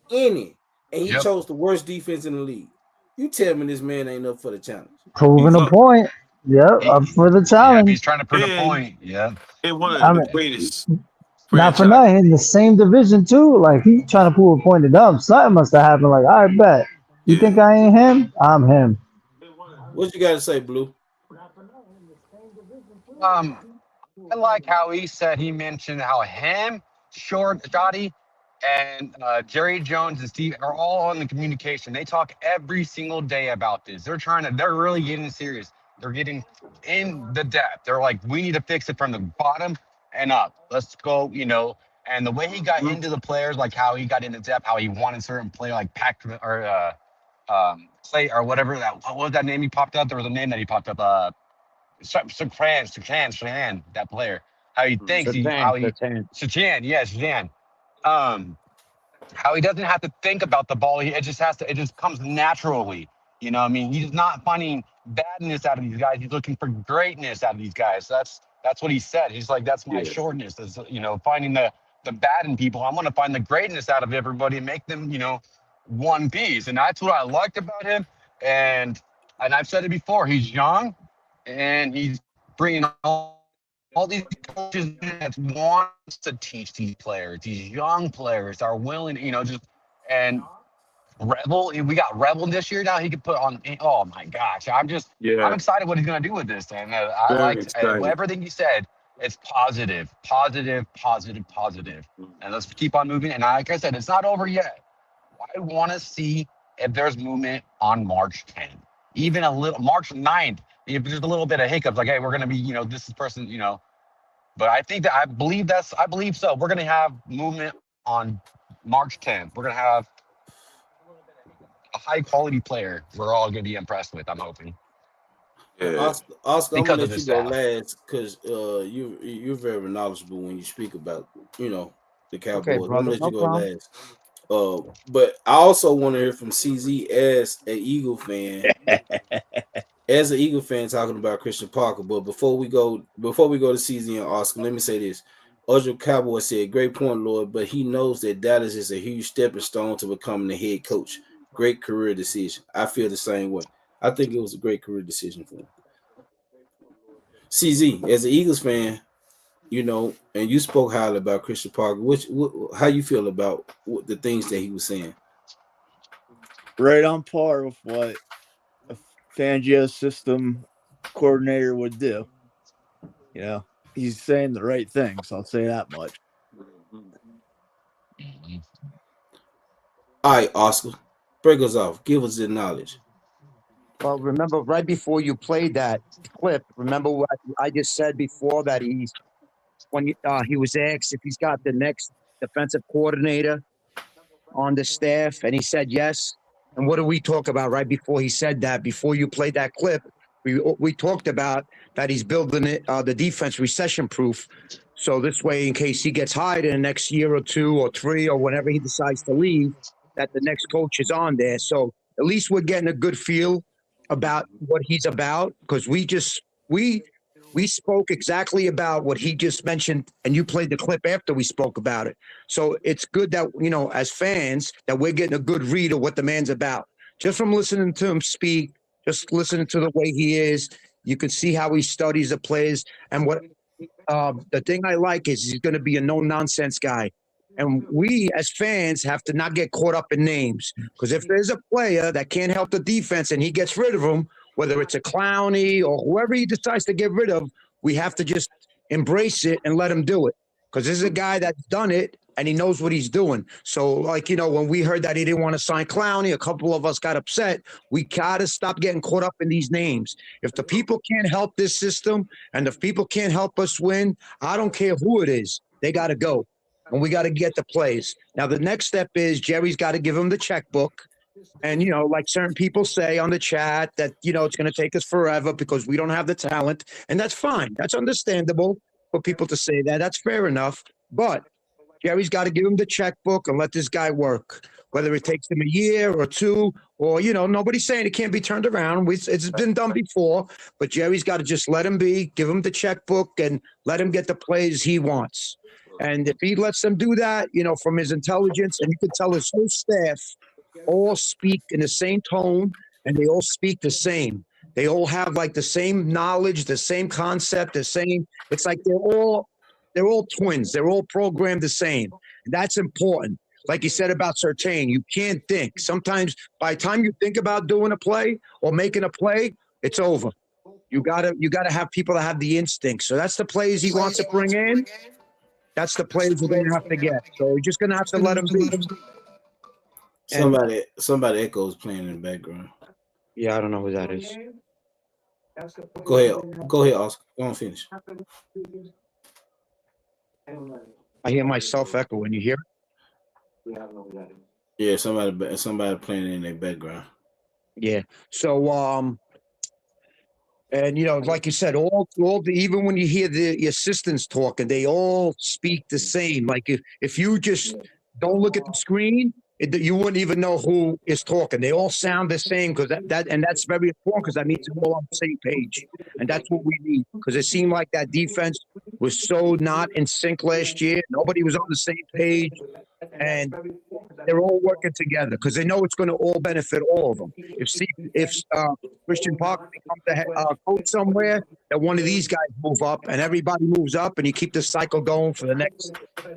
Any. And he chose the worst defense in the league. You tell me this man ain't up for the challenge. Proving a point. Yep, up for the challenge. He's trying to prove a point. Yeah. And one of the greatest. Not for nothing, in the same division too. Like he's trying to prove a point to them. Something must have happened. Like, I bet. You think I ain't him? I'm him. What you got to say, Blue? I like how he mentioned how him, Shotty, and Jerry Jones and Steve are all on the communication. They talk every single day about this. They're really getting serious. They're getting in the depth. They're like, we need to fix it from the bottom and up. Let's go, And the way he got into the players, like how he got into depth, how he wanted certain player like Patrick or Clay or whatever what was that name he popped up? There was a name that he popped up. Sachan, that player. How he thinks Sachan, yes, Sachan. How he doesn't have to think about the ball. It just comes naturally. What I mean? He's not finding badness out of these guys. He's looking for greatness out of these guys. That's what he said. He's like, that's my shortness is, finding the bad in people. I'm going to find the greatness out of everybody and make them, one piece. And that's what I liked about him. And I've said it before, he's young and he's bringing all these coaches that wants to teach these players, these young players are willing, and Rebel. We got Rebel this year now. He could put on. Oh my gosh, I'm excited what he's gonna do with this. And I liked everything you said. It's positive. And let's keep on moving. And like I said, it's not over yet. I want to see if there's movement on March 10th, even a little March 9th. If there's a little bit of hiccups, like, hey, we're gonna be, this is person, But I believe so. We're gonna have movement on March 10th. We're gonna have a high quality player we're all gonna be impressed with, I'm hoping. Oscar, I'm gonna let you go last because you're very knowledgeable when you speak about the Cowboys. Okay, brother, I'm gonna let you go last. But I also want to hear from CZ as an Eagle fan. As an Eagle fan, talking about Christian Parker. But before we go to CZ and Oscar, let me say this. Ojo Cowboy said, "Great point, Lord, but he knows that Dallas is a huge stepping stone to becoming the head coach. Great career decision." I feel the same way. I think it was a great career decision for him. CZ, as an Eagles fan, and you spoke highly about Christian Parker. How you feel about the things that he was saying? Right on par with what a Fangio system coordinator would do. He's saying the right things. I'll say that much. All right, Oscar, break us off. Give us the knowledge. Well, remember, right before you played that clip, remember what I just said before, that when he was asked if he's got the next defensive coordinator on the staff, and he said yes. And what did we talk about right before he said that? Before you played that clip, we talked about that he's building the defense recession-proof. So this way, in case he gets hired in the next year or 2 or 3 or whenever he decides to leave, that the next coach is on there. So at least we're getting a good feel about what he's about, because we spoke exactly about what he just mentioned, and you played the clip after we spoke about it. So it's good that, as fans, that we're getting a good read of what the man's about. Just from listening to him speak, just listening to the way he is, you can see how he studies the players. And what the thing I like is he's going to be a no-nonsense guy. And we, as fans, have to not get caught up in names. Because if there's a player that can't help the defense and he gets rid of him, whether it's a Clowney or whoever he decides to get rid of, we have to just embrace it and let him do it. Because this is a guy that's done it, and he knows what he's doing. So, when we heard that he didn't want to sign Clowney, a couple of us got upset. We got to stop getting caught up in these names. If the people can't help this system and if people can't help us win, I don't care who it is. They got to go. And we got to get the plays. Now, the next step is Jerry's got to give him the checkbook. And, like certain people say on the chat that, it's going to take us forever because we don't have the talent. And that's fine. That's understandable for people to say that. That's fair enough. But Jerry's got to give him the checkbook and let this guy work, whether it takes him a year or 2 or, nobody's saying it can't be turned around. It's been done before. But Jerry's got to just let him be, give him the checkbook, and let him get the plays he wants. And if he lets them do that, from his intelligence, and you can tell his whole staff all speak in the same tone, and they all speak the same. They all have the same knowledge, the same concept, the same. It's like they're all twins. They're all programmed the same. And that's important. Like you said about Surtain, you can't think. Sometimes by the time you think about doing a play or making a play, it's over. You gotta have people that have the instinct. So that's the plays he wants to bring in. That's the players we're going to have to get. So we're just going to have to let them be. Somebody echoes playing in the background. Yeah, I don't know who that is. Go ahead, Oscar. Go on, finish. I hear myself echoing. You hear it? Yeah, somebody playing in their background. Yeah. So, and like you said, even when you hear the assistants talking, they all speak the same. Like if you just don't look at the screen, you wouldn't even know who is talking. They all sound the same because that's very important because that means they're all on the same page, and that's what we need. Because it seemed like that defense was so not in sync last year. Nobody was on the same page, and they're all working together because they know it's going to all benefit all of them. If Christian Parker becomes the coach somewhere, that one of these guys move up and everybody moves up and you keep the cycle going for the next,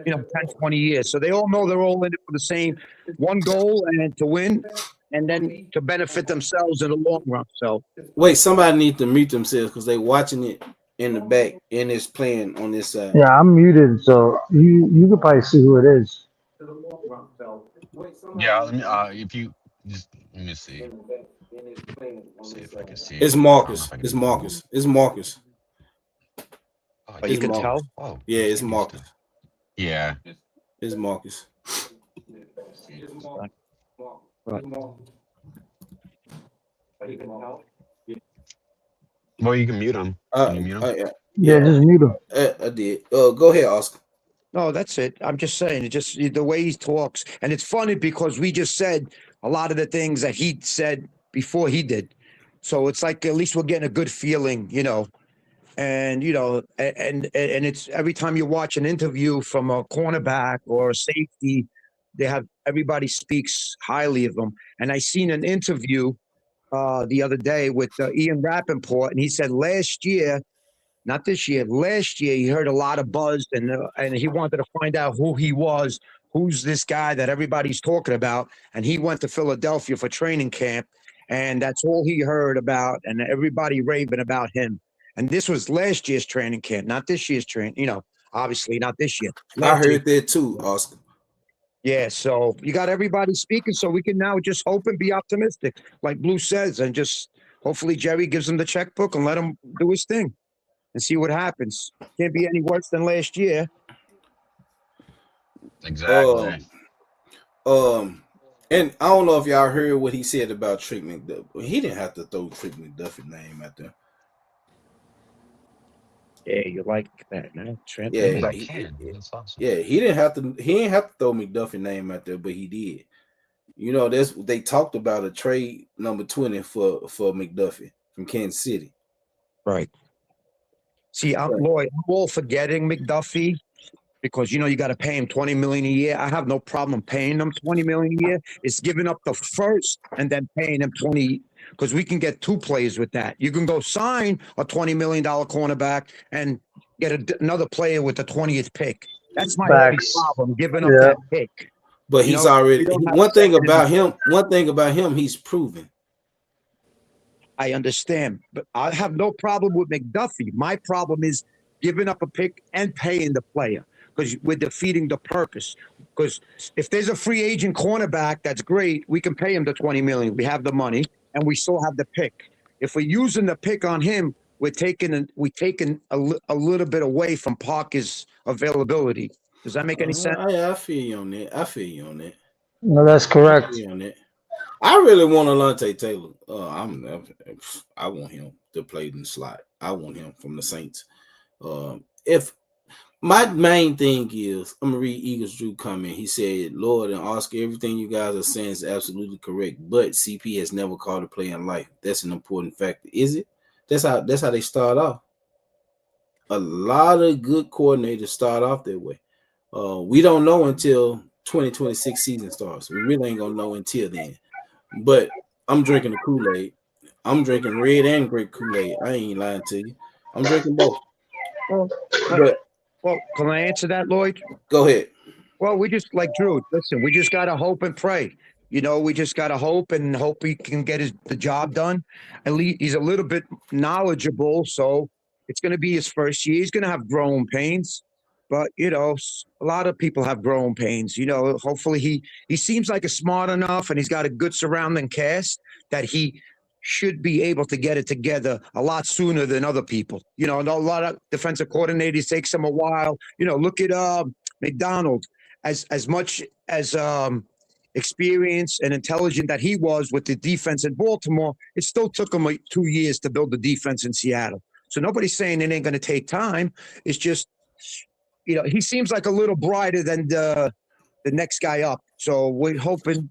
10, 20 years. So they all know they're all in it for the same one goal and to win and then to benefit themselves in the long run. So wait, somebody needs to mute themselves because they watching it in the back and it's playing on this side. Yeah, I'm muted, so you can probably see who it is. Yeah, if you just let me see if I can see it. It's Marcus. It's Marcus. It's Marcus. Oh, you can tell? Oh, yeah, it's Marcus. Yeah, it's Marcus. Well, you can mute him. Can you mute him? Yeah, just mute him. I did. Go ahead, Oscar. No, that's it. I'm just saying, just the way he talks. And it's funny because we just said a lot of the things that he said before he did. So it's like at least we're getting a good feeling, And, and it's every time you watch an interview from a cornerback or a safety, everybody speaks highly of them. And I seen an interview the other day with Ian Rappaport, and he said last year, not this year, last year, he heard a lot of buzz and he wanted to find out who he was, who's this guy that everybody's talking about. And he went to Philadelphia for training camp, and that's all he heard about, and everybody raving about him. And this was last year's training camp, not this year's training, obviously not this year. I heard that too, Oscar. Yeah, so you got everybody speaking, so we can now just hope and be optimistic, like Blue says, and just hopefully Jerry gives him the checkbook and let him do his thing and see what happens. Can't be any worse than last year. Exactly. And I don't know if y'all heard what he said about Trent McDuffie. He didn't have to throw Trent McDuffie's name out there. Yeah, you like that, man. Trent. Yeah, That's awesome. Yeah, he didn't have to throw McDuffie's name out there, but he did. They talked about a trade number 20 for McDuffie from Kansas City. Right. See, Lloyd, I'm all for getting McDuffie because you got to pay him $20 million a year. I have no problem paying him $20 million a year. It's giving up the first and then paying him 20 because we can get two players with that. You can go sign a $20 million cornerback and get another player with the 20th pick. That's my only problem, giving up that pick. But he's already one thing about him, he's proven. I understand, but I have no problem with McDuffie. My problem is giving up a pick and paying the player because we're defeating the purpose. Because if there's a free agent cornerback, that's great. We can pay him the $20 million. We have the money, and we still have the pick. If we're using the pick on him, we're taking a little bit away from Parker's availability. Does that make any sense? I feel you on that. No, that's correct. I feel you on that. I really want Alontae Taylor. I want him to play in the slot. I want him from the Saints. If my main thing is, I'm gonna read Eagles Drew comment. He said, "Lord and Oscar, everything you guys are saying is absolutely correct, but CP has never called a play in life. That's an important factor. Is it? That's how they start off. A lot of good coordinators start off that way. We don't know until 2026 season starts. We really ain't gonna know until then. But I'm drinking the Kool-Aid. I'm drinking red and grape Kool-Aid. I ain't lying to you. I'm drinking both. Well, can I answer that, Lloyd? Go ahead. Well, we just like Drew. Listen, we just gotta hope and pray. We just gotta hope he can get the job done. At least he's a little bit knowledgeable, so it's gonna be his first year. He's gonna have growing pains. But, a lot of people have growing pains. Hopefully he seems like a smart enough and he's got a good surrounding cast that he should be able to get it together a lot sooner than other people. You know, and a lot of defensive coordinators takes them a while. You know, look at McDonald. As much as experience and intelligent that he was with the defense in Baltimore, it still took him like 2 years to build the defense in Seattle. So nobody's saying it ain't going to take time. It's just, you know, he seems like a little brighter than the next guy up. So we're hoping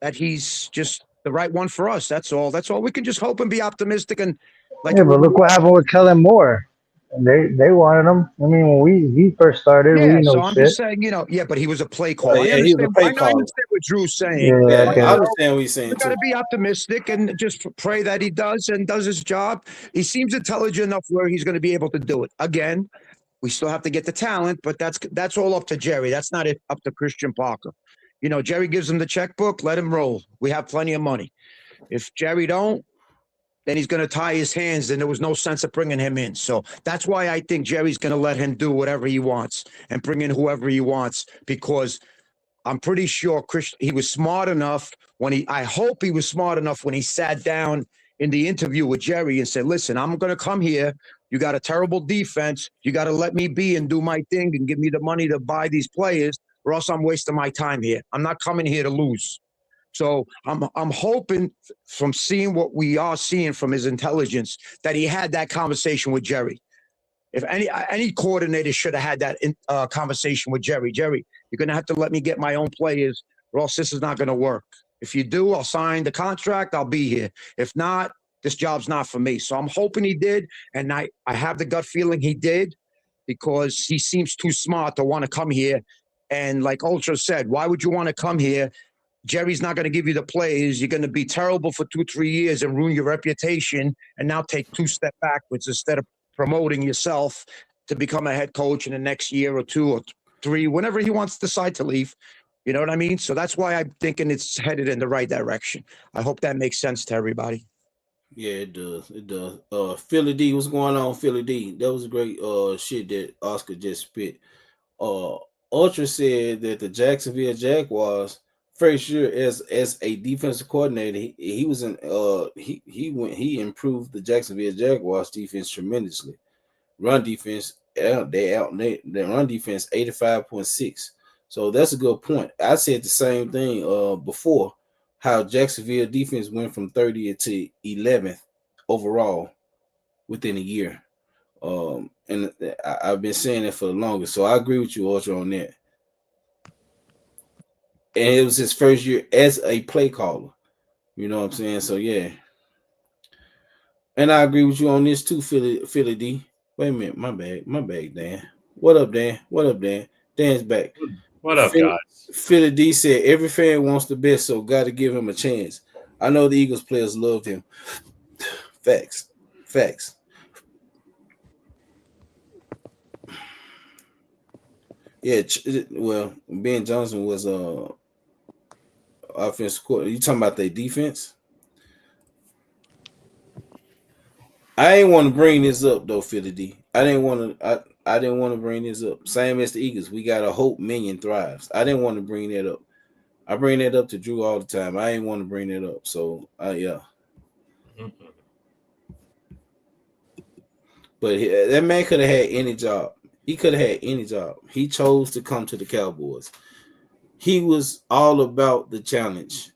that he's just the right one for us. That's all. That's all. We can just hope and be optimistic. And like, Yeah, but look what happened with Kellen Moore. They wanted him. I mean, when he first started, we yeah. didn't So know I'm shit. just saying, you know, yeah, but he was a play call. I Yeah, he was a understand. play I caller. understand what Drew's saying. Yeah, Yeah, But, I you know, understand what he's we saying got to too. be optimistic and just pray that he does and does his job. He seems intelligent enough where he's going to be able to do it. Again, we still have to get the talent, but that's all up to Jerry. That's not up to Christian Parker. You know, Jerry gives him the checkbook, let him roll. We have plenty of money. If Jerry don't, then he's going to tie his hands, and there was no sense of bringing him in. So that's why I think Jerry's going to let him do whatever he wants and bring in whoever he wants, because I'm pretty sure he was smart enough I hope he was smart enough when he sat down in the interview with Jerry and said, listen, I'm going to come here. You got a terrible defense. You got to let me be and do my thing and give me the money to buy these players, or else I'm wasting my time here. I'm not coming here to lose. So I'm hoping from seeing what we are seeing from his intelligence that he had that conversation with Jerry. If any coordinator should have had that conversation with Jerry. Jerry, you're going to have to let me get my own players, or else this is not going to work. If you do, I'll sign the contract. I'll be here. If not, this job's not for me. So I'm hoping he did, and I have the gut feeling he did, because he seems too smart to want to come here. And like Ultra said, why would you want to come here? Jerry's not going to give you the plays. You're going to be terrible for 2-3 years and ruin your reputation, and now take 2 steps backwards instead of promoting yourself to become a head coach in the next year or 2 or 3, whenever he wants to decide to leave. You know what I mean? So that's why I'm thinking it's headed in the right direction. I hope that makes sense to everybody. Yeah, it does. It does. Philly D, what's going on, Philly D? That was a great shit that Oscar just spit. Ultra said that the Jacksonville Jaguars first year as a defensive coordinator, he was in he improved the Jacksonville Jaguars defense tremendously. Run defense, they run defense 85.6. So that's a good point. I said the same thing before, how Jacksonville defense went from 30th to 11th overall within a year. And I've been saying that for the longest. So I agree with you, Ultra, on that. And it was his first year as a play caller. You know what I'm saying? So yeah. And I agree with you on this too, Philly D. Wait a minute, my bad, Dan. What up, Dan? Dan's back. What up, guys? Philly D said every fan wants the best, so got to give him a chance. I know the Eagles players loved him. Facts. Yeah, well, Ben Johnson was offensive coordinator. You talking about their defense? I ain't want to bring this up though, Philly D. I didn't want to bring this up. Same as the Eagles. We got a hope Minion thrives. I didn't want to bring that up. I bring that up to Drew all the time. I ain't want to bring that up. So yeah. Mm-hmm. But that man could have had any job. He could have had any job. He chose to come to the Cowboys. He was all about the challenge.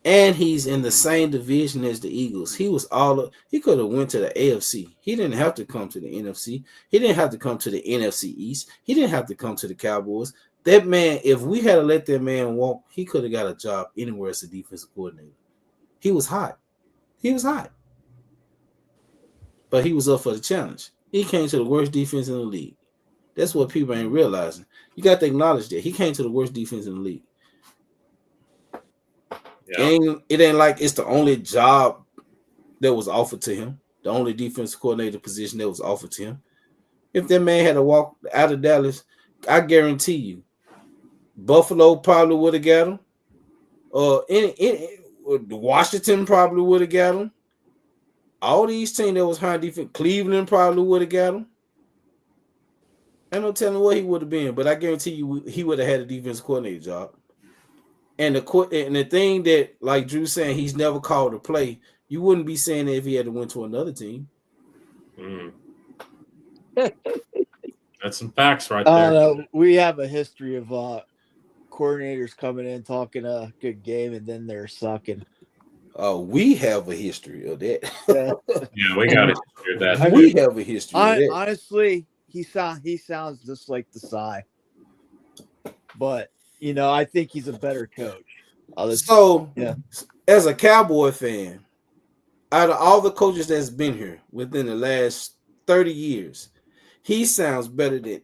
And he's in the same division as the Eagles. He could have went to the AFC. He didn't have to come to the NFC. He didn't have to come to the NFC East. He didn't have to come to the Cowboys. That man, if we had to let that man walk, he could have got a job anywhere as a defensive coordinator. He was hot. But he was up for the challenge. He came to the worst defense in the league. That's what people ain't realizing. You got to acknowledge that. He came to the worst defense in the league. Yeah. It ain't like it's the only job that was offered to him, the only defensive coordinator position that was offered to him. If that man had to walk out of Dallas, I guarantee you, Buffalo probably would have got him. Washington probably would have got him. All these teams that was high defense, Cleveland probably would have got him. Ain't no telling what he would have been, but I guarantee you he would have had a defensive coordinator job. And the thing that, like Drew saying, he's never called a play. You wouldn't be saying that if he had to win to another team. Mm. That's some facts right I there. don't know. We have a history of coordinators coming in talking a good game and then they're sucking. Oh, we have a history of that. Yeah, Yeah, we got to hear that. I We mean, have a history of that. honestly, he sounds just like the Psy, but I think he's a better coach. So, yeah, as a Cowboy fan, out of all the coaches that's been here within the last 30 years, he sounds better than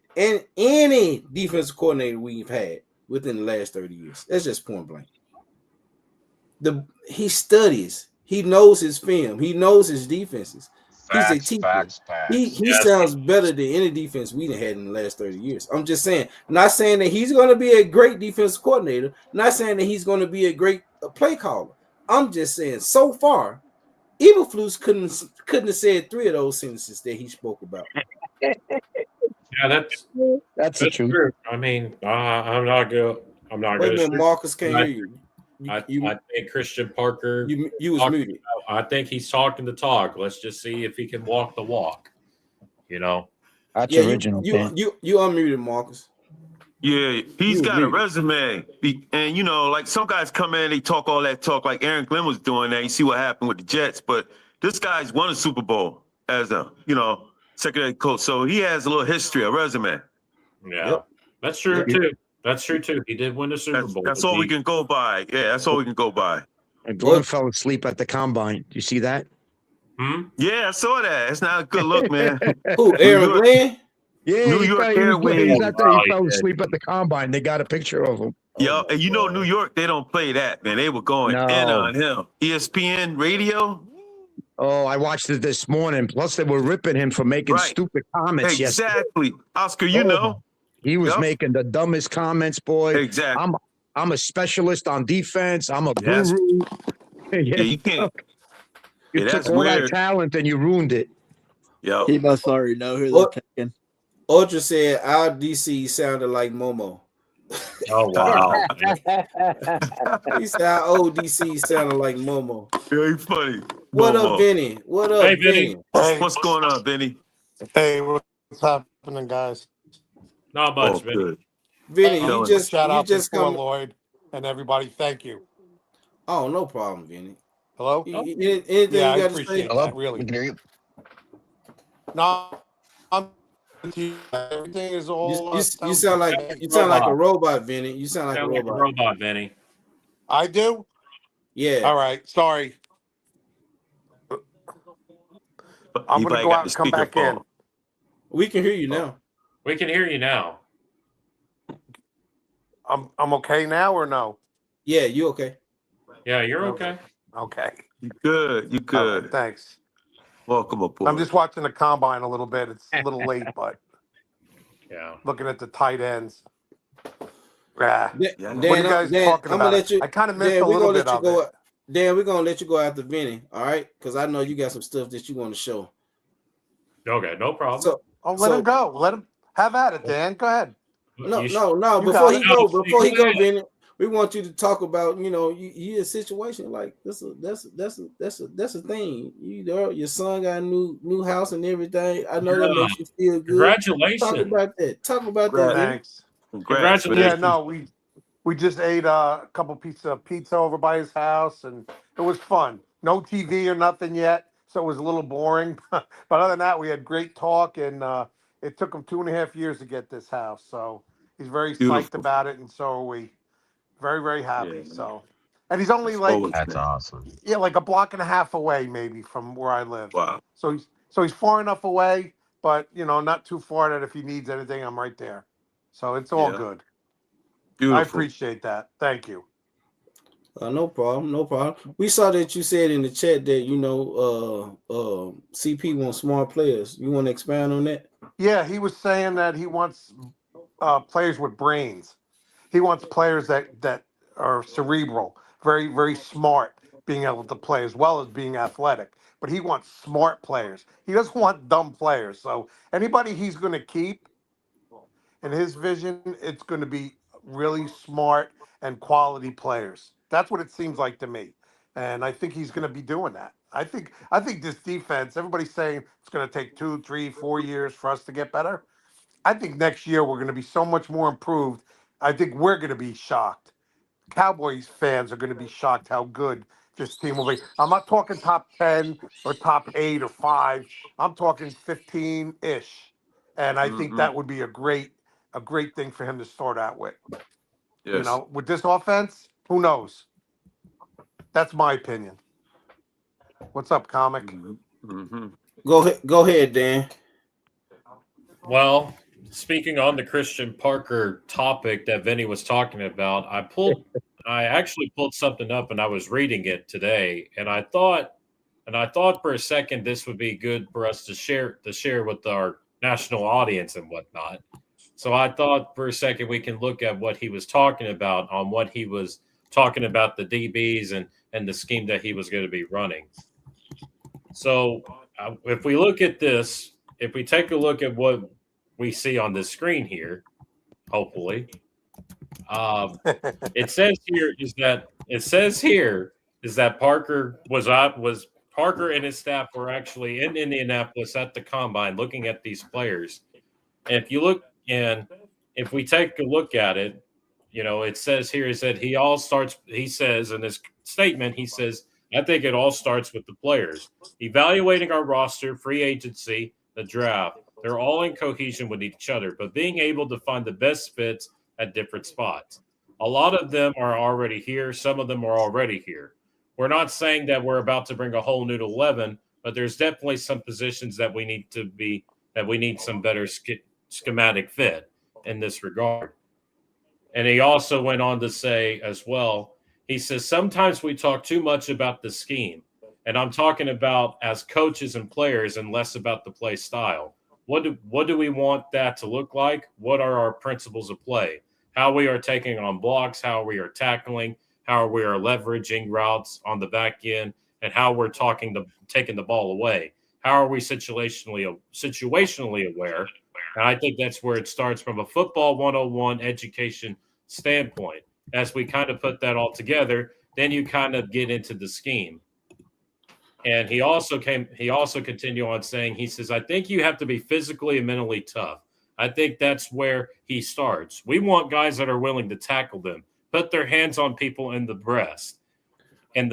any defensive coordinator we've had within the last 30 years. That's just point blank. He studies. He knows his film. He knows his defenses. He's a teacher. He Yes. sounds better than any defense we had in the last 30 years. I'm just saying. Not saying that he's going to be a great defensive coordinator. Not saying that he's going to be a great play caller. I'm just saying so far, Eberflus couldn't have said 3 of those sentences that he spoke about. Yeah, that's the truth. true. I mean, I'm not going. I'm not Wait a going minute, to. Marcus can't hear you. I think Christian Parker. You was muted. I think he's talking the talk. Let's just see if he can walk the walk. That's Yeah, original. you unmuted, Marcus. Yeah, he's got a resume. And, like some guys come in, they talk all that talk like Aaron Glenn was doing that. You see what happened with the Jets. But this guy's won a Super Bowl as a, secondary coach. So he has a little history, a resume. Yeah, that's true, too. That's true, too. He did win the Super Bowl. That's all we can go by. Yeah, that's all we can go by. And Glenn fell asleep at the combine. Do you see that? Yeah, I saw that. It's not a good look, man. Who, Aaron Glenn? Yeah, New York Airways. He fell asleep at the combine. They got a picture of him. Yo, and New York, they don't play that, man. They were going in on him. ESPN radio. Oh, I watched it this morning. Plus, they were ripping him for making stupid comments. Exactly. Oscar, He was making the dumbest comments, boy. Exactly. I'm a specialist on defense. I'm a guru. Yeah, you can't. You took all that talent and you ruined it. Yo. He must already know who they're picking. Ultra said our DC sounded like Momo. Oh, wow. He said our old DC sounded like Momo. Very funny. What up, Vinny? What up, Hey, Vinny? Hey, what's going on, Vinny? Hey, what's happening, guys? Not much, Vinny. Vinny, you just come, Lloyd, and everybody. Thank you. Oh, no problem, Vinny. Hello. Anything you I got to appreciate say? that. Really. No, everything is all. You sound like a robot, Vinny. You sound like a robot. Vinny. I do. Yeah. All right. Sorry. I'm gonna go out and come back in. We can hear you now. We can hear you now. I'm okay now or no? Yeah, you okay? Yeah, you're okay. Okay. You good? You good? Right, thanks. Welcome aboard. I'm just watching the combine a little bit. It's a little late, but yeah, looking at the tight ends. Yeah. Dan, What are you guys talking I'm about? gonna let you. I kind of missed Dan, a little bit let you of go. it. Dan, we're gonna let you go after Vinny, all right? Because I know you got some stuff that you want to show. Okay, no problem. So, let him go. Let him have at it, Dan. Go ahead. No. You Before got he it. go, Vinny, we want you to talk about, you a situation like this. That's a thing. Your son got a new house and everything. I know that makes you feel good. Congratulations. Talk about that. Vinny. Thanks. Congratulations. Yeah, no, we just ate a couple pieces of pizza over by his house, and it was fun. No TV or nothing yet, so it was a little boring. But other than that, we had great talk, and it took him 2.5 years to get this house. So he's very psyched about it, and so are we. Very, very happy. Yeah, so, and he's only like That's awesome. yeah, like a block and a half away, maybe from where I live. Wow. So he's far enough away, but not too far that if he needs anything, I'm right there. So it's all good. Beautiful. I appreciate that. Thank you. No problem. We saw that you said in the chat that CP wants smart players. You want to expand on that? Yeah, he was saying that he wants players with brains. He wants players that are cerebral, very, very smart, being able to play as well as being athletic. But he wants smart players. He doesn't want dumb players. So anybody he's going to keep, in his vision, it's going to be really smart and quality players. That's what it seems like to me. And I think he's going to be doing that. I think this defense. Everybody's saying it's going to take 2, 3, 4 years for us to get better. I think next year we're going to be so much more improved. I think we're going to be shocked. Cowboys fans are going to be shocked how good this team will be. I'm not talking top 10 or top 8 or 5. I'm talking 15-ish. And I think that would be a great thing for him to start out with. Yes. You know, with this offense, who knows? That's my opinion. What's up, comic? Go ahead, Dan. Well, speaking on the Christian Parker topic that Vinny was talking about, I actually pulled something up and I was reading it today, and I thought for a second this would be good for us to share with our national audience and whatnot. So I thought for a second we can look at what he was talking about on what he was talking about the DBs and the scheme that he was going to be running. So if we look at this, if we take a look at what we see on this screen here, hopefully, it says here is that Parker and his staff were actually in Indianapolis at the combine looking at these players. And if we take a look at it, you know, it says here is that he says in his statement, he says, I think it all starts with the players. Evaluating our roster, free agency, the draft, they're all in cohesion with each other, but being able to find the best fits at different spots. A lot of them are already here. Some of them are already here. We're not saying that we're about to bring a whole new 11, but there's definitely some positions that we need some better schematic fit in this regard. And he also went on to say as well, he says, sometimes we talk too much about the scheme. And I'm talking about as coaches and players and less about the play style. What do we want that to look like? What are our principles of play? How we are taking on blocks, how we are tackling, how we are leveraging routes on the back end, and how we're taking the ball away. How are we situationally aware? And I think that's where it starts from a football 101 education standpoint. As we kind of put that all together, then you kind of get into the scheme. And he also continued on saying, he says, I think you have to be physically and mentally tough. I think that's where he starts. We want guys that are willing to tackle them, put their hands on people in the breast, and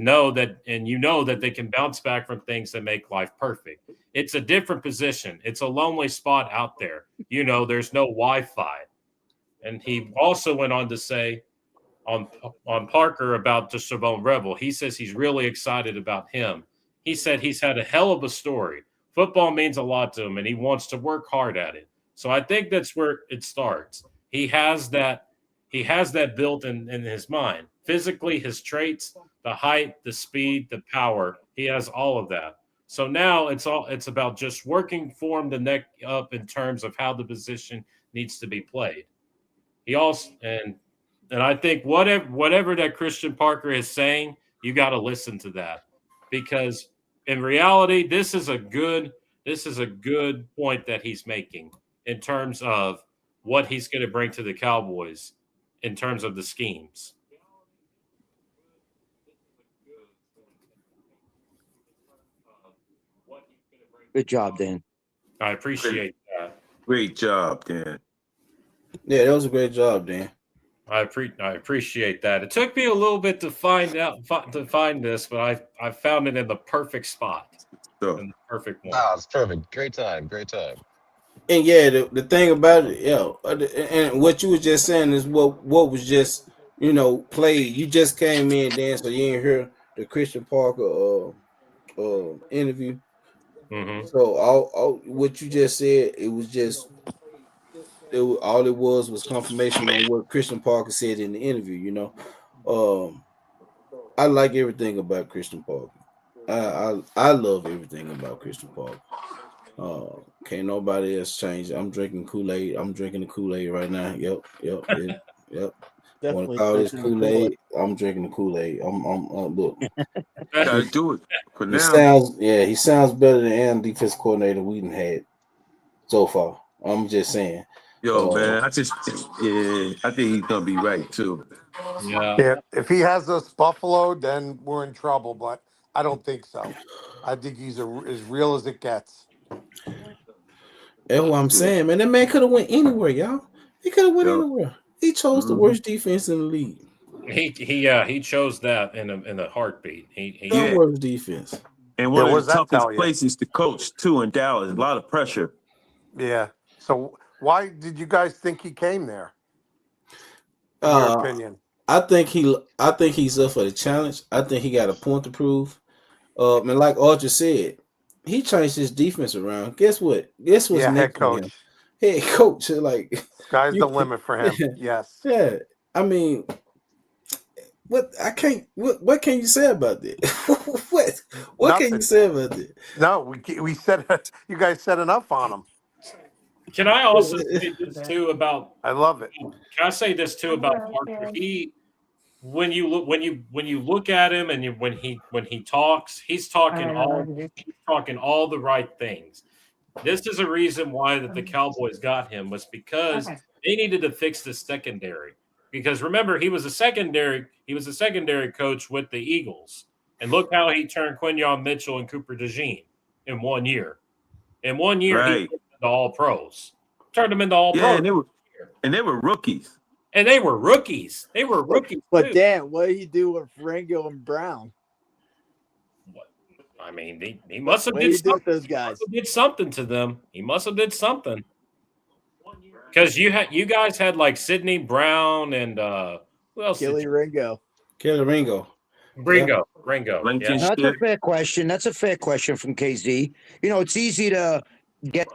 know that they can bounce back from things that make life perfect. It's a different position. It's a lonely spot out there. You know, there's no Wi-Fi. And he also went on to say on Parker about the Savone Rebel, he says he's really excited about him. He said he's had a hell of a story. Football means a lot to him, and he wants to work hard at it. So I think that's where it starts. He has that built in his mind. Physically, his traits, the height, the speed, the power, he has all of that. So now it's about just working for him the neck up in terms of how the position needs to be played. He also and I think whatever that Christian Parker is saying, you got to listen to that, because in reality, this is a good point that he's making in terms of what he's going to bring to the Cowboys in terms of the schemes. Good job, Dan. I appreciate that. Great job, Dan. Yeah, that was a great job, Dan. I appreciate that. It took me a little bit to find this, but I found it in the perfect spot. So. In the perfect one. Wow, it's perfect. Great time. And yeah, the thing about it, and what you was just saying is what was just, played. You just came in, Dan, so you didn't hear the Christian Parker interview. Mm-hmm. So all what you just said, all it was confirmation on what Christian Parker said in the interview. I like everything about Christian Parker. I love everything about Christian Parker. Can't nobody else change it. I'm drinking Kool-Aid. I'm drinking the Kool-Aid right now. Yep. Want to call this Kool-Aid? I'm drinking the Kool-Aid. I'm look. Gotta do it for now. He sounds better than any defense coordinator we done had so far. I'm just saying. Man, I think he's gonna be right too. Yeah. If he has us Buffalo, then we're in trouble. But I don't think so. I think he's as real as it gets. That's what I'm saying, man. That man could have went anywhere, y'all. He could have went anywhere. He chose the worst defense in the league. He chose that in a heartbeat. The worst defense. And Yeah, one what of does the that toughest tell you? places to coach too in Dallas. A lot of pressure. Yeah. So why did you guys think he came there? In your opinion? I think he's up for the challenge. I think he got a point to prove. And like Archer said, he changed his defense around. Guess what? Guess what's Yeah, head next for him? coach. Head coach. Like Sky's you, the limit for him. Yes. yeah. I mean, what can you say about that? what can you Nothing. say about that? No, we said you guys said enough on him. Can I also say this too about? I love it. Can I say this too about Parker? When you look at him and when he talks, he's talking all the right things. This is a reason why that the Cowboys got him was because they needed to fix the secondary. Because remember, he was a secondary coach with the Eagles, and look how he turned Quinyon Mitchell and Cooper DeJean in 1 year. In 1 year, he turned them into all pros. Turned them into all pros. And they were rookies. And they were rookies. They were rookies. But too. Dan, what did he do with Ringo and Brown? I mean, he must have What did did he do with something. those guys? He did something to them. He must have did something. Because you guys had like Sidney Brown and who else? Kelly Ringo. Ringo. Ringo. That's a fair question. That's a fair question from KZ. You know, it's easy to get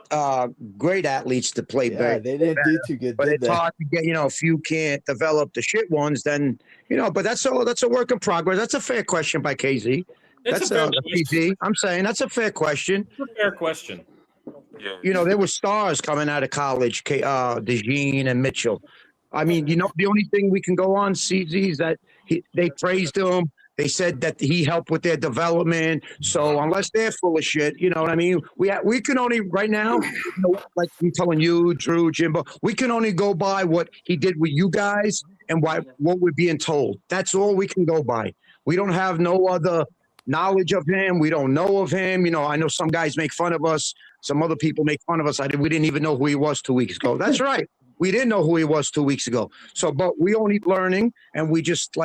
great athletes to play Yeah, they didn't do too good, but did it's they? hard to get. You know, if you can't develop the shit ones, then But that's a work in progress. That's a fair question by KZ. It's That's a fair PZ. I'm saying that's a fair question. It's a fair question. Yeah. There were stars coming out of college, DeJean and Mitchell. I mean, the only thing we can go on, CZ, is that they praised him. They said that he helped with their development. So unless they're full of shit, you know what I mean? We can only right now, like I'm telling you, Drew, Jimbo, we can only go by what he did with you guys and what we're being told. That's all we can go by. We don't have no other knowledge of him. We don't know of him. I know some guys make fun of us. Some other people make fun of us. We didn't even know who he was 2 weeks ago. That's right. We didn't know who he was 2 weeks ago. So, but we only learning, and we just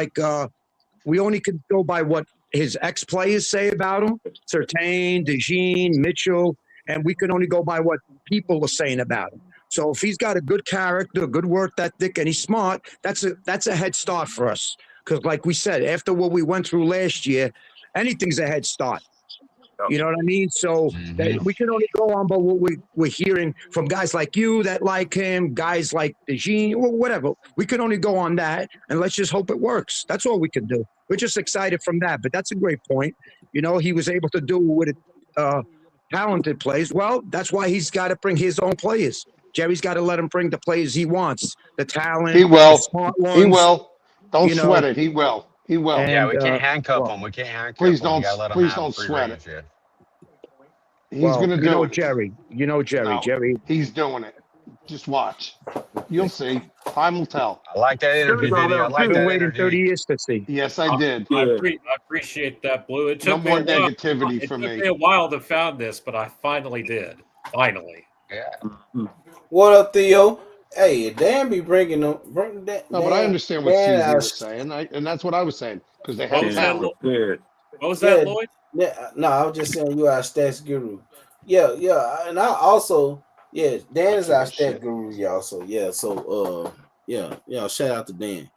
we only could go by what his ex-players say about him, Surtain, DeJean, Mitchell, and we can only go by what people are saying about him. So if he's got a good character, good work ethic, and he's smart, that's a head start for us. Because like we said, after what we went through last year, anything's a head start. You know what I mean? So we can only go on by what we're hearing from guys like you that like him, guys like DeJean, or whatever. We can only go on that, and let's just hope it works. That's all we can do. We're just excited from that. But that's a great point. He was able to do with talented players. Well, that's why he's got to bring his own players. Jerry's got to let him bring the players he wants. The talent. He will. The smart ones. He will. Don't sweat it. He will. He will. Yeah, we can't handcuff him. We can't handcuff please him. We don't. gotta let him Please have don't free sweat range, it. yeah. He's going to do it. Jerry. No, Jerry. He's doing it. Just watch. You'll see. Time will tell. I like that interview video. I like that waiting interview. 30 years to see. Yes, I did. I appreciate that, Blue. It No took me more a while. negativity It from took me. me a while to find this, but I finally did. Finally. Yeah. What up, Theo? Hey, Dan be bringing them. No, but I understand what CZ was saying, and that's what I was saying because they have talent. What was that, Lloyd? Yeah, no, I was just saying you are our stats guru. Yeah, and I also, Dan is our stat guru, y'all. So shout out to Dan.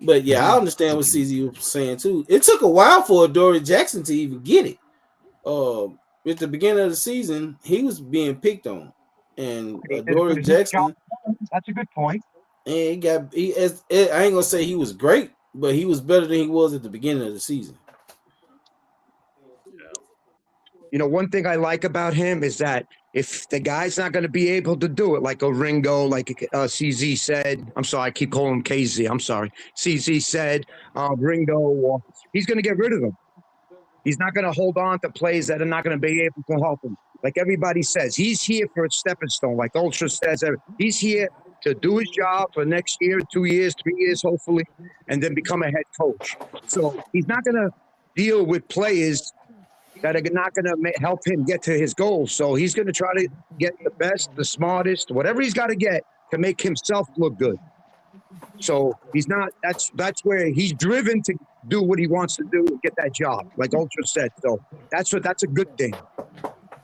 But yeah, I understand what CZ was saying too. It took a while for Dory Jackson to even get it. At the beginning of the season, he was being picked on, and Dory Jackson. That's a good point. And I ain't gonna say he was great, but he was better than he was at the beginning of the season. One thing I like about him is that if the guy's not going to be able to do it, like a Ringo, like CZ said, I'm sorry, I keep calling him KZ. I'm sorry. CZ said, Ringo, he's going to get rid of them. He's not going to hold on to plays that are not going to be able to help him. Like everybody says, he's here for a stepping stone. Like Ultra says, he's here to do his job for next year, 2 years, 3 years, hopefully, and then become a head coach. So he's not going to deal with players that are not going to help him get to his goals. So he's going to try to get the best, the smartest, whatever he's got to get to make himself look good. So he's not. That's where he's driven to do what he wants to do and get that job, like Ultra said. So that's a good thing,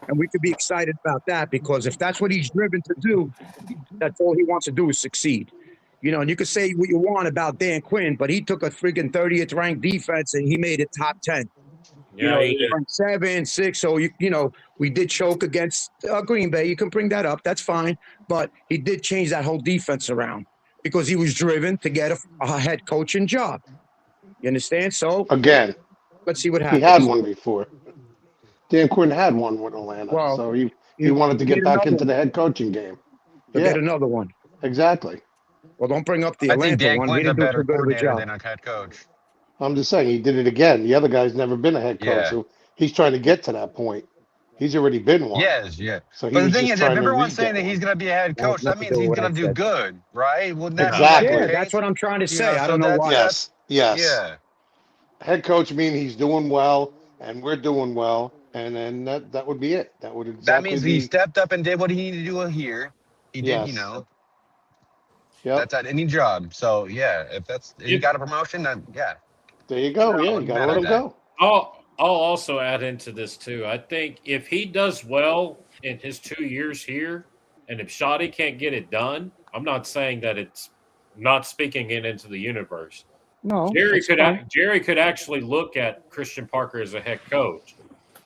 and we could be excited about that because if that's what he's driven to do, that's all he wants to do is succeed. You know, and you could say what you want about Dan Quinn, but he took a friggin' 30th ranked defense and he made it top 10. You know, he did. 7, 6. So we did choke against Green Bay. You can bring that up. That's fine. But he did change that whole defense around because he was driven to get a head coaching job. You understand? So Again, let's see what he happens. had one before. Dan Quinn had one with Atlanta, Well, so he wanted to get back into the head coaching game. Get another one. Exactly. Well, don't bring up the I think Atlanta Dan one. He Quinn's a didn't do better too good of a coordinator job. than a head coach. I'm just saying he did it again. The other guy's never been a head coach, Yeah. so he's trying to get to that point. He's already been one. Yes, yeah. So he But the was thing just is, if trying to everyone's saying re-get that he's one. going to be a head coach, that means he's going to do good, right? Wouldn't that Exactly. be Yeah, like the that's case? what I'm trying to You say. know, I so don't know that's- why. Yes. Yeah. Head coach mean he's doing well, and we're doing well, and then that would be it. That would exactly That means he be. stepped up and did what he needed to do here. He did, Yes. Yep. That's at any job. So yeah, if he got a promotion, then yeah. There you go. Yeah, you got to let him go. I'll also add into this too. I think if he does well in his 2 years here, and if Shoddy can't get it done, I'm not saying that it's not speaking it into the universe. No, Jerry could actually look at Christian Parker as a head coach,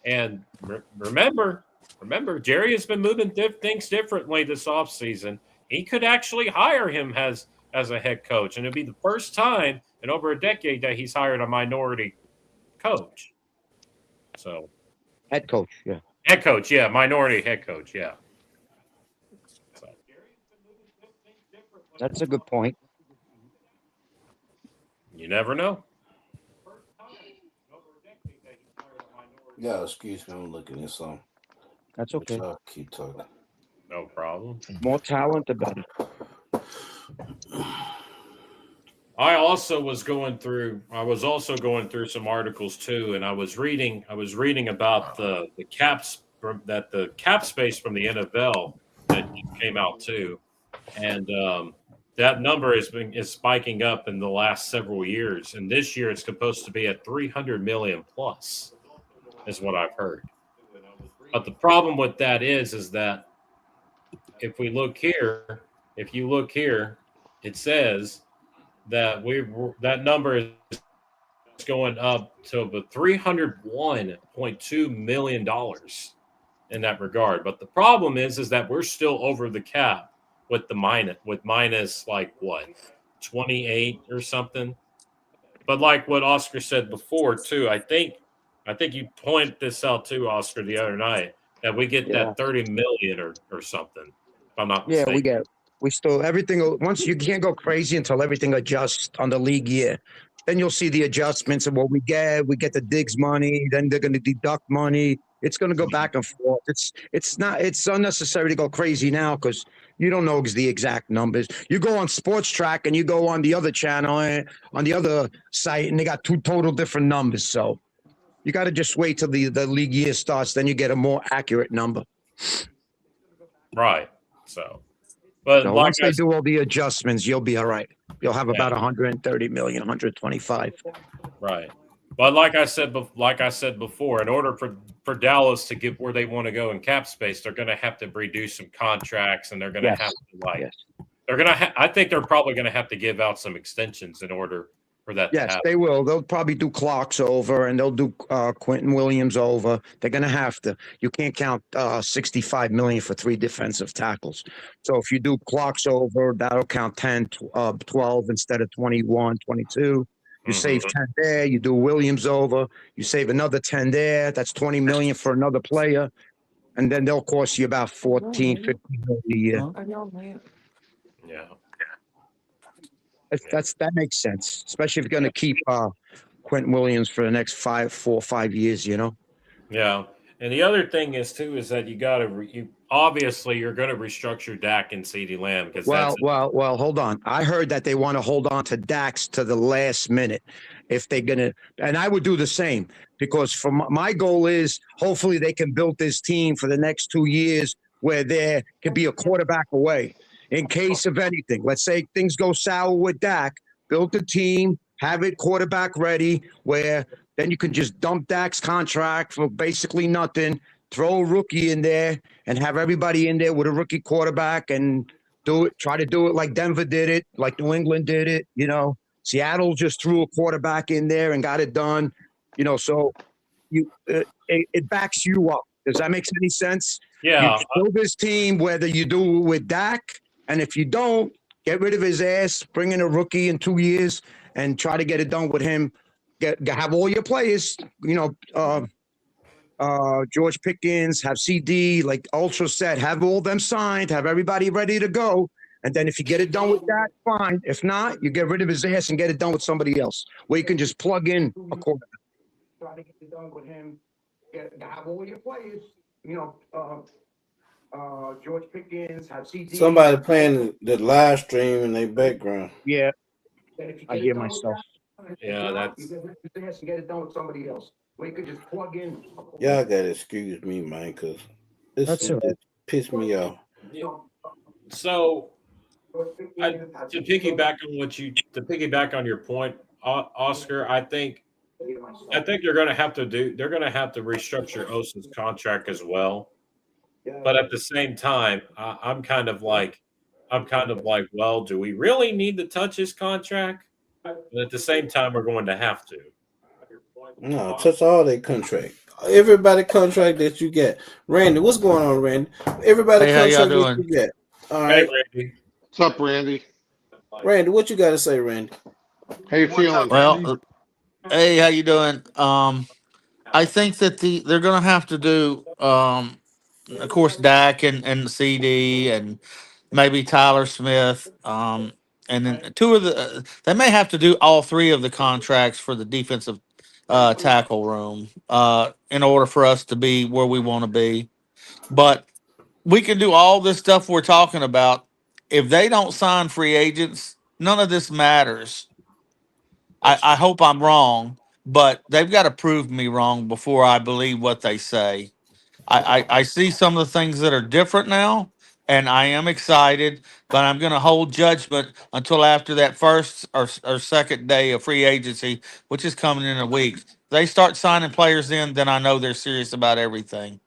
and remember, Jerry has been moving things differently this offseason. He could actually hire him as a head coach, and it'd be the first time in over a decade that he's hired a minority coach. So head coach, yeah. Head coach, yeah. Minority head coach, yeah. So. That's a good point. You never know. Yeah, excuse me, I'm looking at something. That's okay. Keep talking. No problem. More talent, the better. I was also going through some articles too, and I was reading about the caps that the cap space from the NFL that came out too, and that number is spiking up in the last several years, and this year it's supposed to be at 300 million plus, is what I've heard. But the problem with that is that if you look here, it says that that number is going up to about $301.2 million in that regard. But the problem is that we're still over the cap with minus like what, 28 or something. But like what Oscar said before too, I think you point this out too, Oscar, the other night, that we get that 30 million or something. If I'm not mistaken. We still everything. Once you can't go crazy until everything adjusts on the league year. Then you'll see the adjustments of what we get. We get the digs money. Then they're going to deduct money. It's going to go back and forth. It's unnecessary to go crazy now because you don't know the exact numbers. You go on Sports Track and you go on the other channel on the other site, and they got two total different numbers. So you got to just wait till the league year starts. Then you get a more accurate number. Right. So. But so once they do all the adjustments, you'll be all right. You'll have about 130 million, 125. Right. But like I said before, in order for Dallas to get where they want to go in cap space, they're going to have to reduce some contracts, and they're going to have to they're going to. I think they're probably going to have to give out some extensions in order for that to happen. Yes, they will. They'll probably do Clark's over, and they'll do Quentin Williams over. They're going to have to. You can't count $65 million for 3 defensive tackles. So if you do Clark's over, that'll count 10, 12 instead of 21, 22. You save 10 there. You do Williams over. You save another 10 there. That's 20 million for another player. And then they'll cost you about 14, 15 million a year. Yeah. That makes sense, especially if you're going to keep Quentin Williams for the next 4 or 5 years, you know? Yeah. And the other thing is too is that you obviously you're going to restructure Dak and CeeDee Lamb because that's Well, hold on. I heard that they want to hold on to Dax to the last minute if they're going to, and I would do the same because from my goal is hopefully they can build this team for the next 2 years where there could be a quarterback away in case of anything. Let's say things go sour with Dak, build the team, have it quarterback ready where then you can just dump Dak's contract for basically nothing, throw a rookie in there and have everybody in there with a rookie quarterback and try to do it like Denver did it, like New England did it. Seattle just threw a quarterback in there and got it done. So it backs you up. Does that make any sense? Yeah. You build this team, whether you do it with Dak, and if you don't, get rid of his ass, bring in a rookie in 2 years, and try to get it done with him. Have all your players, George Pickens, have CD, like Ultra set, have all them signed, have everybody ready to go. And then if you get it done with that, fine. If not, you get rid of his ass and get it done with somebody else, where you can just plug in a quarterback. Try to get it done with him. Have all your players, George Pickens, have CD. Somebody playing the live stream in their background. Yeah, I hear myself. Yeah, that's. You get rid of his ass and get it done with somebody else, where you can just plug in. Y'all gotta excuse me, man, because this shit just pissed me off. So, to piggyback on your point, Oscar, I think they're going to have to restructure Osa's contract as well. But at the same time, I'm kind of like, well, do we really need to touch his contract? But at the same time, we're going to have to. No, touch all their contract. Everybody contract that you get. Randy, what's going on, Randy? Everybody Hey, how y'all contract that doing? you get. All right. Hey, Randy. What's up, Randy? Randy, what you got to say, Randy? How you feeling? Well, hey, how you doing? I think that they're going to have to do, of course, Dak and CD and maybe Tyler Smith, and then two of the. They may have to do all three of the contracts for the defensive tackle room in order for us to be where we want to be. But we can do all this stuff we're talking about. If they don't sign free agents, none of this matters. I hope I'm wrong, but they've got to prove me wrong before I believe what they say. I see some of the things that are different now, and I am excited, but I'm going to hold judgment until after that first or second day of free agency, which is coming in a week. If they start signing players in, then I know they're serious about everything.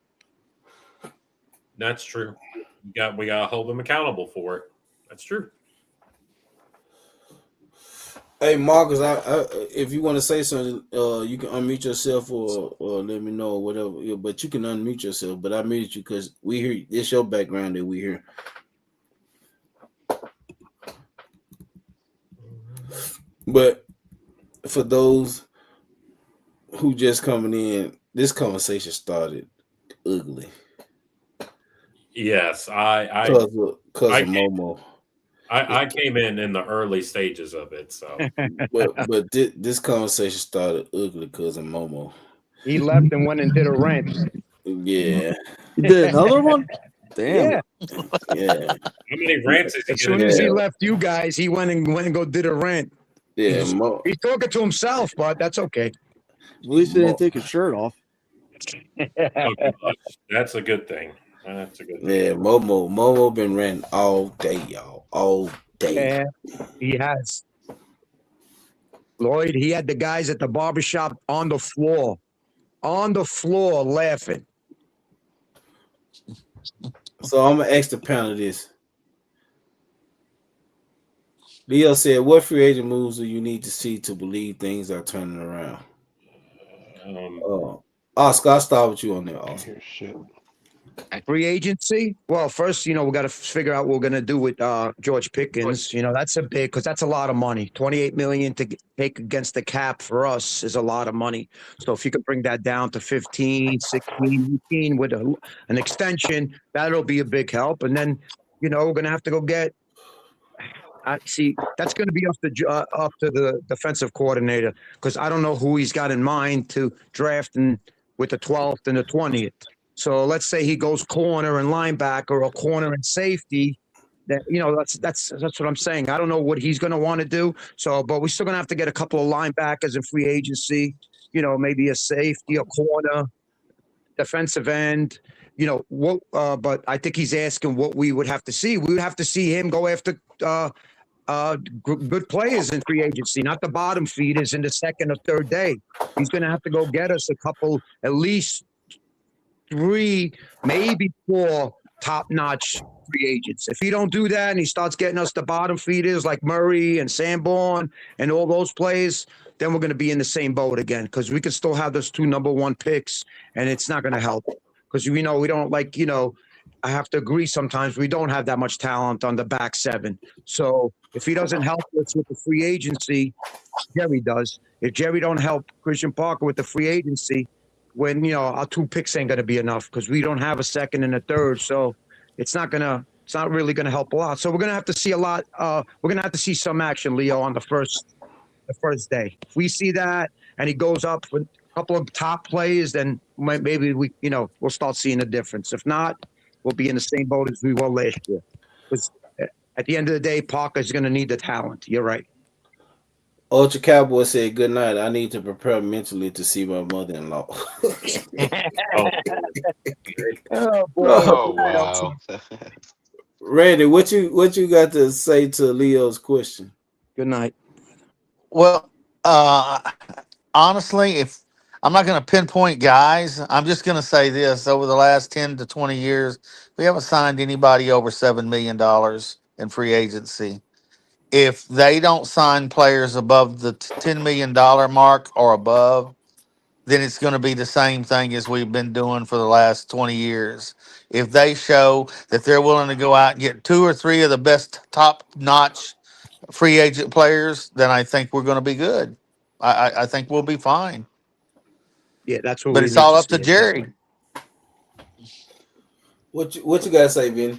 That's true. We got to hold them accountable for it. That's true. Hey, Marcus, if you want to say something, you can unmute yourself or let me know or whatever. Yeah, but you can unmute yourself. But I muted you because we hear it's your background that we hear. But for those who just coming in, this conversation started ugly. Yes, because of Momo. I came in the early stages of it, so. but this conversation started ugly because of Momo. He left and went and did a rant. Yeah. He did another one? Damn. Yeah. How many rants is he As soon as he left you guys, he went and go did a rant. Yeah, he's talking to himself, but that's okay. At least he didn't take his shirt off. That's a good thing. That's a good thing. Yeah, Momo been ranting all day, y'all. All day. Yeah, he has. Lloyd, he had the guys at the barbershop on the floor laughing. So I'm gonna ask the panel this. Leo said, "What free agent moves do you need to see to believe things are turning around?" Oscar, I'll start with you on that. Oscar. Shit. Free agency? Well, first, we got to figure out what we're going to do with George Pickens. That's a big, because that's a lot of money. $28 million to take against the cap for us is a lot of money. So if you could bring that down to 15, 16, 18 with an extension, that'll be a big help. And then, we're going to have to go get. See, that's going to be up to the defensive coordinator because I don't know who he's got in mind to draft and with the 12th and the 20th. So let's say he goes corner and linebacker or corner and safety. That that's what I'm saying. I don't know what he's going to want to do. So, but we're still going to have to get a couple of linebackers in free agency. Maybe a safety, a corner, defensive end. What? But I think he's asking what we would have to see. We would have to see him go after good players in free agency, not the bottom feeders in the second or third day. He's going to have to go get us a couple, at least 3, maybe 4 top-notch free agents. If he don't do that and he starts getting us the bottom feeders like Murray and Sanborn and all those players, then we're going to be in the same boat again, because we can still have those 2 number 1 picks, and it's not going to help. Because we don't I have to agree sometimes we don't have that much talent on the back 7. So if he doesn't help us with the free agency, Jerry does. If Jerry don't help Christian Parker with the free agency, when our 2 picks ain't gonna be enough, because we don't have a second and a third. So it's not really gonna help a lot. So we're gonna have to see a lot. We're gonna have to see some action, Leo, on the first day. If we see that and he goes up with a couple of top plays, then maybe we'll start seeing a difference. If not, we'll be in the same boat as we were last year. Because at the end of the day, Parker's going to need the talent. You're right. Ultra Cowboy said, "Good night. I need to prepare mentally to see my mother-in-law." Oh, boy. Oh wow. Randy, what you got to say to Leo's question? Good night. Well, honestly, if I'm not going to pinpoint guys, I'm just going to say this: over the last 10 to 20 years, we haven't signed anybody over $7 million in free agency. If they don't sign players above the $10 million mark or above, then it's going to be the same thing as we've been doing for the last 20 years. If they show that they're willing to go out and get 2 or 3 of the best top-notch free agent players, then I think we're going to be good. I think we'll be fine. Yeah, that's what But we it's need all to up to see. Jerry. What you got to say, Vinny?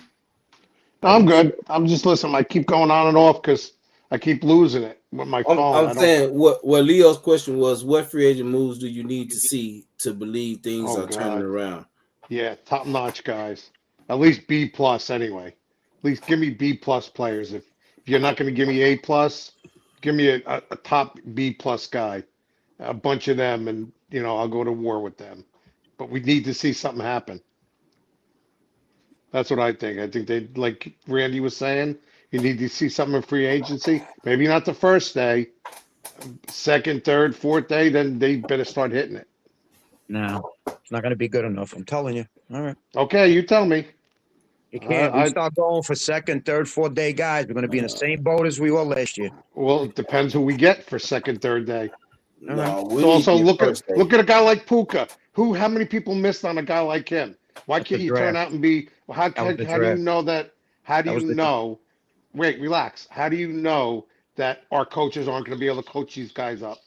I'm good. I'm just listening. I keep going on and off because I keep losing it with my phone. I'm saying what Leo's question was: what free agent moves do you need to see to believe things Oh are turning God. around? Yeah, top notch guys. At least B plus anyway. At least give me B plus players. If you're not going to give me A plus, give me a top B plus guy. A bunch of them, and I'll go to war with them. But we need to see something happen. That's what I think. I think they, like Randy was saying, you need to see something in free agency. Maybe not the first day, second, third, fourth day. Then they better start hitting it. No, it's not going to be good enough. I'm telling you. All right. Okay, you tell me. You can't. We start going for second, third, fourth day guys. We're going to be in the same boat as we were last year. Well, it depends who we get for second, third day. No, So also look at a guy like Puka. How many people missed on a guy like him? Why can't you turn out and be? How do you know that? How do you know? Wait, relax. How do you know that our coaches aren't going to be able to coach these guys up?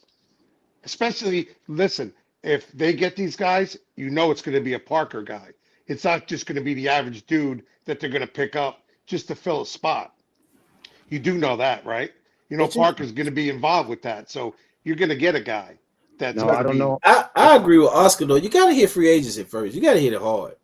Especially, listen, if they get these guys, it's going to be a Parker guy. It's not just going to be the average dude that they're going to pick up just to fill a spot. You do know that, right? Parker's going to be involved with that. So you're going to get a guy that's No, I don't know. I agree with Oscar though. You got to hit free agency first. You got to hit it hard,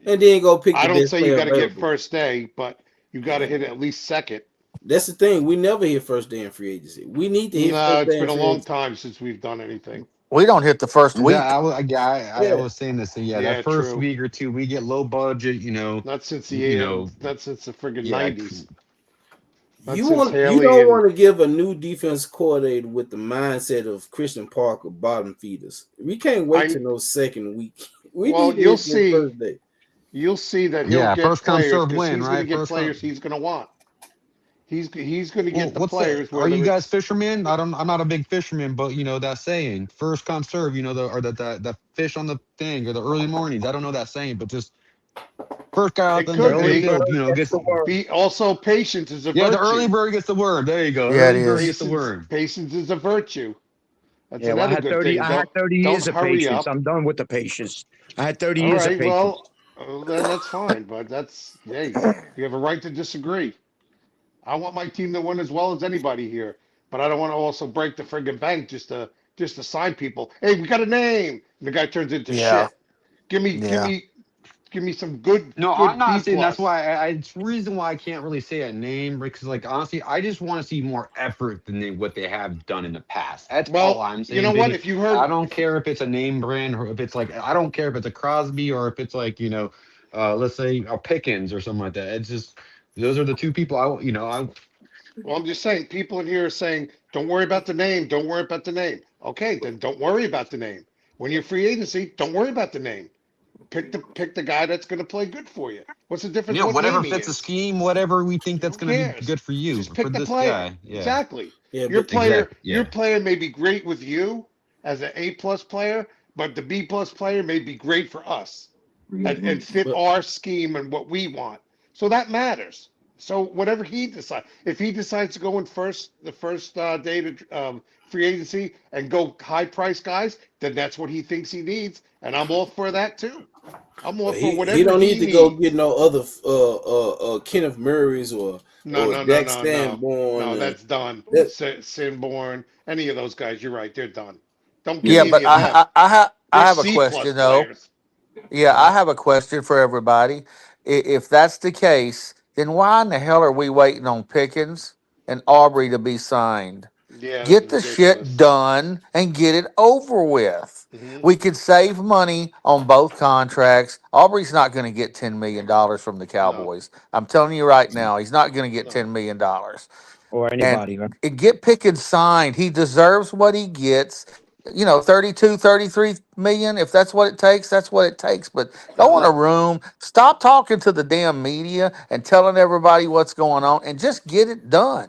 and then go pick. I the don't best say you player got to get available. first day, but you got to hit it at least second. That's the thing. We never hit first day in free agency. We need to hit first It's day been in a free long agency. time since we've done anything. We don't hit the first week. I was saying this. Yeah, Yeah, that first true. week or two, we get low budget. Not since the friggin' yeah, 90s. You don't want to give a new defense coordinator with the mindset of Christian Parker bottom feeders. We can't wait to know second week. You'll see. First day. You'll see that he'll get first come, players serve because win, he's right? going to get First players he's going to want. He's going to get the players. Are you guys fishermen? I'm not a big fisherman, but that saying, first come serve. The fish on the thing or the early mornings. I don't know that saying, but just first guy out It there could in the field, gets the worm. Also, patience is a virtue. Yeah, the early bird gets the worm. There you go. Yeah, early bird gets the worm. Patience is a virtue. That's Yeah, well, another good thing. I had 30 years of hurry patience. up. I'm done with the patience. I had 30 All years of right, patience. well, then that's fine. But you have a right to disagree. I want my team to win as well as anybody here, but I don't want to also break the friggin' bank just to just to sign people. Hey, we got a name. And the guy turns into Yeah. shit. Give me some good No, good I'm not B saying that's plus. why it's the reason why I can't really say a name because, like, honestly, I just want to see more effort than what they have done in the past. That's all Well, I'm you saying, know what? Vinny. If you I heard, don't care if it's a name brand or if it's like I don't care if it's a Crosby or if it's like let's say a Pickens or something like that. It's just those are the two people I. well, I'm just saying, people in here are saying, don't worry about the name. Don't worry about the name. Okay, then don't worry about the name. When you're free agency, don't worry about the name. Pick the guy that's going to play good for you. What's the difference Yeah, what whatever name he fits the is? scheme, whatever we think that's Who going to be cares? good for you, Just for pick the this player. guy. Yeah, Exactly. Yeah, Your but player, exactly. your Yeah. player may be great with you as an A plus player, but the B plus player may be great for us and fit but our scheme and what we want. So that matters. So whatever he decides, if he decides to go in the first day to free agency and go high price guys, then that's what he thinks he needs, and I'm all for that too. I'm all but for he whatever don't need he to go get needs. no other Kenneth Murray's No, or no, no, Dak no, no, Sanborn. no. That's done. That Sinborn, any of those guys. You're right. They're done. Don't give Yeah, me any but of them. I They're have a C plus question though. players. Yeah, I Uh-huh. have a question for everybody. If that's the case, then why in the hell are we waiting on Pickens and Aubrey to be signed? Yeah, this Get is the shit ridiculous. done and get it over with. Hmm. We could save money on both contracts. Aubrey's not going to get $10 million from the No, Cowboys. I'm telling you right now, he's not going to get no. $10 million. Or And anybody, right? get Pickens signed. He deserves what he gets. 32, 33 million. If that's what it takes, that's what it takes. But go in Uh-huh. a room, stop talking to the damn media and telling everybody what's going on and just get it done.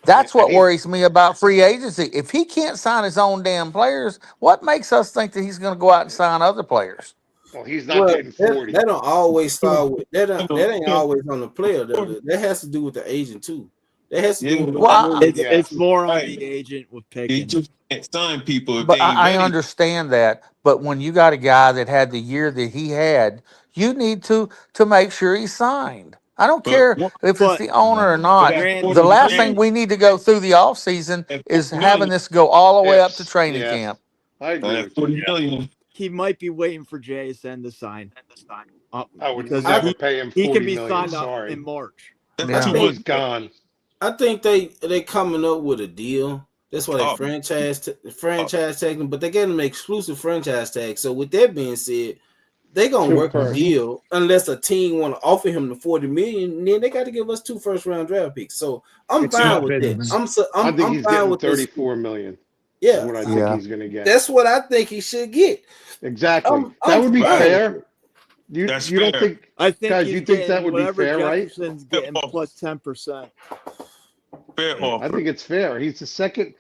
Yeah, That's and what worries me about free agency. If he can't sign his own damn players, what makes us think that he's going to go out and sign other players? well, he's not well, getting that 40. don't always start with that ain't always on the player. That has to do with the agent too. That has to do Yeah, with what Well, room you It's got. Yes. more on right. the agent with You Pickens. just can't sign people if they But ain't I ready. understand that. But when you got a guy that had the year that he had, you need to make sure he's signed. I don't But care if it's But the owner or not. that The 40 Randy, last thing million, we need to go through the offseason that is 40 having million, this go all the way up to Yes. training Yes. camp. I agree that with you. 40 million. he might be waiting for JSN to sign I would because I never pay him he can 40 be million. signed up Sorry. in March. That's I Yeah. too think much. He's gone. I think they coming up with a deal. That's why they Oh, oh, franchise tag them, but they get them an exclusive franchise tag. So with that being said, they gonna Two work a first. deal unless a team want to offer him the 40 million. And then they got to give us 2 first-round draft picks. So I'm It's fine not with that. business. I think I'm he's fine getting with this. 34 million is Yeah, what I think Yeah. he's going to get. that's what I think he should get. Exactly. That I'm would be fine right. with fair. it. You That's you don't fair. think, I think guys, you he's think that getting would be whatever fair, right? Jefferson's Fair getting offer. plus 10%. Fair I offer. think it's fair. He's the second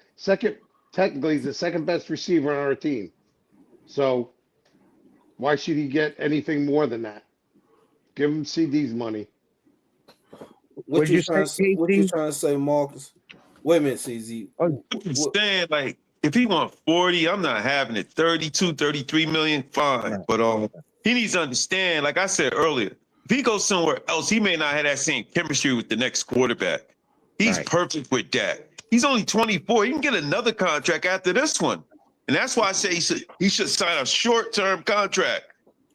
technically he's the second best receiver on our team. So why should he get anything more than that? Give him CD's money. What did you say, What you Casey? trying to say, Marcus? Wait a minute, CZ. Oh, I'm just What, saying, like, if he want 40, I'm not having it. 32, 33 million, fine. right. But he needs to understand, like I said earlier, if he goes somewhere else, he may not have that same chemistry with the next quarterback. He's Right. perfect with that. He's only 24. He can get another contract after this one. And that's why I say he should sign a short-term contract.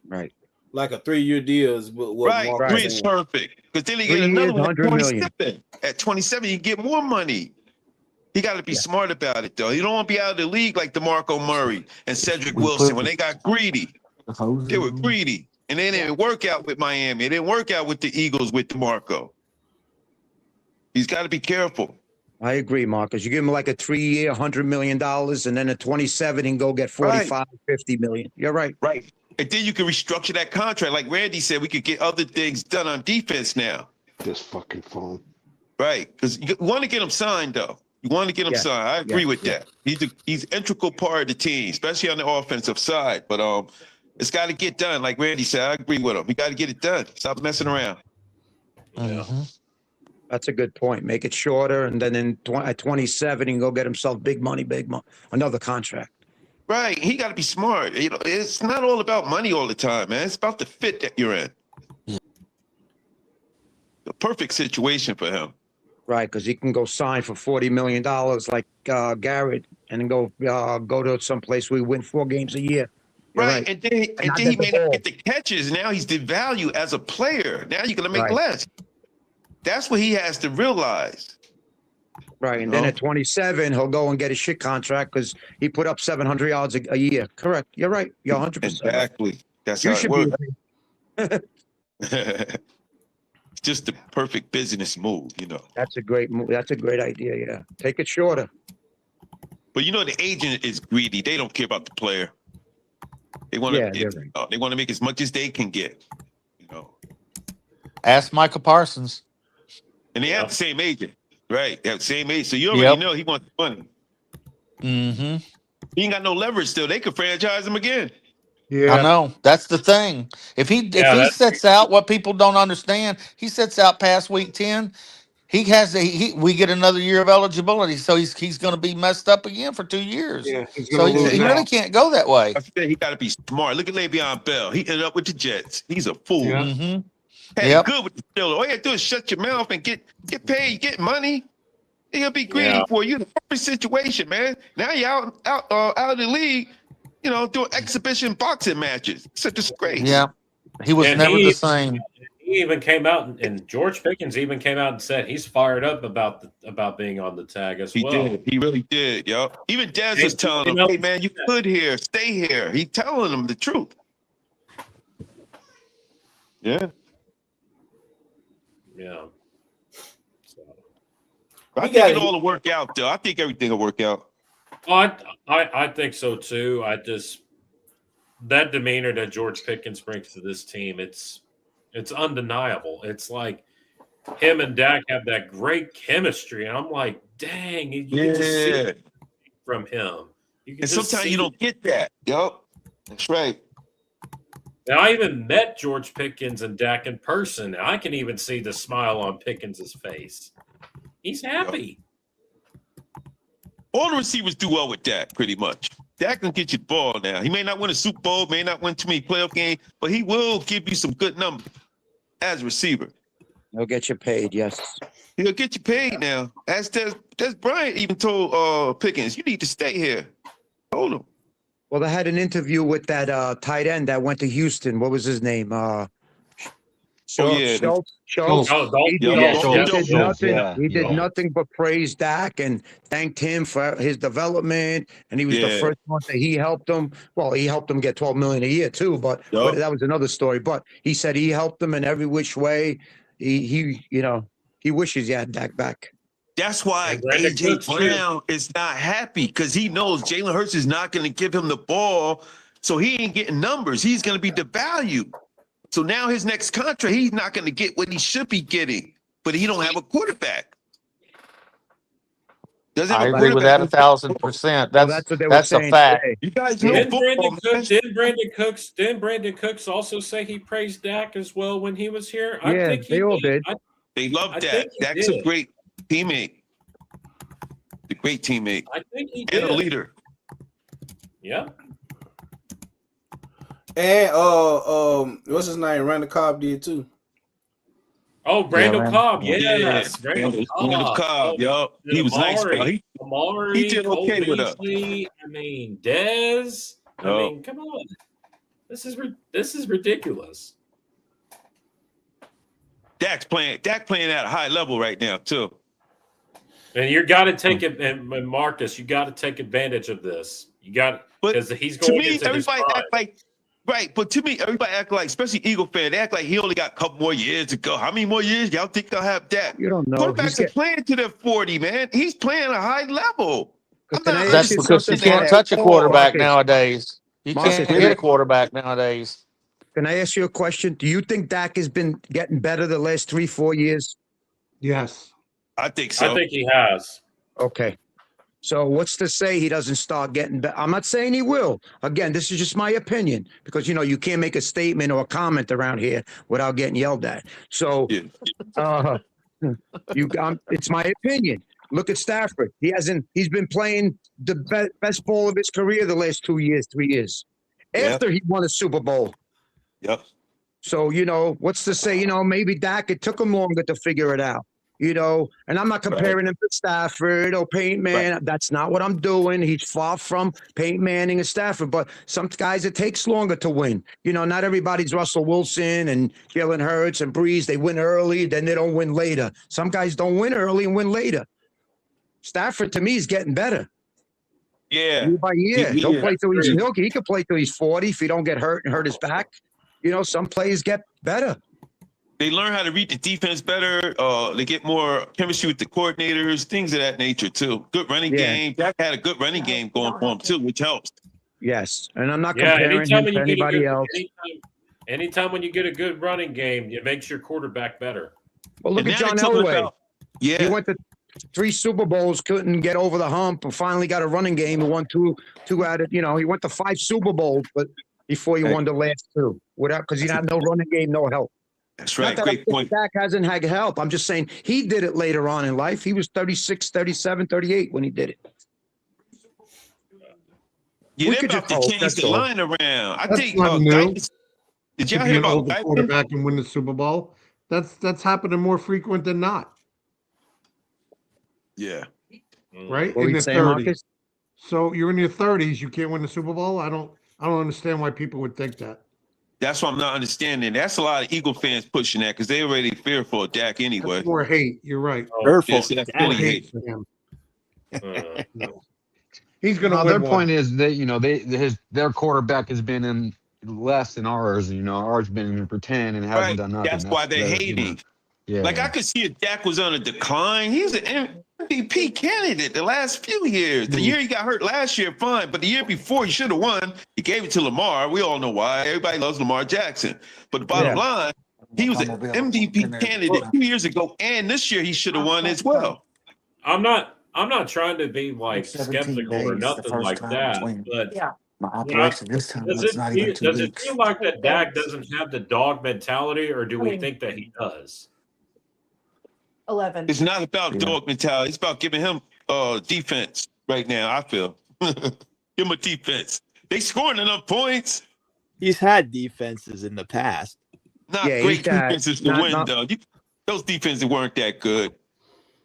Right. like a 3-year deal is what Right. Marcus Right. 3 is saying. perfect. Because then he 3 get another years, one at 100 million. 27. At 27, he get more money. He got to be Yeah. smart about it, though. You don't want to be out of the league like DeMarco Murray and Cedric We Wilson put when they got greedy. the hoses They were on. greedy. And they didn't work out with Miami. It didn't work out with the Eagles with DeMarco. He's got to be careful. I agree, Marcus. You give him like a 3-year, $100 million, and then a 27 and go get 45, 50 million. You're right. Right. And then you can restructure that contract. Like Randy said, we could get other things done on defense now. This fucking phone. Right. Because you want to get him signed, though. You want to get him Yeah. signed. I agree Yeah. with that. He's an integral part of the team, especially on the offensive side. But it's got to get done. Like Randy said, I agree with him. We got to get it done. Stop messing around. Mhm. That's a good point. Make it shorter, and then at 27, he can go get himself big money, another contract. Right. He got to be smart. It's not all about money all the time, man. It's about the fit that you're in. The perfect situation for him. Right, because he can go sign for $40 million like Garrett, and then go to some place we win 4 games a year. You're Right. right. And then not he get the may not ball. get the catches. Now he's devalued as a player. Now you're gonna make Right. less. That's what he has to realize. Right, and then at 27, he'll go and get a shit contract because he put up 700 yards a year. Correct. You're right. You're 100%. Exactly. That's You how it should works. be. It's just the perfect business move, you know. That's a great move. That's a great idea. Yeah, take it shorter. But you know, the agent is greedy. They don't care about the player. They want to. Yeah, they want to make as much as they can get. You know. Ask Michael Parsons. And they have the same agent, right? They have the same agent, so you already know he wants money. Mm-hmm. He ain't got no leverage still. They could franchise him again. Yeah, I know. That's the thing. If he sets out what people don't understand, he sets out past week 10. We get another year of eligibility, so he's going to be messed up again for 2 years. Yeah, so he really can't go that way. I said he got to be smart. Look at Le'Veon Bell. He ended up with the Jets. He's a fool. Yeah. Mm-hmm. Hey, good with the Steelers. All you got to do is shut your mouth and get paid, get money. He'll be greedy for you. The perfect situation, man. Now you're out of the league, you know, doing exhibition boxing matches. It's a disgrace. Yeah, he was never the same. He even came out, and George Pickens even came out and said he's fired up about being on the tag as well. He did. He really did, yo. Even Dez was telling him, hey, man, you could here. Stay here. He's telling him the truth. Yeah. Yeah. So. I think it'll all work out, though. I think everything will work out. Well, I think so, too. That demeanor that George Pickens brings to this team, it's undeniable. It's like him and Dak have that great chemistry, and I'm like, dang, you can just see it from him. And sometimes you don't get that. Yup, that's right. Now, I even met George Pickens and Dak in person, and I can even see the smile on Pickens' face. He's happy. All the receivers do well with Dak, pretty much. Dak can get you the ball now. He may not win a Super Bowl, may not win too many playoff games, but he will give you some good numbers as a receiver. He'll get you paid, yes. He'll get you paid now. As Des Bryant even told Pickens, you need to stay here. Told him. Well, they had an interview with that tight end that went to Houston. What was his name? Schultz. He did nothing but praise Dak and thanked him for his development. And he was the first one that he helped him. Well, he helped him get $12 million a year too, but that was another story. But he said he helped him in every which way. He wishes he had Dak back. That's why AJ Brown is not happy, because he knows Jalen Hurts is not going to give him the ball, so he ain't getting numbers. He's going to be devalued. So now his next contract, he's not going to get what he should be getting, but he don't have a quarterback. I agree with that 1,000%. That's a fact. You guys know Didn't Brandon Cooks also say he praised Dak as well when he was here? I think they all did. They love Dak. Dak's a great teammate. A great teammate. I think he did. And a leader. Yeah. And what's his name? Randall Cobb did too. Oh, Brandon Cobb, yes. Brandon Cobb, yo. He was nice, bro. He did okay with us. I mean, Dez. I mean, come on. This is ridiculous. Dak playing at a high level right now, too. And you got to take it, and Marcus, you got to take advantage of this. You got, because he's going into everybody act like. Right, but to me, everybody act like, especially Eagle fan, they act like he only got a couple more years to go. How many more years y'all think they'll have Dak? You don't know. Quarterbacks are playing to their 40, man. He's playing a high level. That's because you can't touch a quarterback nowadays. You can't hit a quarterback nowadays. Can I ask you a question? Do you think Dak has been getting better the last 3-4 years? Yes. I think so. I think he has. Okay. So what's to say he doesn't start getting better? I'm not saying he will. Again, this is just my opinion, because, you can't make a statement or a comment around here without getting yelled at. So it's my opinion. Look at Stafford. He's been playing the best ball of his career the last 2 years, 3 years. After he won a Super Bowl. Yep. So, what's to say, maybe Dak, it took him longer to figure it out. you know, and I'm not comparing him to Stafford or Peyton Manning. That's not what I'm doing. He's far from Peyton Manning and Stafford, but some guys, it takes longer to win. You know, not everybody's Russell Wilson and Jalen Hurts and Breeze. They win early, then they don't win later. Some guys don't win early and win later. Stafford, to me, is getting better. Yeah. Year by year. He'll play till He he could play till he's 40 if he don't get hurt and hurt his back. You know, some players get better. They learn how to read the defense better. They get more chemistry with the coordinators, things of that nature too. Good running game. Jack had a good running game going for him too, which helps. Yes, and I'm not comparing him to anybody else. Anytime when you get a good running game, it makes your quarterback better. Well, look at John Elway. He went to 3 Super Bowls, couldn't get over the hump, and finally got a running game. He won two out of, you know, he went to 5 Super Bowls, but before he won the last 2, without because he had no running game, no help. That's right. Not Great point. Dak hasn't had help. I'm just saying he did it later on in life. He was 36, 37, 38 when he did it. Yeah, they're about to change the line around. I think. Did y'all hear about the quarterback and win the Super Bowl? That's happening more frequent than not. Yeah. Right? What in you the saying, 30s. Marcus? So you're in your 30s, you can't win the Super Bowl? I don't understand why people would think that. That's what I'm not understanding. That's a lot of Eagle fans pushing that because they already fearful of Dak anyway. That's more hate. You're right. That's really hate. For him. No. He's going to win Their one. point is that, you know, their quarterback has been in less than ours. You know, ours been in for 10 and hasn't done nothing. That's why they're hating. Yeah. Like I could see if Dak was on a decline. He's an MVP candidate the last few years. The year he got hurt last year, fine. But the year before, he should have won. He gave it to Lamar. We all know why. Everybody loves Lamar Jackson. But the bottom line, he was an MVP candidate 2 years ago, and this year he should have won as well. I'm not trying to be like skeptical or nothing like that, but my operation this time was not even 2 weeks. Does it feel like that Dak doesn't have the dog mentality, or do we think that he does? 11. It's not about dog mentality. It's about giving him defense right now, I feel. Give him a defense. They scoring enough points. He's had defenses in the past. Not great defenses to win, though. Those defenses weren't that good.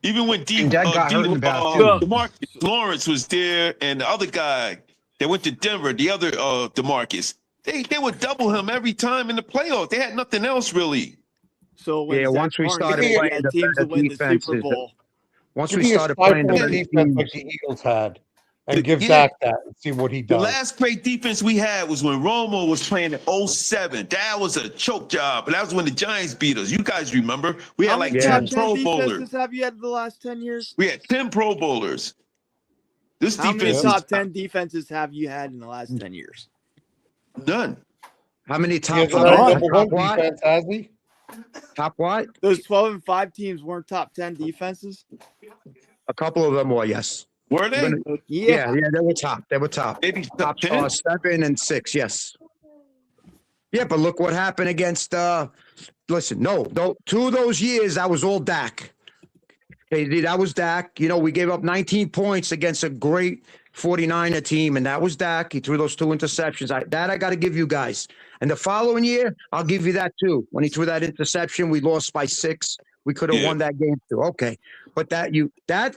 Even when DeMarcus Lawrence was there and the other guy that went to Denver, the other DeMarcus, they would double him every time in the playoffs. They had nothing else really. So once we started playing the teams to win the Super Bowl. Once we started playing the defense like the Eagles had, and give Dak that and see what he does. The last great defense we had was when Romo was playing in 2007. That was a choke job, but that was when the Giants beat us. You guys remember? We had like 10 Pro Bowlers. Have you had the last 10 years? We had 10 Pro Bowlers. This How defense many top 10 defenses have you had in the last 10 years? None. How many top defense has he? Top what? Those 12 and 5 teams weren't top 10 defenses? A couple of them were, yes. Were they? Yeah, they were top. They were top. Maybe top 7 and 6, yes. Yeah, but look what happened against listen, no, 2 of those years that was all Dak. Okay, that was Dak. You know, we gave up 19 points against a great 49er team, and that was Dak. He threw those 2 interceptions. I got to give you guys. And the following year, I'll give you that too. When he threw that interception, we lost by 6. We could have won that game too. Okay. But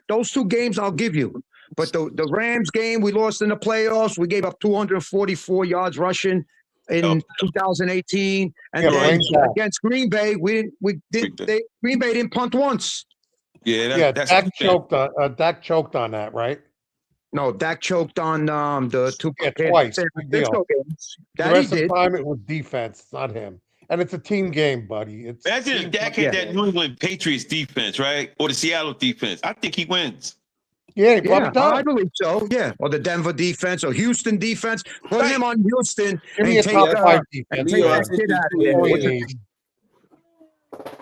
those 2 games I'll give you. But the Rams game, we lost in the playoffs. We gave up 244 yards rushing in 2018. And then against Green Bay, Green Bay didn't punt once. Yeah, Dak choked on that, right? No, Dak choked on the 2 twice. San Francisco games. The rest of the time it was defense, not him. And it's a team game, buddy. Imagine if Dak had that New England Patriots defense, right? Or the Seattle defense. I think he wins. Yeah, he probably does. I believe so. Yeah, or the Denver defense or Houston defense. Put him on Houston Give me and a take top 5 and defense. take that kid out of there.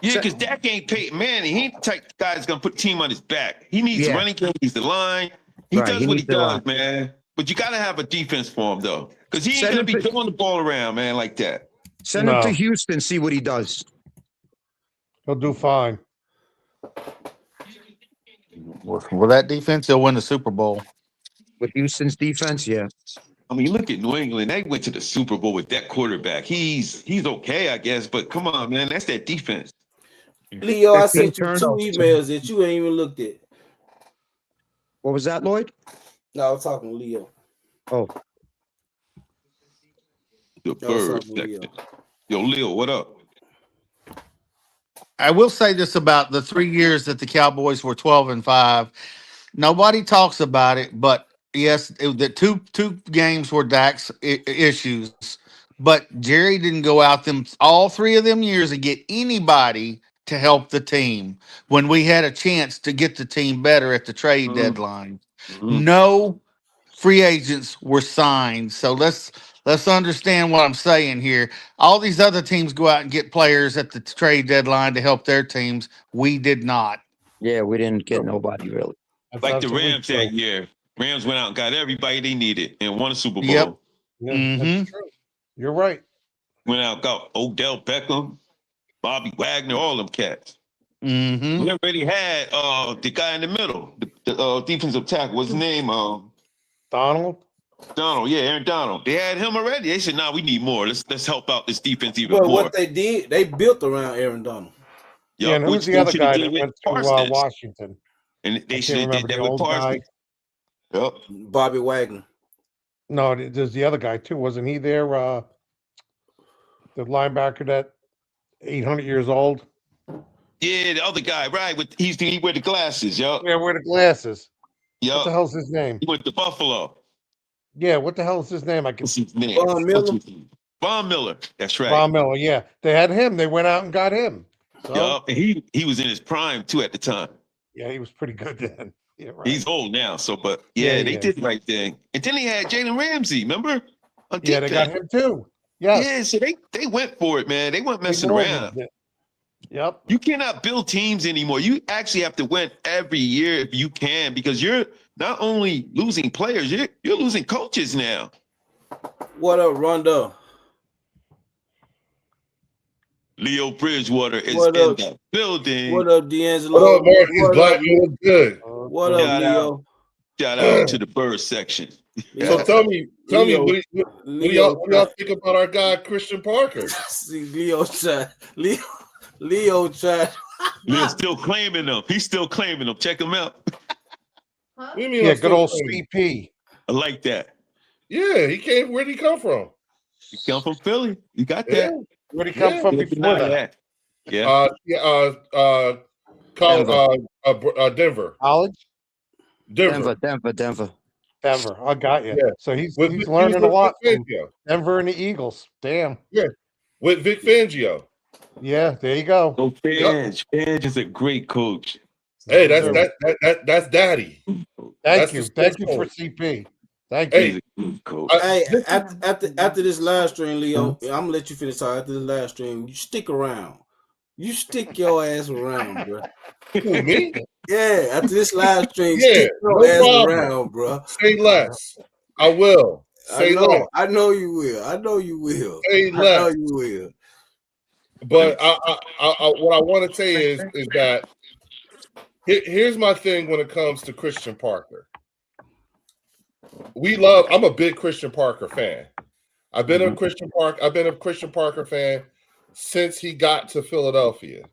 Yeah, because Dak ain't Peyton Manning. He ain't the type of guy that's going to put the team on his back. He needs running game. He needs the line. He does what he does, man. But you got to have a defense for him, though. Because he ain't going to be throwing the ball around, man, like that. Send him to Houston, see what he does. He'll do fine. With that defense, they'll win the Super Bowl. With Houston's defense, yeah. I mean, look at New England. They went to the Super Bowl with that quarterback. He's okay, I guess. But come on, man. That's that defense. Leo, I 15 sent you 2 turnovers. emails that you ain't even looked at. What was that, Lloyd? No, I was talking to Leo. Oh, The I was bird talking to Leo. section. Yo, Leo, what up? I will say this about the 3 years that the Cowboys were 12-5. Nobody talks about it, but yes, the two games were Dak's issues. But Jerry didn't go out them all 3 of them years and get anybody to help the team when we had a chance to get the team better at the trade deadline. No free agents were signed. So let's understand what I'm saying here. All these other teams go out and get players at the trade deadline to help their teams. We did not. yeah, we didn't get nobody really. Like the Rams that year. Rams went out and got everybody they needed and won a Super Bowl. Yep. Yeah, that's true. You're right. Went out, got Odell Beckham, Bobby Wagner, all them cats. Mm-hmm. We already had the guy in the middle, the defensive tackle. What's his name? Donald. Yeah, Aaron Donald. They had him already. They said, "Nah, we need more. Let's help out this defense even Well, more." what they did, they built around Aaron Donald. Yeah, and who's the other guy that went to Washington? And they I should can't have did remember that the with old Parsons. guy. Yep. Bobby Wagner. No, there's the other guy too. Wasn't he there? The linebacker that 800 years old. Yeah, the other guy, right? He wear the glasses, yo. Yeah, wear the glasses. Yo. What the hell's his name? He went to Buffalo. Yeah, what the hell is his name? I can see. Von Miller. Von Miller. That's right. Von Miller. Yeah, they had him. They went out and got him. So, Yup. And he was in his prime too at the time. yeah, he was pretty good then. Yeah, right. He's old now, so but they did the right thing. And then they had Jalen Ramsey, remember? Yeah, they got him too. Yes. Yeah, so they went for it, man. They weren't messing They around. Yep. You cannot build teams anymore. You actually have to win every year if you can, because you're not only losing players, you're losing coaches now. What up, Rondo? Leo Bridgewater is What in up? the building. What up, D'Angelo? What up, Marcus What Black? up? You look good. What up, Shout Leo? out. Shout out to the bird section. So tell me, Leo, what do y'all think about our guy Christian Parker? See, Leo tried. Leo tried. Leo's still claiming them. He's still claiming them. Check him out. What do you mean Yeah, I'm good still old claiming? CP. I like that. Yeah, he came. Where'd he come from? He come from Philly. You got Yeah. that. Where'd he come Yeah. from Can't before deny that? Yeah. Denver. College? Denver. Denver. I got you. Yeah. So he's With learning a lot Vic from Fangio. Denver and the Eagles. Damn. Yeah, with Vic Fangio. Yeah, there you go. Go Fans. Fans is a great coach. Hey, that's daddy. Thank you for CP. Thank Hey, you. He's a good coach. Hey, after this live stream, Leo, I'm gonna let you finish talking. After this live stream, you stick around. You stick your ass around, bro. Who, me? Yeah, after this live stream, Yeah, stick your no ass problem. around, bro. Say less. I will. Say less. I know you will. I know you will. Say I know less. you will. But what I want to say is that here's my thing when it comes to Christian Parker. I'm a big Christian Parker fan. I've been a Christian Parker fan since he got to Philadelphia,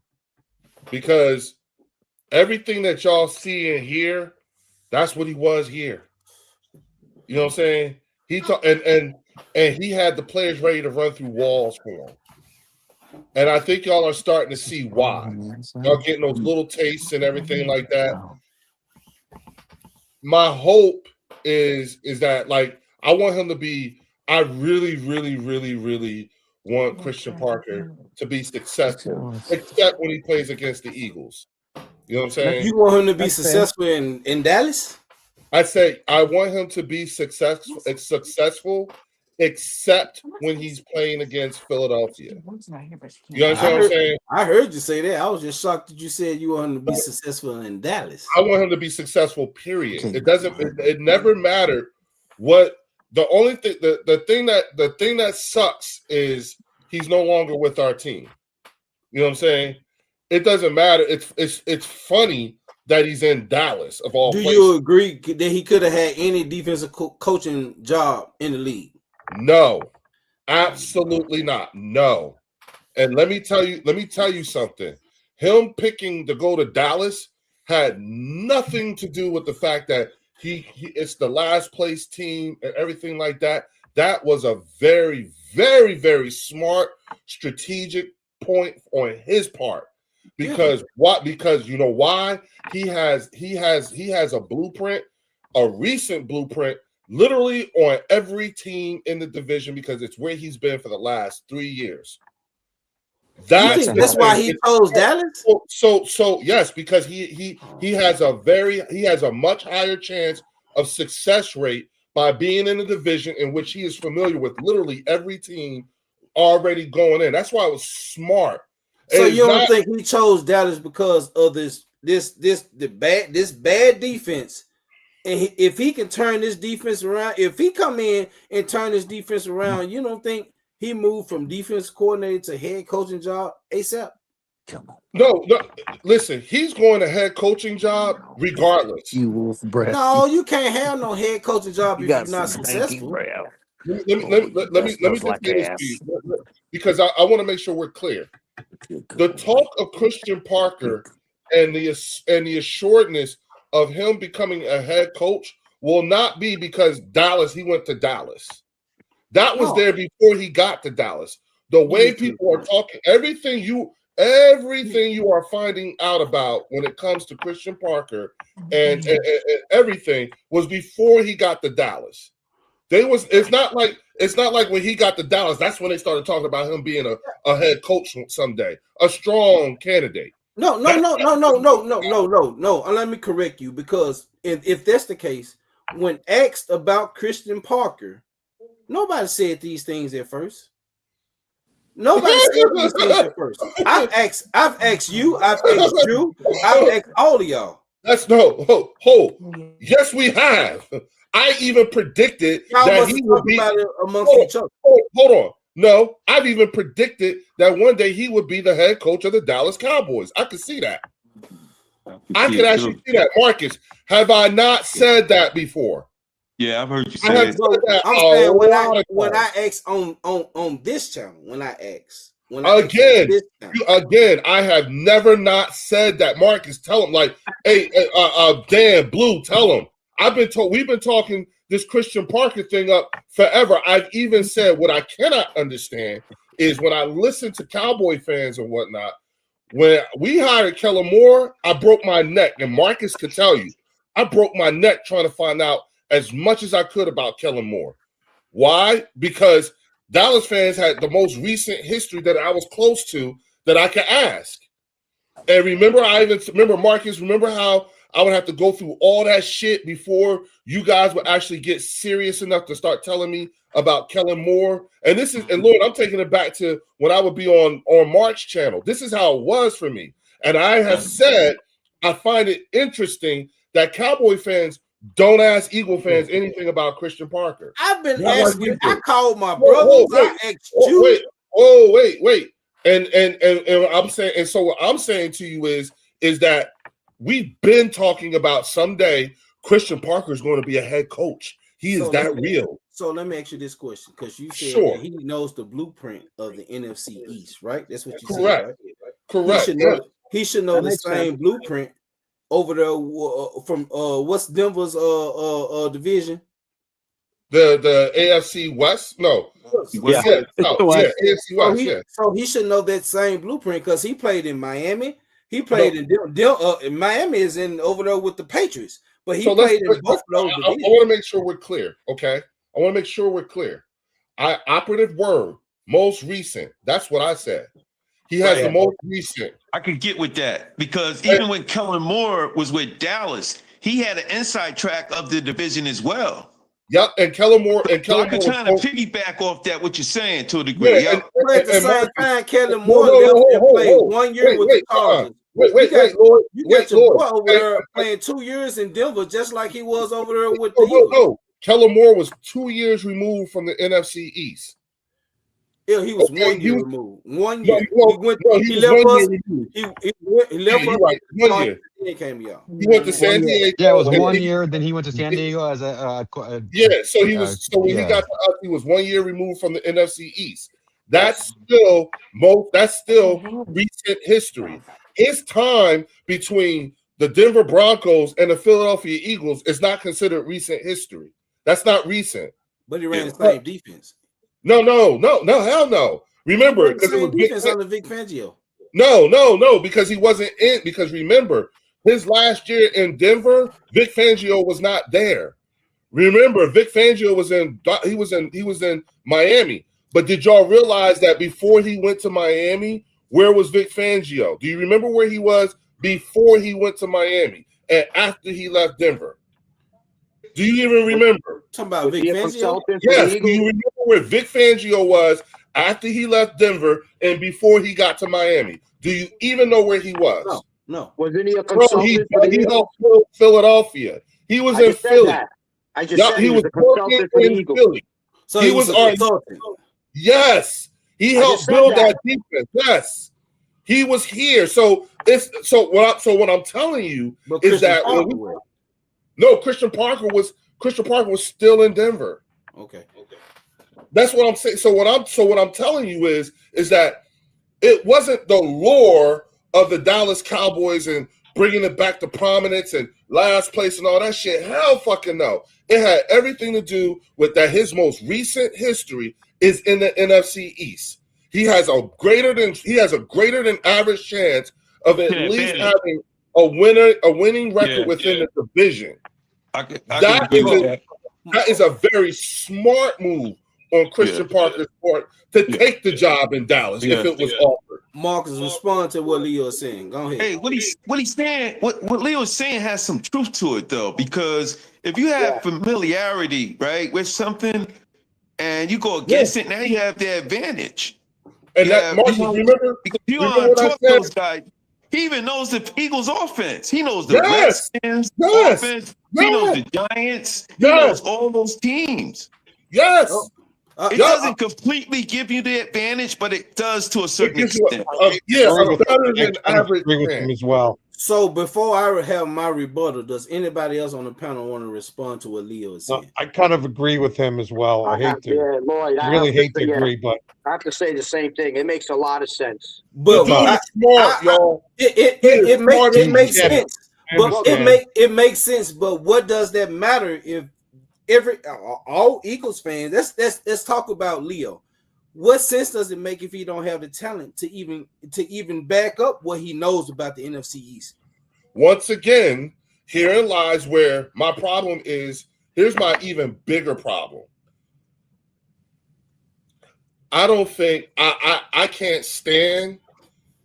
because everything that y'all see and hear, that's what he was here. You know what I'm saying? And he had the players ready to run through walls for him. And I think y'all are starting to see why. Y'all getting those little tastes and everything like that. My hope is that, like, I want him to be, I really, really, really, really want Christian Parker to be successful, except when he plays against the Eagles. You know what I'm saying? You want him to be successful in Dallas? I say I want him to be successful except when he's playing against Philadelphia. You understand what I'm saying? I heard you say that. I was just shocked that you said you want him to be successful in Dallas. I want him to be successful, period. It never mattered what the only thing the thing that sucks is he's no longer with our team. You know what I'm saying? It doesn't matter. It's funny that he's in Dallas of all places. Do you agree that he could have had any defensive coaching job in the league? No, absolutely not. No. And let me tell you something. him picking to go to Dallas had nothing to do with the fact that it's the last place team and everything like that. That was a very, very, very smart strategic point on his part. Because what? Because you know why? He has a blueprint, a recent blueprint, literally on every team in the division because it's where he's been for the last 3 years. That's why he chose Dallas. So yes, because he has a much higher chance of success rate by being in a division in which he is familiar with literally every team already going in. That's why it was smart. So you don't think he chose Dallas because of this bad defense? And if he can turn this defense around, if he come in and turn this defense around, you don't think he moved from defense coordinator to head coaching job ASAP? No, listen, he's going to head coaching job regardless. You wolf breath. No, you can't have no head coaching job if you're not successful. Let me just say this to you, because I want to make sure we're clear. The talk of Christian Parker and the assuredness of him becoming a head coach will not be because he went to Dallas. That was there before he got to Dallas. The way people are talking, everything you are finding out about when it comes to Christian Parker and everything was before he got to Dallas. It's not like when he got to Dallas, that's when they started talking about him being a head coach someday, a strong candidate. No. Let me correct you, because if that's the case, when asked about Christian Parker, nobody said these things at first. Nobody said these things at first. I've asked you, I've asked Drew, I've asked all of y'all. Yes, we have. I even predicted that he would be amongst each other. Hold on. No, I've even predicted that one day he would be the head coach of the Dallas Cowboys. I could see that. I could actually see that. Marcus, have I not said that before? Yeah, I've heard you say it. I'm saying when I asked on this channel, again, I have never not said that. Marcus, tell him, like, hey, Dan Blue, tell him. We've been talking this Christian Parker thing up forever. I've even said what I cannot understand is when I listen to Cowboy fans and whatnot, when we hired Kellen Moore, I broke my neck, and Marcus could tell you, I broke my neck trying to find out as much as I could about Kellen Moore. Why? Because Dallas fans had the most recent history that I was close to that I could ask. And remember Marcus, remember how I would have to go through all that shit before you guys would actually get serious enough to start telling me about Kellen Moore. And Lord, I'm taking it back to when I would be on Mark's channel. This is how it was for me. And I have said, I find it interesting that Cowboy fans don't ask Eagle fans anything about Christian Parker. I've been asking. I called my brothers. I asked you. Wait. And I'm saying, and so what I'm saying to you is that we've been talking about someday Christian Parker is going to be a head coach. He is that real. So let me ask you this question, because you said that he knows the blueprint of the NFC East, right? That's what you said, right? Correct. He should know the same blueprint over there from what's Denver's division? The AFC West? No. AFC West. So he should know that same blueprint because he played in Miami. He played in Miami is in over there with the Patriots, but he played in both of those divisions. I want to make sure we're clear, okay? I want to make sure we're clear. Operative word, most recent. That's what I said. He has the most recent. I could get with that because even when Kellen Moore was with Dallas, he had an inside track of the division as well. Yep, and Kellen Moore I can kind of piggyback off that what you're saying to a degree. Yeah, at the same time, Kellen Moore left and played 1 year with the Chargers. Lord. You got your boy over there playing 2 years in Denver, just like he was over there with the Eagles. No. Kellen Moore was 2 years removed from the NFC East. Yeah, he was 1 year removed. 1 year. He left us. Right. 1 year. He came out. He went to San Diego. Yeah, it was 1 year. Then he went to San Diego as So he was. So when he got to us, he was 1 year removed from the NFC East. That's still recent history. his time between the Denver Broncos and the Philadelphia Eagles is not considered recent history. That's not recent. But he ran the same defense. No, hell no. Remember, because it was defense under Vic Fangio. No, because he wasn't in. Because remember, his last year in Denver, Vic Fangio was not there. Remember, Vic Fangio was in Miami. But did y'all realize that before he went to Miami, where was Vic Fangio? Do you remember where he was before he went to Miami and after he left Denver? Do you even remember? Talking about Vic Fangio? Yes. Do you remember where Vic Fangio was after he left Denver and before he got to Miami? Do you even know where he was? No. Wasn't he a consultant? He helped Philadelphia. He was in Philly. I just said he was a consultant for the in Eagles. Philly. So he was a consultant. Yes, he helped build that defense. Yes, he was here. So what I'm telling you is that Christian Parker was still in Denver. Okay. That's what I'm saying. So what I'm telling you is that it wasn't the lore of the Dallas Cowboys and bringing it back to prominence and last place and all that shit. Hell fucking no. It had everything to do with that his most recent history is in the NFC East. He has a greater than average chance of at least having a winning record within the division. That is a very smart move on Christian Parker's part to take the job in Dallas if it was offered. Marcus, respond to what Leo is saying. Go ahead. Hey, what he's saying, what Leo is saying has some truth to it though, because if you have familiarity, right, with something and you go against it, now you have the advantage. And that Marcus, remember because you don't talk to those guys. He even knows the Eagles offense. He knows the Redskins offense. He knows the Giants. He knows all those teams. Yes. It doesn't completely give you the advantage, but it does to a certain extent. Better than average. Agree with him as well. So before I have my rebuttal, does anybody else on the panel want to respond to what Leo is saying? I kind of agree with him as well. I hate to. Yeah, Lloyd, I really hate to agree, but I have to say the same thing. It makes a lot of sense. But smart, y'all. It makes sense. But it makes sense. But what does that matter if all Eagles fans? Let's talk about Leo. What sense does it make if he don't have the talent to even back up what he knows about the NFC East? Once again, herein lies where my problem is. Here's my even bigger problem. I don't think I can't stand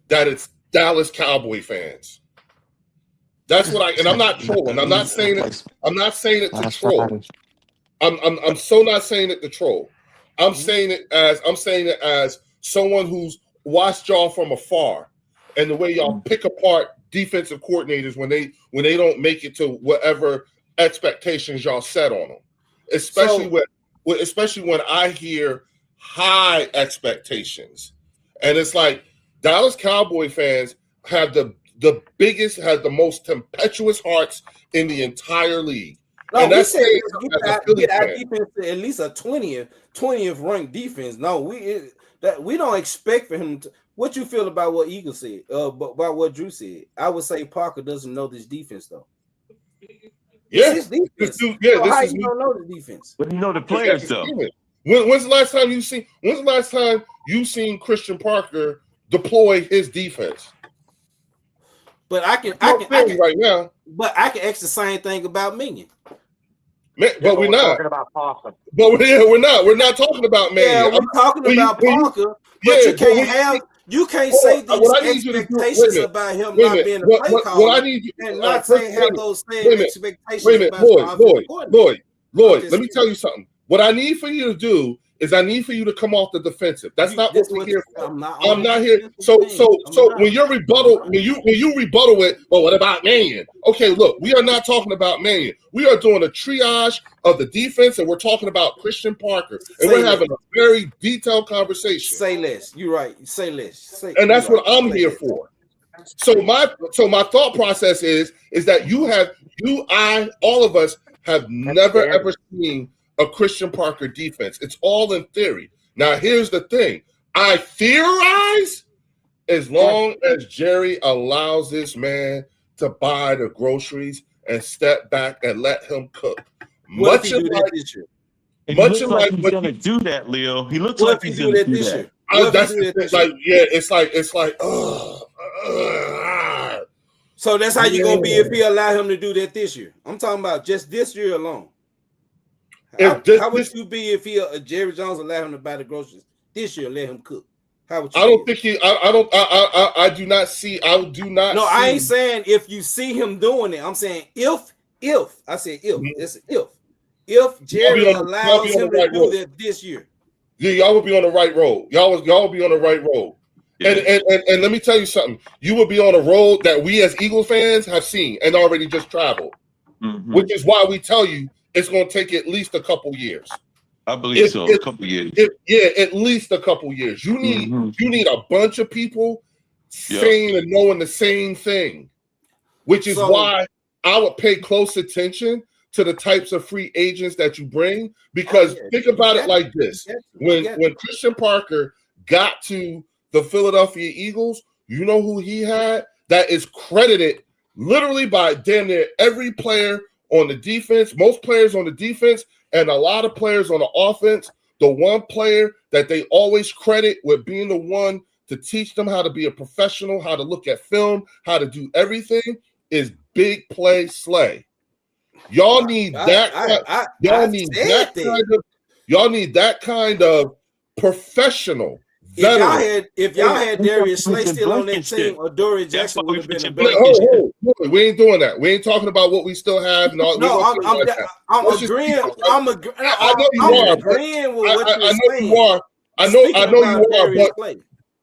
that it's Dallas Cowboy fans. That's what and I'm not trolling. I'm not saying it. I'm not saying it to troll. I'm so not saying it to troll. I'm saying it as someone who's watched y'all from afar, and the way y'all pick apart defensive coordinators when they don't make it to whatever expectations y'all set on them. Especially when I hear high expectations, and it's like Dallas Cowboy fans have the most tempestuous hearts in the entire league. No, we said get our defense to at least a 20th ranked defense. No, we don't expect for him to. What you feel about what Eagle said? About what Drew said? I would say Parker doesn't know this defense though. Yeah, this defense. How you don't know the defense? But you know the players though. When's the last time you seen Christian Parker deploy his defense? But I can right now. But I can ask the same thing about Minion. But we're not talking about Parker. But we're not. We're not talking about Minion. Yeah, we're talking about Parker. But you can't you can't say these expectations about him not being a play caller and not have those same expectations about Lloyd, let me tell you something. What I need for you to do is I need for you to come off the defensive. That's not what we're here for. I'm not here. So when you rebuttal it, well, what about Mannion? Okay, look, we are not talking about Mannion. We are doing a triage of the defense, and we're talking about Christian Parker, and we're having a very detailed conversation. Say less. You're right. Say less. And that's what I'm here for. So my thought process is that all of us have never ever seen a Christian Parker defense. It's all in theory. Now, here's the thing. I theorize as long as Jerry allows this man to buy the groceries and step back and let him cook. What if he Much do that this year? And he looks like he's gonna do that, Leo. He looks What like if he he's do gonna that do this that. year? What if that's he do the that thing, this year? like, yeah, it's like, So that's how you gonna be yeah. if he allow him to do that this year. I'm talking about just this year alone. How would you be if Jerry Jones allow him to buy the groceries this year and let him cook? How would you? I don't think he. I do not see. I do not. No, see. I ain't saying if you see him doing it. I'm saying if I said if it's if Jerry allows him to do that this year. Yeah, y'all would be on the right road. Y'all would be on the right road. Yeah. And let me tell you something. You would be on a road that we as Eagles fans have seen and already just traveled, which is why we tell you it's going to take at least a couple years. I believe so. A couple years. At least a couple years. You need a bunch of people saying and knowing the same thing, which is why I would pay close attention to the types of free agents that you bring. Because think about it like this: when Christian Parker got to the Philadelphia Eagles, you know who he had that is credited literally by damn near every player on the defense, most players on the defense, and a lot of players on the offense. The one player that they always credit with being the one to teach them how to be a professional, how to look at film, how to do everything is Big Play Slay. Y'all need that. Y'all need that kind of professional. If y'all had Darius Slay still on that team, or Dorian Jackson would have been a better. We ain't doing that. We ain't talking about what we still have. No, I'm agreeing. I'm agreeing. I know you are. Agreeing with what you're saying. I know you are. I know you are. But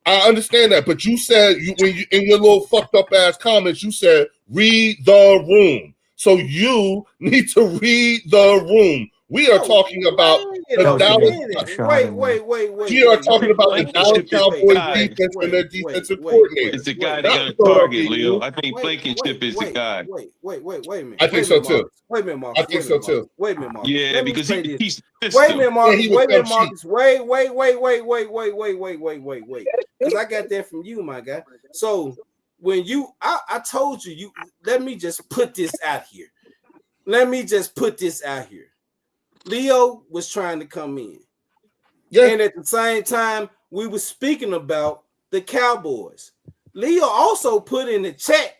I understand that. But you said in your little fucked up ass comments, you said read the room. So you need to read the room. We are talking about the Dallas. Wait. We are talking about the Dallas Cowboys defense and their defensive coordinator. It's the guy that got a target, Leo. I think Blankenship is the guy. Wait a minute. I think so too. Wait a minute, Marcus. I think so too. Wait a minute, Marcus. Yeah, because he's wait a minute, Marcus. Wait a minute, Marcus. Wait. Because I got that from you, my guy. So when I told you, let me just put this out here. Leo was trying to come in. Yeah. And at the same time, we were speaking about the Cowboys. Leo also put in the chat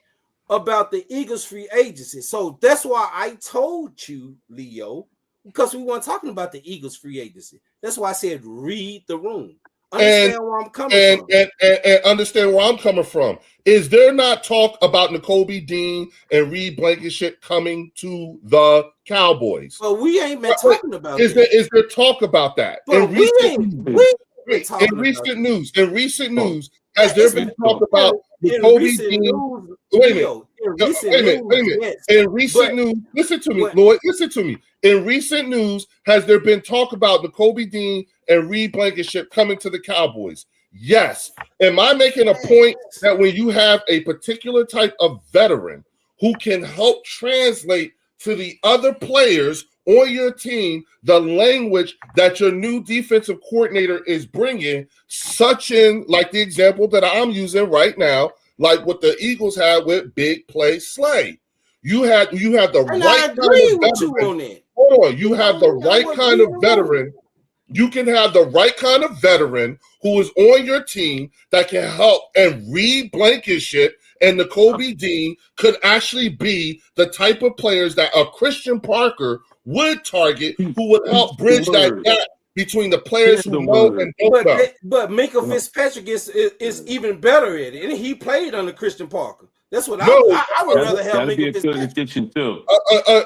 about the Eagles free agency. So that's why I told you, Leo, because we weren't talking about the Eagles free agency. That's why I said read the room. Understand where I'm coming from. And understand where I'm coming from. Is there not talk about Nakobe Dean and Reed Blankenship coming to the Cowboys? Well, we ain't been talking about is there talk about that? But in recent news, has there been talk about Nakobe Dean? Wait a minute. In recent news, listen to me, Lloyd. Listen to me. In recent news, has there been talk about Nakobe Dean and Reed Blankenship coming to the Cowboys? Yes. Am I making a point that when you have a particular type of veteran who can help translate to the other players on your team the language that your new defensive coordinator is bringing, such in like the example that I'm using right now, like what the Eagles had with Big Play Slay. You have the right kind of veteran. Hold on, you have the right kind of veteran. You can have the right kind of veteran who is on your team that can help, and Reed Blankenship and Nakobe Dean could actually be the type of players that a Christian Parker would target, who would help bridge that gap between the players who know and don't know. But Minkah Fitzpatrick is even better at it, and he played under Christian Parker. That's what I would rather have. That'd be a good addition too.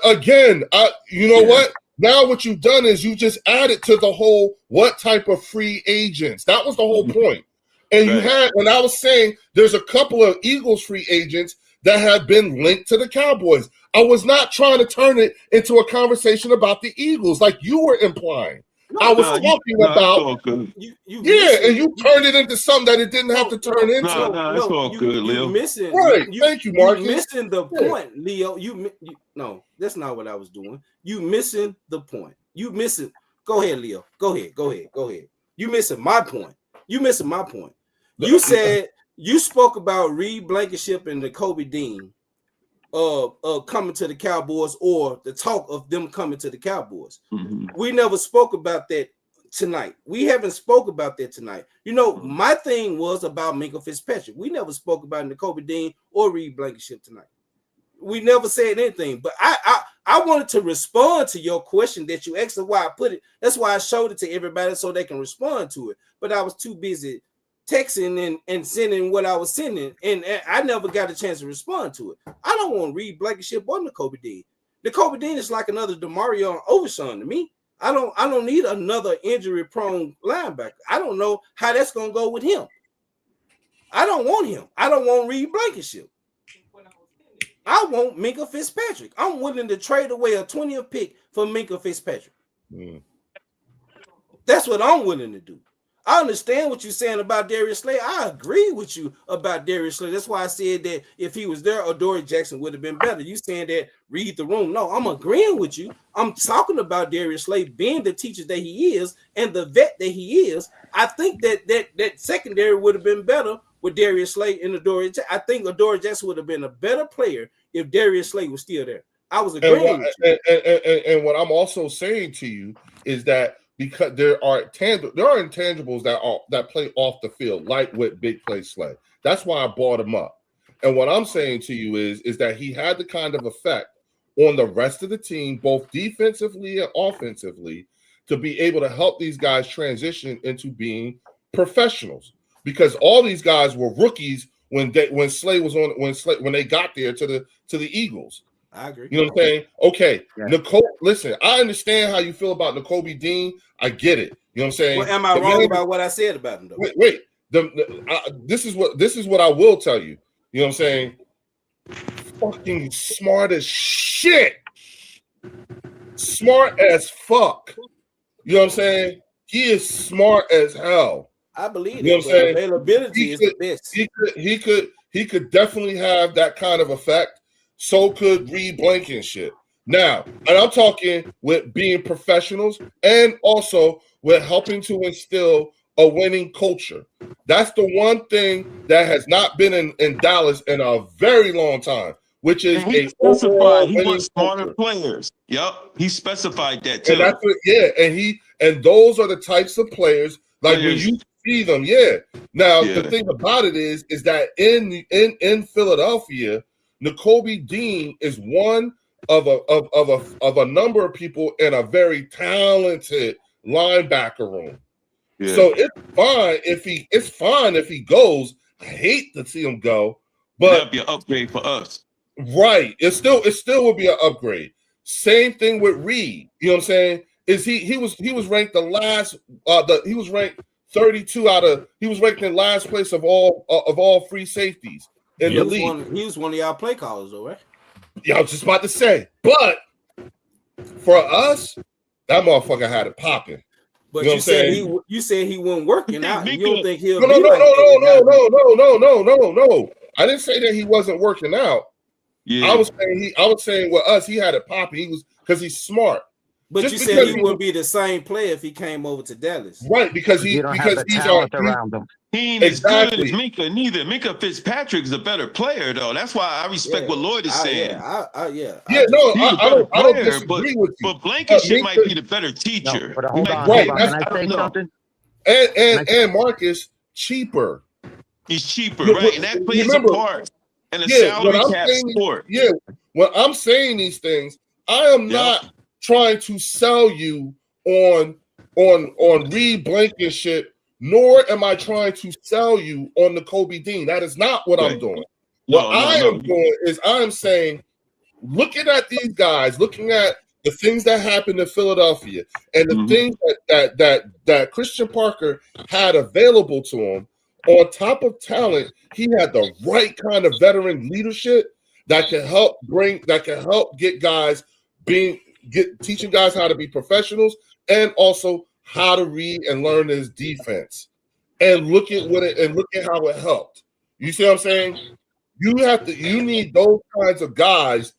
Again, you know what? Now what you've done is you just added to the whole what type of free agents. That was the whole point. And you had, when I was saying there's a couple of Eagles free agents that have been linked to the Cowboys. I was not trying to turn it into a conversation about the Eagles like you were implying. I was talking about and you turned it into something that it didn't have to turn into. It's all good, Leo. Thank you, Marcus. You're missing the point, Leo. No, that's not what I was doing. You missing the point. You missing. Go ahead, Leo. Go ahead. You missing my point. You said You spoke about Reed Blankenship and the Kobe Dean coming to the Cowboys, or the talk of them coming to the Cowboys. Mm-hmm. We never spoke about that tonight. We haven't spoke about that tonight. You know, my thing was about Minkah Fitzpatrick. We never spoke about Kobe Dean or Reed Blankenship tonight. We never said anything, but I wanted to respond to your question that you asked. Why I put it. That's why I showed it to everybody so they can respond to it. But I was too busy texting and sending what I was sending, and I never got a chance to respond to it. I don't want to read Blankenship or Kobe Dean. Kobe Dean is like another DeMario Overshawn to me. I don't need another injury-prone linebacker. I don't know how that's gonna go with him. I don't want him. I don't want Reed Blankenship. I want Minkah Fitzpatrick. I'm willing to trade away a 20th pick for Minkah Fitzpatrick. That's what I'm willing to do. I understand what you're saying about Darius Slay. I agree with you about Darius Slay. That's why I said that if he was there, Adoree Jackson would have been better. You saying that, read the room. No, I'm agreeing with you. I'm talking about Darius Slay being the teacher that he is and the vet that he is. I think that secondary would have been better with Darius Slay and Adoree Jackson. I think Adoree Jackson would have been a better player if Darius Slay was still there. I was agreeing with you. And what I'm also saying to you is that because there are intangibles that play off the field, like with Big Play Slay. That's why I brought him up. And what I'm saying to you is that he had the kind of effect on the rest of the team, both defensively and offensively, to be able to help these guys transition into being professionals. Because all these guys were rookies when they got there to the Eagles. I agree. You know what I'm saying? Okay, yeah. Nicole, listen, I understand how you feel about Nakobe Dean. I get it. You know what I'm saying? Well, am I wrong about what I said about him, though? Wait. This is what I will tell you. You know what I'm saying? Fucking smart as shit. Smart as fuck. You know what I'm saying? He is smart as hell. I believe you know what I'm saying? Availability is the best. He could definitely have that kind of effect. So could Reed Blankenship. Now, and I'm talking with being professionals and also with helping to instill a winning culture. That's the one thing that has not been in Dallas in a very long time, which is he specified he wants smarter players. Yep, he specified that too. And that's what, and those are the types of players like when you see them. Yeah. Now the thing about it is that in Philadelphia, Nakobe Dean is one of a number of people in a very talented linebacker room. Yeah. So it's fine if he goes. I hate to see him go, but that'd be an upgrade for us. Right. It still would be an upgrade. Same thing with Reed. You know what I'm saying? He was ranked the last he was ranked 32 he was ranked in last place of all free safeties. In the league. He was one of y'all play callers, though, right? Yeah, I was just about to say. But for us, that motherfucker had it popping. But you said he wasn't working out. You don't think he'll no. I didn't say that he wasn't working out. Yeah. I was saying with us, he had it popping. He was because he's smart. But just you said he wouldn't be the same player if he came over to Dallas. Right, because he's around him. He ain't as good as Minkah neither. Minkah Fitzpatrick's a better player, though. That's why I respect what Lloyd is saying. I don't disagree with you. But Blankenship might be the better teacher. No, but hold on. Can I say something? And Marcus, cheaper. He's cheaper, right? And that plays a part in a salary cap sport. Yeah, when I'm saying these things, I am not trying to sell you on Reed Blankenship, nor am I trying to sell you on Nakobe Dean. That is not what I'm doing. What I am doing is I am saying, looking at these guys, looking at the things that happened in Philadelphia and the things that Christian Parker had available to him, on top of talent, he had the right kind of veteran leadership that can help get guys teaching guys how to be professionals and also how to read and learn his defense. And look at how it helped. You see what I'm saying? You need those kinds of guys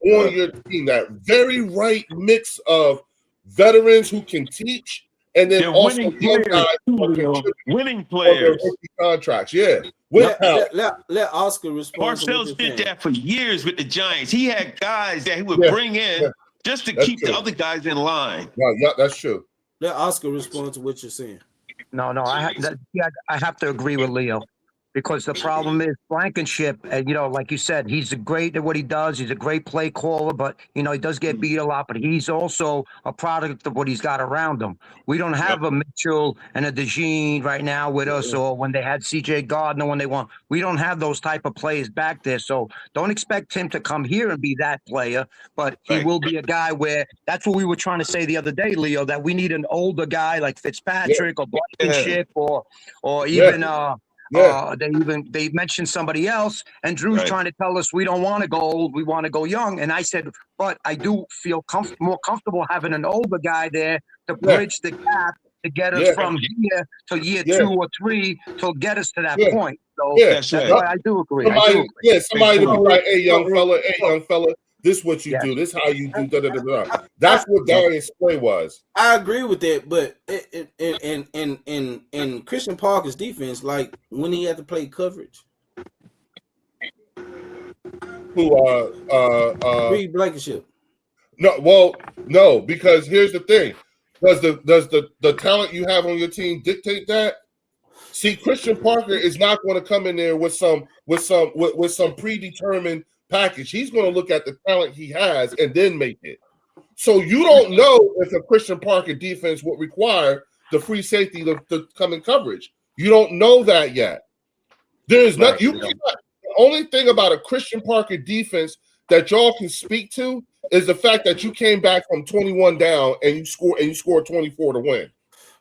on your team, that very right mix of veterans who can teach and then They're also winning young players guys too, who are Leo. contributing Winning on their players. rookie contracts. Yeah, with talent. Let Oscar respond to what Parcells you're did saying. that for years with the Giants. He had guys that he would Yeah, bring in yeah, just to that's keep true. the other guys in line. Yeah, that's true. Let Oscar respond to what you're saying. No, I have to agree with Leo, because the problem is Blankenship, and like you said, he's great at what he does. He's a great play caller, but he does get beat a lot. But he's also a product of what he's got around him. We don't have a Mitchell and a DeJean right now with us, or when they had CJ Gardner when they won. We don't have those type of players back there. So don't expect him to come here and be that player, but he will be a guy where that's what we were trying to say the other day, Leo, that we need an older guy like Fitzpatrick or Blankenship or even they mentioned somebody else, and Drew's trying to tell us we don't want to go old, we want to go young. And I said, but I do feel more comfortable having an older guy there to bridge the gap to get us from here to year 2 or 3 to get us to that point. So that's why I do agree. Somebody to be like, hey, young fella, this is what you do. This is how you do. That's what Darius Slay was. I agree with that, but in Christian Parker's defense, like when he had to play coverage, Reed Blankenship. No, because here's the thing: does the talent you have on your team dictate that? See, Christian Parker is not going to come in there with some predetermined package. He's going to look at the talent he has and then make it. So you don't know if a Christian Parker defense would require the free safety to come in coverage. You don't know that yet. There's not. The only thing about a Christian Parker defense that y'all can speak to is the fact that you came back from 21 down and you scored 24 to win.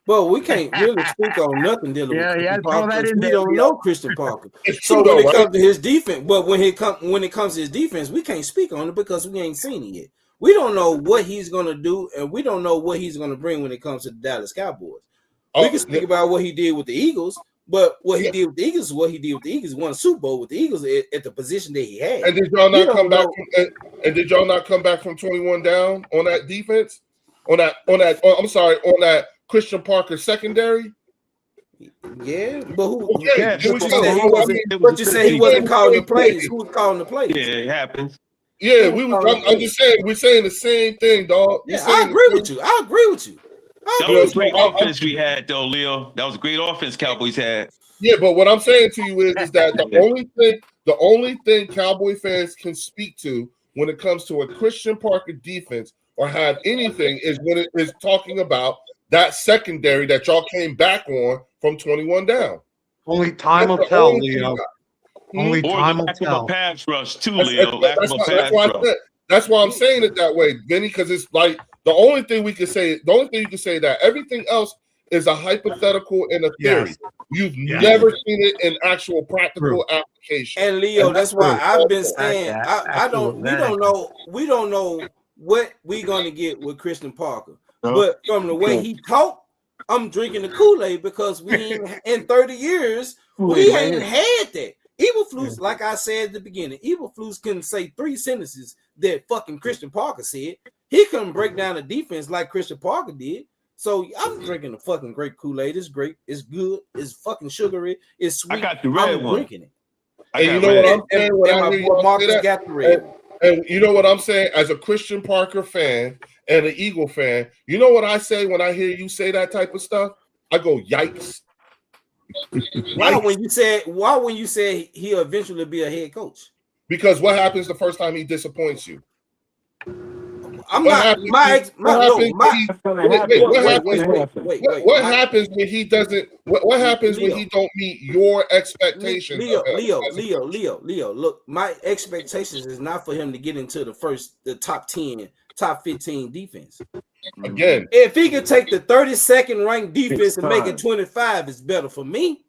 Well, we can't really speak on nothing dealing with Christian Parker. We don't know Christian Parker. It's So true, when though, it right? comes to his defense, but when it comes to his defense, we can't speak on it because we ain't seen it yet. We don't know what he's gonna do, and we don't know what he's gonna bring when it comes to the Dallas Cowboys. We can speak about what he did with the Eagles, but what he did with the Eagles is what he did with the Eagles. Won a Super Bowl with the Eagles at the position that he had. And did y'all not come back? And did y'all not come back from 21 down on that defense? On that Christian Parker secondary? Yeah, but who? Okay, But you said he wasn't calling the plays. Who was calling the plays? Yeah, it happens. Yeah, I'm just saying we're saying the same thing, dog. Yeah, I agree with you. That was a great offense we had, though, Leo. That was a great offense Cowboys had. Yeah, but what I'm saying to you is that the only thing Cowboy fans can speak to when it comes to a Christian Parker defense or have anything is when it is talking about that secondary that y'all came back on from 21 down. Only time will tell, Leo. Only time will tell. Pass rush too, Leo. That's why I'm saying it that way, Vinny, because it's like the only thing you can say that everything else is a hypothetical and a theory. You've never seen it in actual practical application. And Leo, that's why I've been saying we don't know what we're gonna get with Christian Parker. But from the way he talked, I'm drinking the Kool-Aid because we ain't in 30 years, we ain't had that. Eberflus, like I said at the beginning, Eberflus couldn't say 3 sentences that fucking Christian Parker said. He couldn't break down the defense like Christian Parker did. So I'm drinking the fucking great Kool-Aid. It's great. It's good. It's fucking sugary. It's sweet. I got the red one. Drinking it. And you know what I'm saying? And my boy Marcus got the red one. And you know what I'm saying? As a Christian Parker fan and an Eagle fan, you know what I say when I hear you say that type of stuff? I go, yikes. Why when you say he'll eventually be a head coach? Because what happens the first time he disappoints you? What happens when he doesn't? What happens when he don't meet your expectations? Leo. Look, my expectations is not for him to get into the top 10, top 15 defense. Again, if he could take the 32nd ranked defense and make it 25, it's better for me.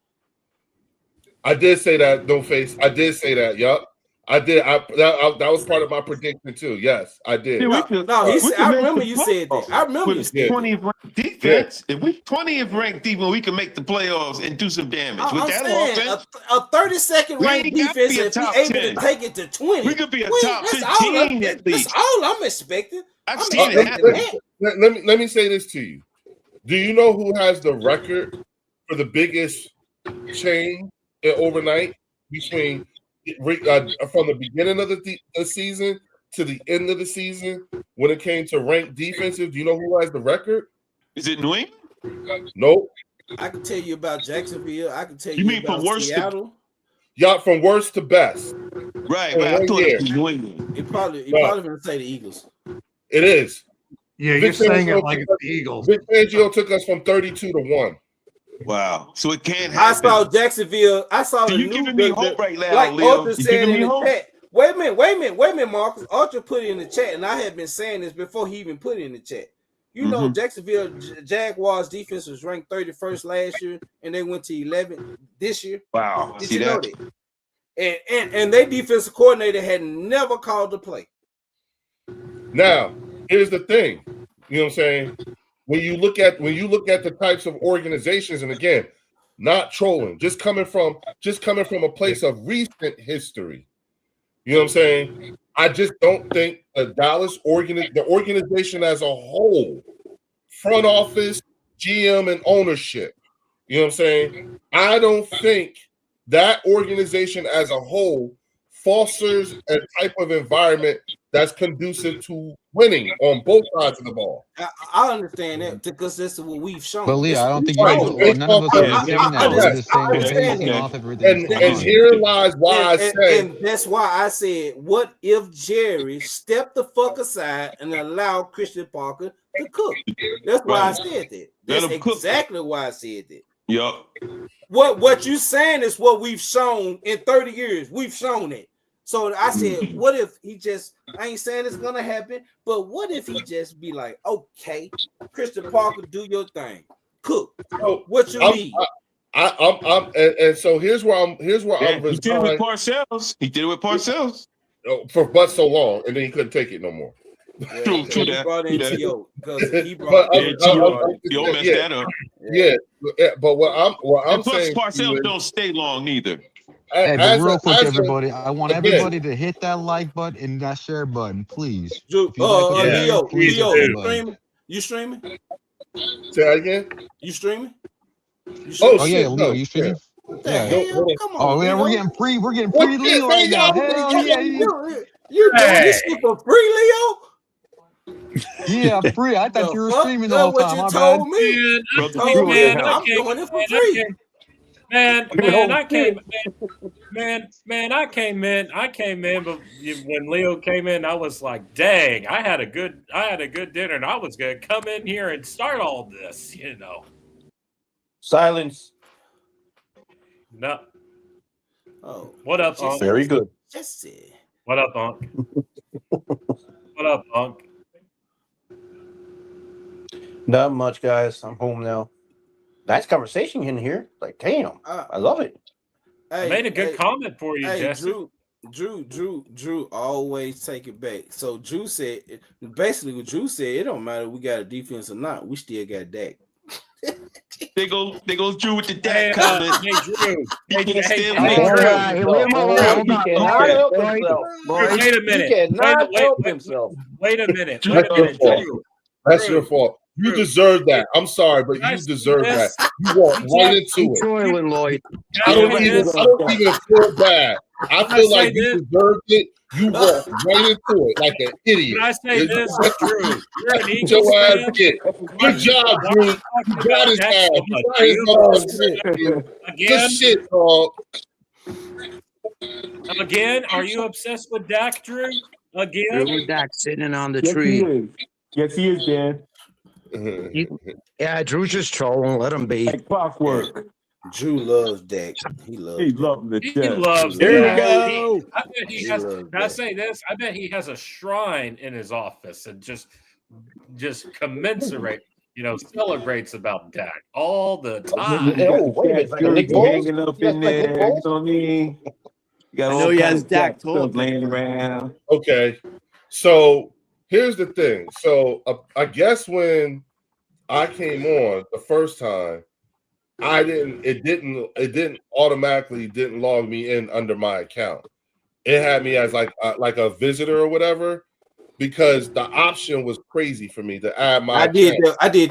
I did say that. Don't face. I did say that. Yup. I did. That was part of my prediction too. Yes, I did. I remember you said that. I remember you said 20th ranked defense. If we 20th ranked defense, we can make the playoffs and do some damage. With that offense, a 32nd ranked defense, if we able to take it to 20, we could be a top 15 at least. That's all I'm expecting. I've seen it happen. Let me say this to you. Do you know who has the record for the biggest change overnight between from the beginning of the season to the end of the season when it came to ranked defensive? Do you know who has the record? Is it New England? Nope. I can tell you about Jacksonville. I can tell You you mean about from worst to Seattle. Yeah, from worst to best. right? In I one thought year. it was New England. It probably No. going to say the Eagles. It is. Yeah, Vic you're saying Fangio it like took it's the Eagles. Vic Fangio took us from 32 to 1. Wow. So it can't I happen. saw Jacksonville. I saw So the you new. giving me hope right now, like Leo. Ultra You said giving in me the hope? chat. Wait a minute, Marcus. Ultra put it in the chat, and I had been saying this before he even put it in the chat. You know, Jacksonville Jaguars defense was ranked 31st last year, and they went to 11th this year. Wow. Did See you know that? that? And their defensive coordinator had never called the play. Now, here's the thing. You know what I'm saying? When you look at the types of organizations, and again, not trolling, just coming from a place of recent history. You know what I'm saying? I just don't think the the organization as a whole, front office, GM, and ownership. You know what I'm saying? I don't think that organization as a whole fosters a type of environment that's conducive to winning on both sides of the ball. I understand that because that's what we've shown. But Leo, I don't think Right, none of us are saying that. We're just saying we're understand basing that. off everything that's And going on. herein lies why I say, and that's why I said, what if Jerry stepped the fuck aside and allowed Christian Parker to cook? That's why I said that. That's exactly why I said that. Yup. What you saying is what we've shown in 30 years. We've shown it. So I said, what if he just, I ain't saying it's gonna happen, but what if he just be like, okay, Christian Parker, do your thing. Cook. What you need. And so here's where I'm He did it with resigned. Parcells. He did it with Parcells. For but so long, and then he couldn't take it no more. True He that. brought in T.O. because he But brought T.O. messed that up. Yeah, but what I'm And plus, saying, Parcells don't stay long neither. Hey, but real quick, everybody, I want everybody to hit that like button and that share button, please. If you like what you hear, please hit that button. You streaming? Say that again. You streaming? Oh yeah, Leo, you streaming? Yeah. Come on, oh yeah, we're getting pre Leo right now. Hell yeah, you doing this shit for free, Leo? Yeah, free. I thought you were streaming the That's whole what time. you My told bad. me. You told me I'm doing it for free. I came in, but when Leo came in, I was like, dang, I had a good dinner, and I was gonna come in here and start all this, you know. Silence. No. Oh, what up, Unc? Very good. Jesse. What up, Unc? What up, Unc? Not much, guys. I'm home now. Nice conversation in here. Like, damn, I love it. I made a good comment for you, Jesse. Drew always take it back. So Drew said, basically what Drew said, it don't matter if we got a defense or not, we still got Dak. They go Drew with the Dak comment. Wait a minute. He cannot help himself. Wait a minute. That's your fault. You deserve that. I'm sorry, but you deserve that. You walk right into it. Toilet, Lloyd. I don't even feel bad. I feel like you deserved it. You walk right into it like an idiot. Can I say this is true? You're an Eagles Your ass fan. get. Good job, Drew. You got his ass. You got his ass. Good shit, dog. Again, are you obsessed with Dak, Drew? Again? Really, Dak sitting on the Yes, tree. he is. Yes, he is, Dan. Yeah, Drew's just trolling. Let him be. Like clockwork. Drew loves Dak. He loves the He Dak. loves There Dak. we go. I bet he has. Can I say this? I bet he has a shrine in his office and just commensurate, celebrates about Dak all the time. Oh, wait a minute. Like a Nick Foles? Hanging up in there. You know what I mean? You got I all know he kinds has of Dak stuff laying around. Okay, so here's the thing. So I guess when I came on the first time, it didn't automatically log me in under my account. It had me as like a visitor or whatever. because the option was crazy for me to add my. I did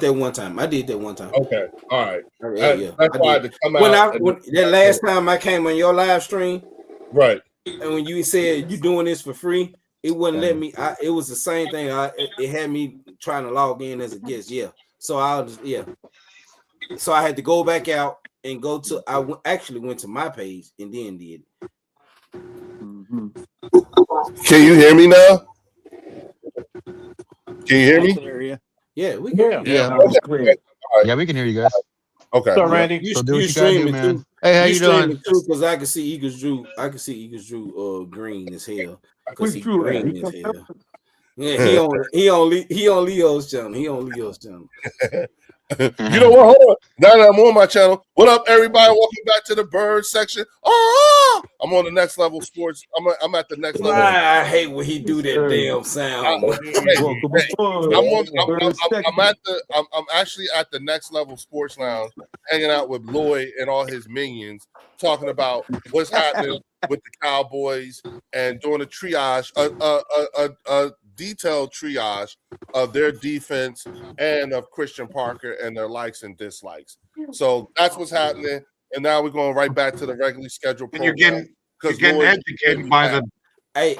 that one time. Okay, all right. Yeah. That's why I had to come when out. That last time I came on your live stream, right? And when you said you doing this for free, it wouldn't let me. It was the same thing. It had me trying to log in as a guest. Yeah. So So I had to go back out and go to. Actually went to my page and then did it. Can you hear me now? Can you hear me? Yeah, we can. Yeah. Okay. Yeah, we can hear you guys. Okay. So, Randy, You, so do what you you gotta do, streaming man. too. Hey, how you you doing? streaming too? Because I can see Eagles Drew. I can see Eagles Drew green as hell. Because he Drew at? green as hell. Yeah, he on Leo's channel. He on Leo's channel. You know what? Hold on. Now that I'm on my channel, what up, everybody? Welcome back to the bird section. Oh, I'm on the next level sports. I'm at the next level. I hate when he do that damn sound. I'm actually at the next level sports lounge, hanging out with Lloyd and all his minions, talking about what's happening with the Cowboys and doing a triage, a detailed triage of their defense and of Christian Parker and their likes and dislikes. So that's what's happening. And now we're going right back to the regularly scheduled program. You're getting educated by the.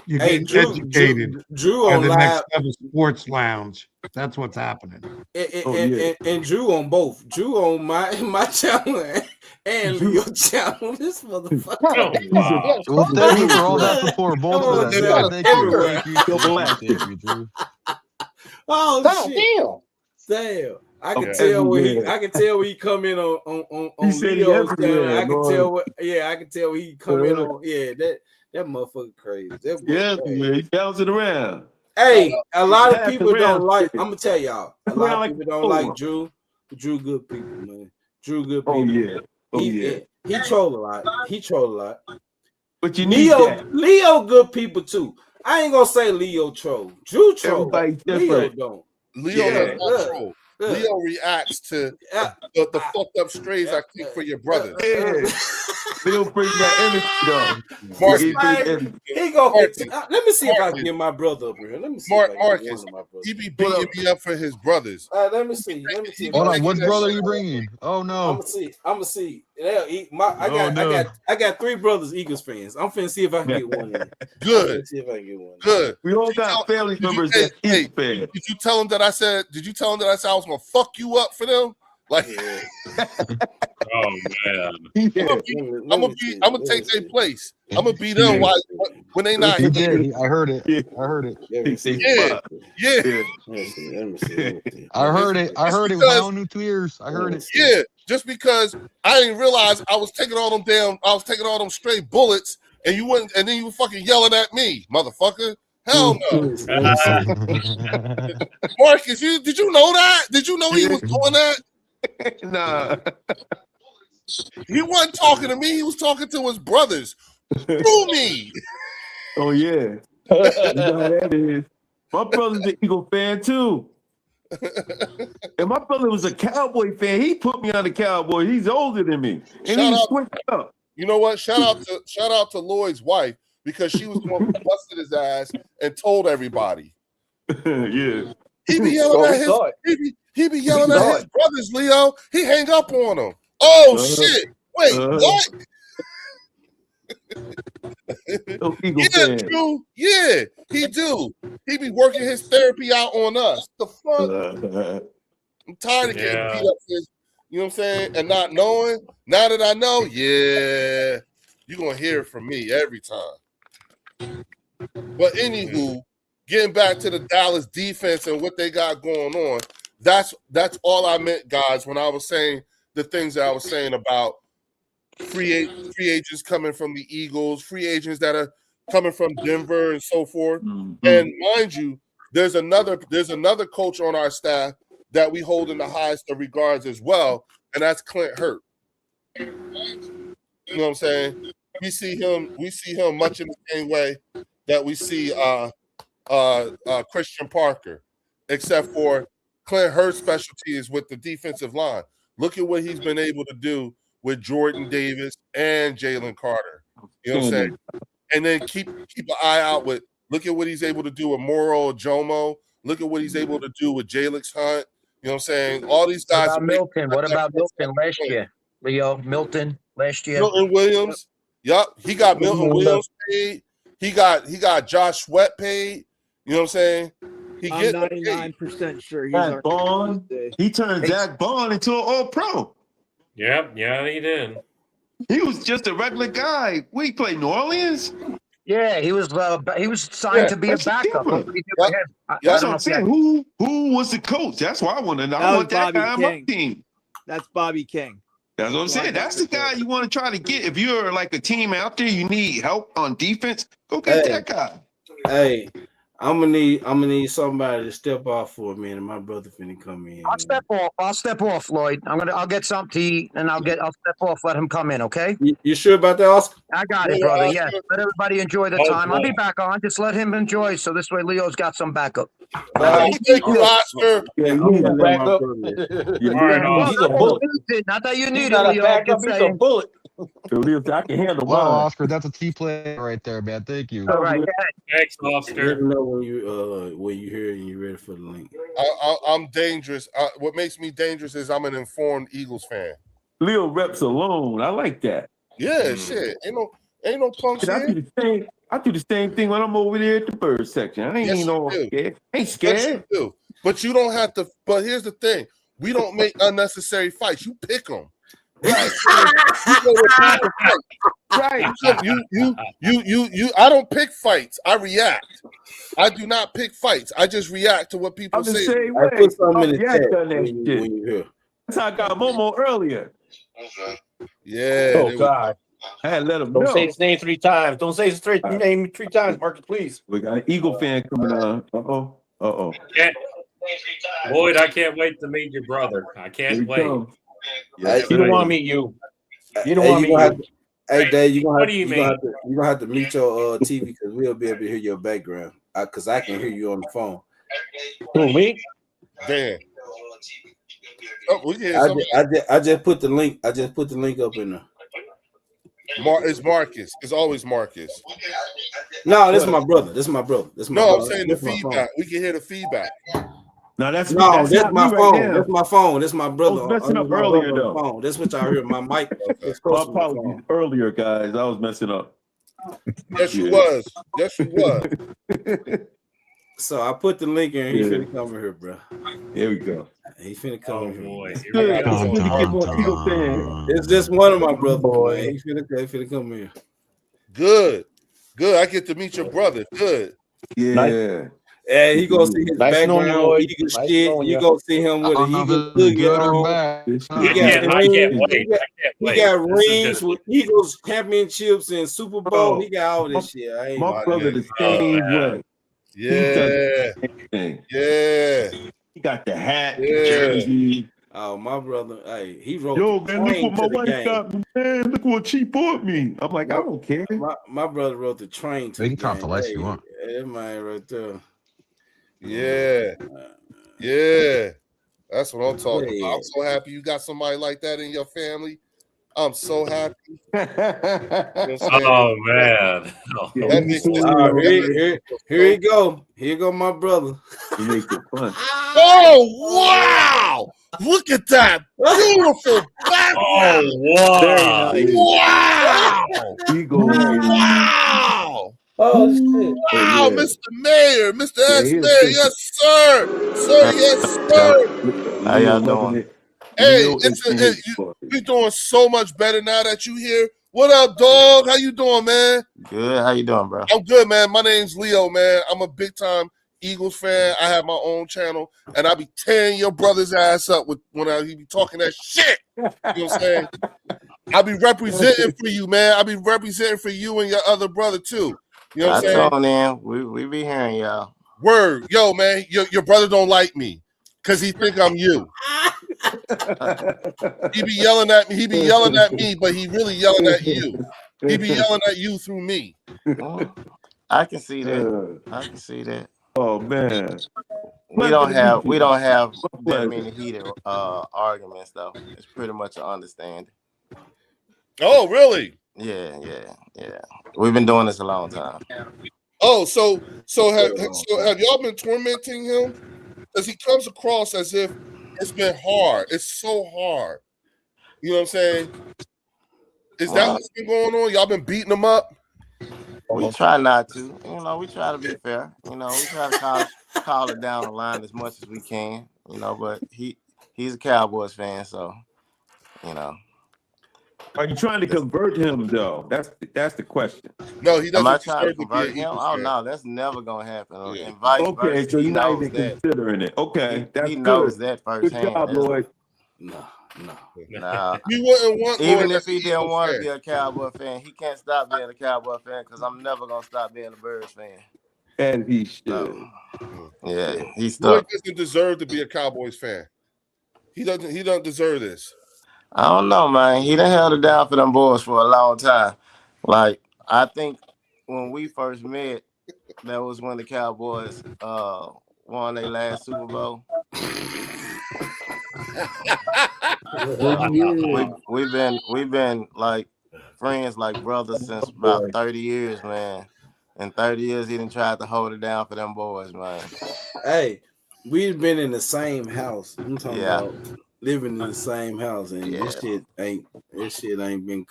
You're getting educated Drew by on the live. next level sports lounge. That's what's happening. And Drew on both. Drew on my channel and Leo channel. This motherfucker. Well, thank you for all that support, both of them. Yeah, thank you, Drew. Oh shit! Damn. I can tell when he come in on Leo's channel. I can tell when he come in on that motherfucker crazy. Man, he bouncing around. Hey, a lot of people don't like. I'm gonna tell y'all. A lot of people don't like Drew. Drew good people, man. Drew good people. He troll a lot. But you need Leo good people too. I ain't gonna say Leo troll. Drew troll. Leo don't. Leo does not troll. Leo reacts to the fucked up strays I keep for your brother. Leo bring that energy though. He go. Let me see if I can get my brother up here. Let me see. Marcus, he be beating me up for his brothers. Let me see. Hold on, what brother are you bringing? Oh no. I'm gonna see. I got 3 brothers Eagles fans. I'm finna see if I can get one in. Good. See if I can get one. Good. We all got family members that Eagles fans. Did you tell him that I said I was gonna fuck you up for them? Like, oh man, I'm gonna take their place. I'm gonna be them when they not. He did. I heard it. I heard it. Yeah. I heard it with my own new 2 ears. I heard it. Yeah, just because I didn't realize I was taking all them stray bullets, and you wouldn't, and then you were fucking yelling at me, motherfucker. Hell no. Marcus, did you know that? Did you know he was doing that? Nah. He wasn't talking to me. He was talking to his brothers. Through me. Oh yeah. You know how that is. My brother's an Eagle fan too. And my brother was a Cowboy fan. He put me on the Cowboy. He's older than me. And he switched up. You know what? Shout out to Lloyd's wife, because she was the one who busted his ass and told everybody. Yeah. He be yelling at his brothers, Leo. He hang up on them. Oh shit! Wait, what? Yeah, true. Yeah, he do. He be working his therapy out on us. The fuck? I'm tired of getting beat up for this. You know what I'm saying? And not knowing. Now that I know, yeah, you're gonna hear it from me every time. But anywho, getting back to the Dallas defense and what they got going on, that's all I meant, guys, when I was saying the things that I was saying about free agents coming from the Eagles, free agents that are coming from Denver and so forth. Mm-hmm. And mind you, there's another coach on our staff that we hold in the highest of regards as well, and that's Clint Hurt. You know what I'm saying? We see him much in the same way that we see Christian Parker, except for Clint Hurt's specialty is with the defensive line. Look at what he's been able to do with Jordan Davis and Jalen Carter. You know what I'm saying? And then keep an eye out with Look at what he's able to do with Moro Jomo. Look at what he's able to do with Jalix Hunt. You know what I'm saying? All these guys. What about Milton? What about Milton last year? Leo Milton last year. Milton Williams. Yup, he got Milton Williams paid. He got Josh Sweat paid. You know what I'm saying? I'm 99% sure he's Zach Bond. He turned Zach Bond into an All-Pro. Yep, yeah, he did. He was just a regular guy. We played New Orleans. Yeah, he was signed to be a backup. That's what I'm saying. Who was the coach? That's why I want to know. I want that guy on my team. That's Bobby King. That's what I'm saying. That's the guy you want to try to get. If you're like a team out there, you need help on defense, go get that guy. Hey, I'm gonna need somebody to step off for a minute. My brother finna come in. I'll step off, Lloyd. I'll get something to eat and I'll step off, let him come in, okay? You sure about that, Oscar? I got it, brother. Yes. Let everybody enjoy the time. I'll be back on. Just let him enjoy, so this way Leo's got some backup. Thank you, Oscar. Yeah, you need a backup. Not that you need it, got a Leo. backup. He's a bullet. I can handle Wow, mine. Oscar, that's a T play right there, man. Thank you. All right. Thanks, Let Oscar. me know when you hear and you're ready for the link. I'm dangerous. What makes me dangerous is I'm an informed Eagles fan. Leo reps alone. I like that. Yeah, shit. Ain't no punks I here. do the same thing when I'm over there at the bird section. I ain't scared. Ain't scared. Yes, you do. But you don't have to. But here's the thing: we don't make unnecessary fights. You pick them. Right. Right. You. I don't pick fights. I react. I do not pick fights. I just react to what people say. I put something in the chat when you hear. That's how I got Momo earlier. Yeah. Oh God. I had to let him Don't know. say his name 3 times. Don't say his name 3 times, Marcus, please. We got an Eagle fan coming on. Uh-oh. Lloyd, I can't wait to meet your brother. I can't wait. He don't want to meet you. You don't want to meet you. Hey, Dave, you're What do you mean? gonna have to mute your TV because we'll be able to hear your background. Because I can hear you on the phone. Who, me? Damn. Oh, we can hear I just put the link. I just put the link up in there. It's Marcus. It's always Marcus. No, this is my brother. This is my brother. I'm saying the feedback. We can hear the feedback. No, that's my not phone. Right now. That's my phone. That's my brother. I was messing up earlier, though. Phone. That's what y'all heard. My mic. My apologies earlier, guys. I was messing up. Yes, you was. Yes, you was. So I put the link in. He finna come in here, bro. Here we go. He finna come in here. Boy, It's just one of my brothers. Man. He finna come in. Good. I get to meet your brother. Good. Yeah. And he gonna see his background, eating shit. You gonna see him with a good or bad. I can't wait. He got rings with Eagles championships and Super Bowl. He got all this shit. My brother the same way. Yeah. He got the hat, the Yeah. jersey. Oh, my brother. Hey, he wrote. Yo, man, look train what my to the wife game. got me, man. Look what she bought me. I'm like, I don't care. My brother wrote the train to You the can count the game. lights you want. That man right there. Yeah. That's what I'm talking about. I'm so happy you got somebody like that in your family. I'm so happy. Oh man. Here you go. Here go my brother. He makes it fun. Oh wow! Look at that beautiful background. Oh wow! Wow! Oh shit! Wow, Mr. Mayor, Mr. Ex-Mayor, yes sir, yes sir. How y'all doing? Hey, you're doing so much better now that you here. What up, dog? How you doing, man? Good. How you doing, bro? I'm good, man. My name's Leo, man. I'm a big time Eagles fan. I have my own channel, and I be tearing your brother's ass up when he be talking that shit. You know what I'm saying? I be representing for you, man. I be representing for you and your other brother too. You know what I'm saying? On in. We be hearing y'all. Word, yo, man. Your brother don't like me because he think I'm you. He be yelling at me. He be yelling at me, but he really yelling at you. He be yelling at you through me. I can see that. I can see that. Oh man. We don't have that many heated arguments though. It's pretty much an understanding. Oh, really? Yeah. We've been doing this a long time. Oh, so So have y'all been tormenting him? Because he comes across as if it's been hard. It's so hard. You know what I'm saying? Is that what's been going on? Y'all been beating him up? We try not to. We try to be fair. We try to call it down the line as much as we can. But he's a Cowboys fan, so Are you trying to convert him though? That's the question. No, he Am I doesn't trying to deserve to be convert an him? Eagles Oh fan. no, that's never gonna happen. Yeah. And vice Okay, versa. so He you're not knows even that. considering it. Okay, that's He good. knows that Good firsthand. job, Lloyd. No. Nah. You wouldn't want Even Lloyd if as an he didn't Eagles want to fan. be a Cowboy fan, he can't stop being a Cowboy fan because I'm never gonna stop being a Birds fan. And he should. So, yeah, he's Lloyd stuck. doesn't deserve to be a Cowboys fan. He doesn't deserve this. I don't know, man. He done held it down for them boys for a long time. Like, I think when we first met, that was when the Cowboys won their last Super Bowl. We've been like friends, like brothers, since about 30 years, man. In 30 years, he done tried to hold it down for them boys, man. Hey, we've been in the same house. I'm talking Yeah. about living in the same house, and this shit ain't been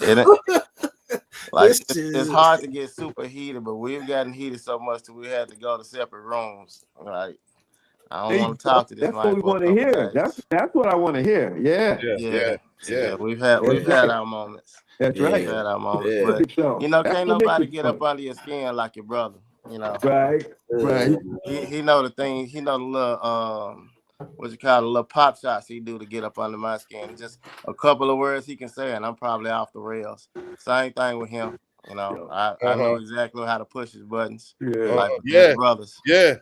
Like it's hard to get super heated, but we've gotten heated so much that we had to go to separate rooms. Like, I don't want to talk to this That's man what we for a want to couple hear. days. That's what I want to hear. Yeah. We've had our moments. That's right. We've had our moments, Yeah. but That's can't what makes nobody it get fun. up under your skin like your brother. Right. He know the thing. He know the little what you call the little pop shots he do to get up under my skin. Just a couple of words he can say, and I'm probably off the rails. Same thing with him. I know exactly how to push his buttons. Like his brothers. Because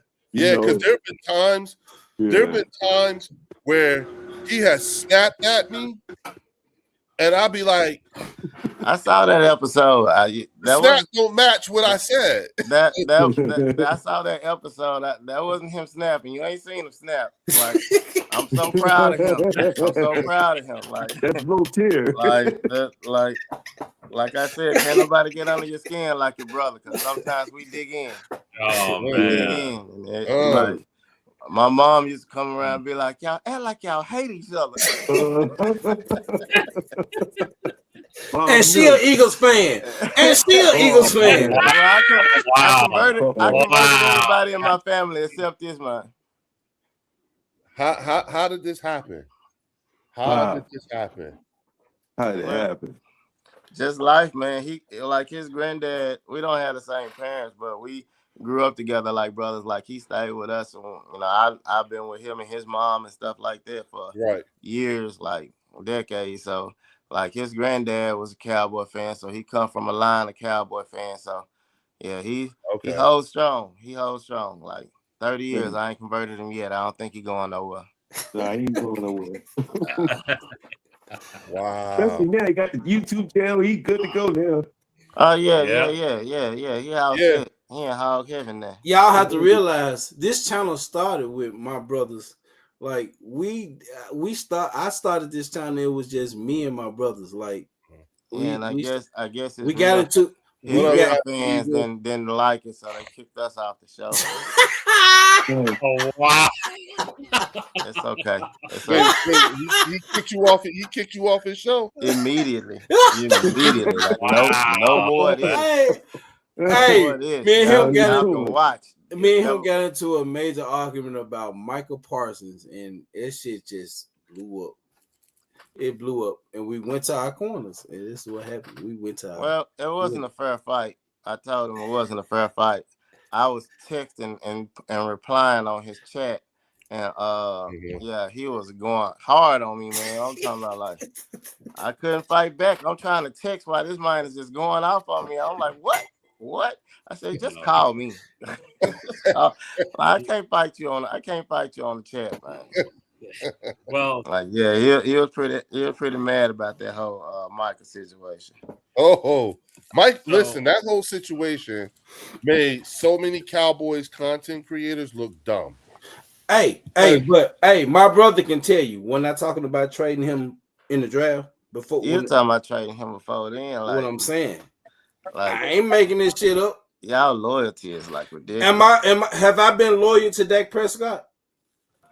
there have been times where he has snapped at me, and I'll be like, I saw that episode. Snap don't match what I said. I saw that episode. That wasn't him snapping. You ain't seen him snap. Like, I'm so proud of him. I'm so proud of him. Like, that's Voltaire. Like I said, can't nobody get under your skin like your brother, because sometimes we dig in. Oh We man. dig in. Like, my mom used to come around and be like, y'all act like y'all hate each other. And she an Eagles fan. And she an Eagles fan. I converted everybody in my family except this man. How did this happen? How did this happen? How did it happen? Just life, man. He like his granddad. We don't have the same parents, but we grew up together like brothers. Like, he stayed with us, and I've been with him and his mom and stuff like that for years, like decades. So, like, his granddad was a Cowboy fan, so he come from a line of Cowboy fans. So, yeah, he holds strong. He holds strong. Like, 30 years, I ain't converted him yet. I don't think he going nowhere. Nah, he ain't going nowhere. Wow. Especially now, he got the YouTube channel. He good to go now. Oh yeah. He out set. He in hog heaven now. Y'all have to realize this channel started with my brothers. Like, I started this channel. It was just me and my brothers. Like, I guess we got into his real fans didn't like it, so they kicked us off the show. Oh wow. It's okay. He kicked you off. He kicked you off his show immediately. Like, no more of this. Me and him got got into a major argument about Michael Parsons, and it shit just blew up. It blew up, and we went to our corners, and this is what happened. We went to our Well, it wasn't a fair fight. I told him it wasn't a fair fight. I was texting and replying on his chat, and he was going hard on me, man. I'm talking about, like, I couldn't fight back. I'm trying to text while this man is just going off on me. I'm like, what? I said, just call me. I can't fight you on the chat, man. Well, like, yeah, he was pretty mad about that whole Michael situation. Mike, listen, that whole situation made so many Cowboys content creators look dumb. But my brother can tell you, we're not talking about trading him in the draft before. You're talking about trading him before then. Like, what I'm saying, like, I ain't making this shit up. y'all loyalty is like ridiculous. Have I been loyal to Dak Prescott?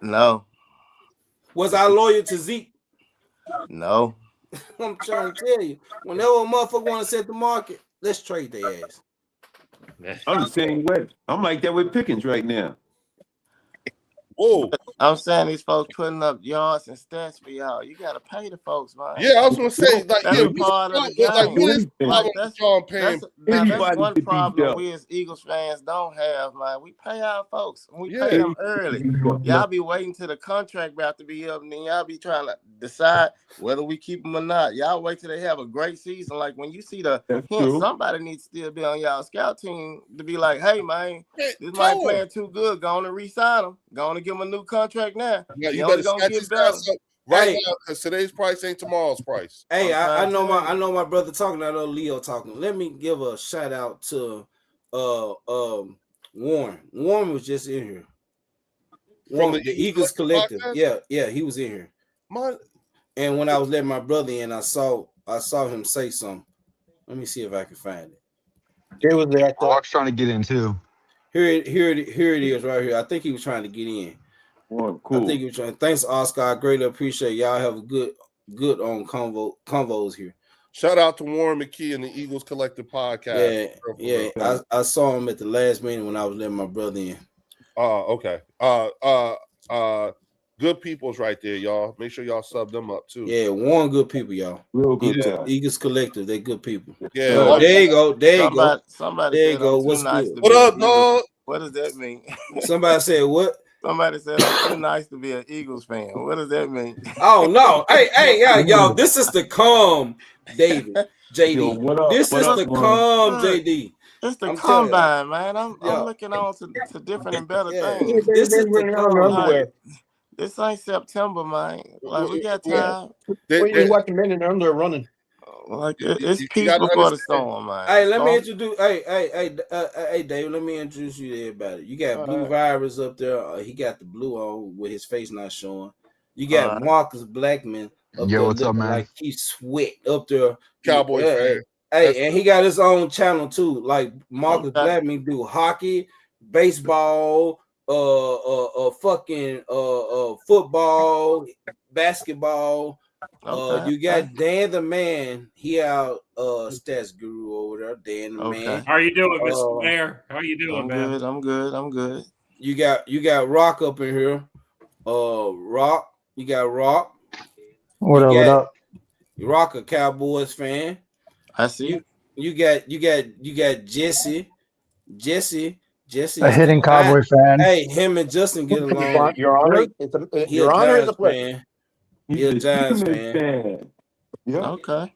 No. Was I loyal to Zeke? No. I'm trying to tell you. Whenever a motherfucker want to set the market, let's trade their ass. I'm the same way. I'm like that with Pickens right now. Whoa. I'm saying these folks putting up yards and stats for y'all. You gotta pay the folks, man. Yeah, I was gonna say, like, that's yeah, a part of the game. like, what is the Like, problem with y'all paying? that's one problem we as Eagles fans don't have, man. We pay our folks and we pay them early. Y'all be waiting till the contract about to be up, and then y'all be trying to decide whether we keep them or not. Y'all wait till they have a great season. Like when you see the hint, somebody needs to still be on y'all scout team to be like, hey man, this man playing too good. Go on and re-sign him. Go on and give him a new contract now. Yeah, you only better gonna snatch get his better. ass up right now, because today's price ain't tomorrow's price. Hey, I know my brother talking. I know Leo talking. Let me give a shout out to Warren. Warren was just in here. From the Eagles Collective. Podcast? Yeah, he was in here. And when I was letting my brother in, I saw him say something. Let me see if I can find it. It was there. Rock's trying to get in too. Here it is right here. I think he was trying to get in. Oh, cool. I think he was trying. Thanks, Oscar. I greatly appreciate y'all. Have a good on convos here. Shout out to Warren McKee and the Eagles Collective Podcast. Yeah. I saw him at the last minute when I was letting my brother in. Okay. Good people's right there, y'all. Make sure y'all sub them up too. Yeah, Warren, good people, y'all. Real good. Eagles Collective, they good people. Yeah. There you go. Somebody there said you go. I'm What's too nice good? to What be up, an dog? Eagles. What does that mean? Somebody said what? Somebody said I'm too nice to be an Eagles fan. What does that mean? Oh no! Hey, y'all! This is the calm, David, JD. Yo, what up? This is the calm, JD. It's the I'm combine, man. I'm looking on to different and better things. This is the combine. This ain't September, man. Like we got time. You watch the men in their underwear running. Like it's peace before the storm, man. Hey, let me introduce. Hey, David. Let me introduce you to everybody. You got Blue Virus up there. He got the blue on with his face not showing. You got Marcus Blackman up there what's up, looking man? like he sweat up there. Cowboy fan. Hey, and he got his own channel too. Like Marcus Blackman do hockey, baseball, football, basketball. You got Dan the Man. He out stats guru over there. Dan the Man. How are you doing, Mr. Mayor? How are you doing, man? I'm good. You got Rock up in here. Rock. You got Rock. What up? Rock, a Cowboys fan. I see. You got Jesse. Jesse. A hidden Cowboy fan. Hey, him and Justin get along. Your Honor. Your Honor is a fan. He's a Giants fan. Yeah. Okay.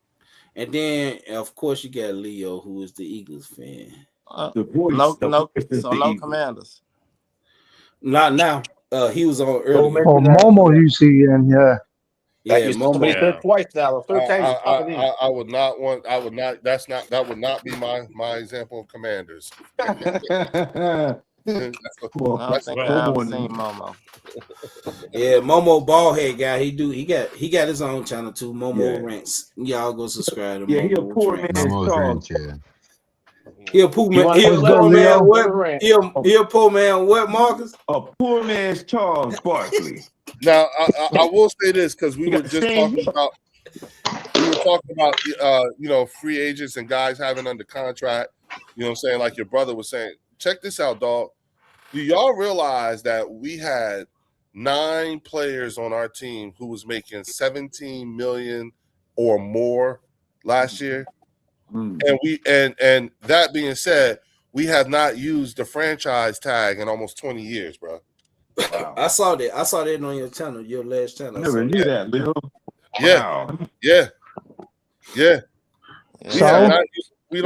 And then, of course, you got Leo, who is the Eagles fan. No Commanders. Not now. He was on earlier. Oh, Momo UCN, yeah. Yeah, Momo. Twice now. Third time. I would not want. I would not. That would not be my example of Commanders. I don't think I've seen Momo. Yeah, Momo Ballhead guy. He got his own channel too. Momo Rants. Y'all go subscribe to Momo. He a poor man's dog. He a poor man. He a poor man. What? He a poor man. What, Marcus? A poor man's Charles Barkley. Now I will say this because we were just talking about. We were talking about free agents and guys having under contract. You know what I'm saying? Like your brother was saying. Check this out, dog. Do y'all realize that we had 9 players on our team who was making 17 million or more last year? And and that being said, we have not used the franchise tag in almost 20 years, bro. Wow. I saw that on your channel, your last channel. Never knew that, Leo. Yeah. Wow. Yeah. So we're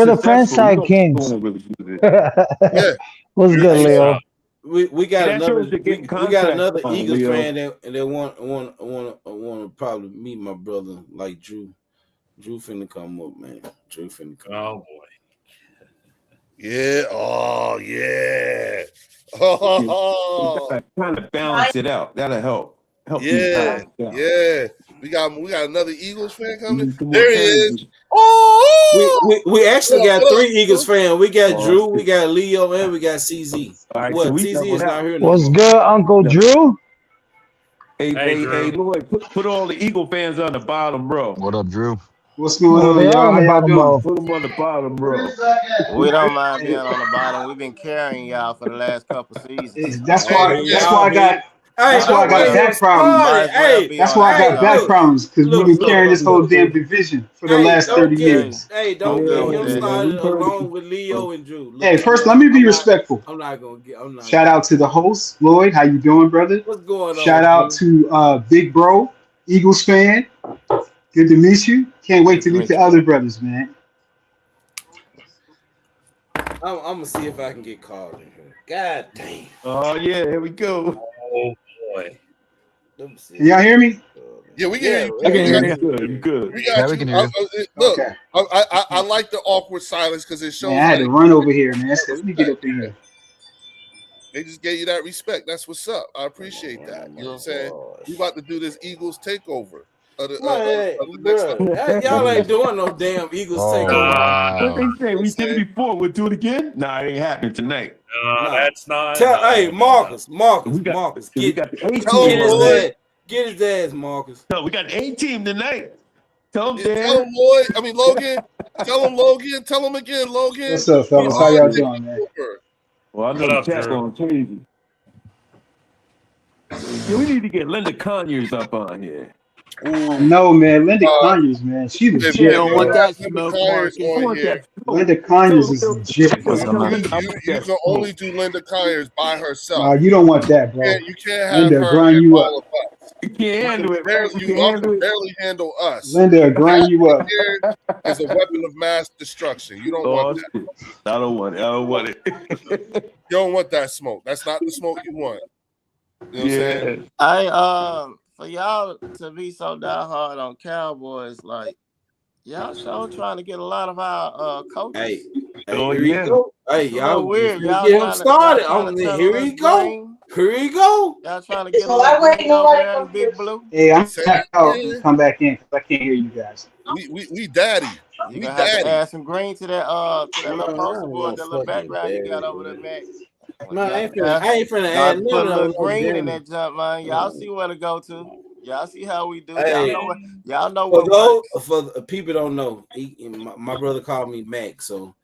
the franchise kings. What's good, Leo? We got another Eagles fan that want to probably meet my brother like Drew. Drew finna come up, man. Drew finna come up. Oh boy. Yeah. Oh yeah. Oh. Kind of balance it out. That'll help. Help these Yeah, guys out. yeah. We got another Eagles fan coming. Come on, There he Terry. is. Oh, We actually got what up, 3 Eagles fans. We got Oh, Drew, we got Leo, and we got CZ. all right, so What? we CZ doubled is not out. here no What's more. good, Uncle Drew? Hey, Lloyd, put all the Eagle fans on the bottom, bro. What up, Drew? What's going Oh, on, they are y'all? on How the y'all bottom doing? row. Put them on the bottom, bro. We don't mind being on the bottom. We've been carrying y'all for the last couple seasons. That's Hey, why. That's why I got. Hey, That's why I don't got get well, him back problems. started. might as well Hey, be That's on why I our got back show. problems because we've been carrying this whole damn look. division for the Hey, last 30 years. I'm don't good get with him that. started along with Leo and Drew. Hey, Look, first let me be respectful. I'm not gonna get. I'm not. Shout out to the host, Lloyd. How you doing, brother? What's going Shout on, out Drew? to Big Bro, Eagles fan. Good to meet you. Can't wait Good to to meet meet the you, other bro. brothers, man. I'm gonna see if I can get called in here. God damn. Oh yeah, here we go. Oh boy. Let me see. Can y'all hear me? Yeah, we can hear you. I We can hear got you. you. Good, you good. We Yeah, got we you. can hear you. Look, Okay. I like the awkward silence because it Man, shows I had like to run over here, man. So let me get up in here. they just gave you that respect. That's what's up. I appreciate that. You know what I'm saying? We about to do this Eagles takeover of the next Bro, y'all ain't doing no damn Eagles Oh, takeover. What they wow. say? We did it before. We'll do it again. Nah, it ain't happening tonight. Nah. That's not. Hey, Marcus, We got get the A Tell him, team on Lloyd. here. Get his ass, Marcus. No, we got the A team tonight. Tell them, Tell Dan. him, Lloyd. I mean, Logan. Tell him, Logan. Tell him again, Logan. What's up, fellas? How y'all doing, man? Well, I know What the up, chat Drew? going crazy. Yeah, we need to get Linda Conyers up on here. I know, man. Linda Conyers, man. She If You you legit, don't want bro. have that Linda smoke, Conyers Marcus. I on want here, that smoke. Linda Conyers is legit, What's bro. up, Linda? I you want you that can smoke. only do Linda Conyers by herself. No, you don't want that, bro. You can't have Linda will her grind and you up. all of us. You can't handle it, right? You can Y'all handle can it. barely handle us. Linda will grind you That up. here is a weapon of mass destruction. You don't want Oh, that. shit. I don't want it. I don't want it. You don't want that smoke. That's not the smoke you want. You know what I'm saying? For y'all to be so diehard on Cowboys, like y'all sure trying to get a lot of our coaches. Oh, Here he yeah. go. Hey, It's a little y'all weird. get Y'all him trying started. to Here tunnel us he go. green. Here he go. Y'all trying to get a little green over there in Big Blue. Hey, I'm Say gonna that back out and again. come back in because I can't hear you guys. We daddy. You We gonna have to daddy. add some green to that little Man, I poster don't board, want that little fucking background you got daddy, over there, man. Mac. Man, I Yeah, ain't finna got add to none put a of little no green in damn. that jump, man. Y'all see where to go to. Y'all see how we do. Hey, Y'all know for what works. people don't know, my brother called me Mac, so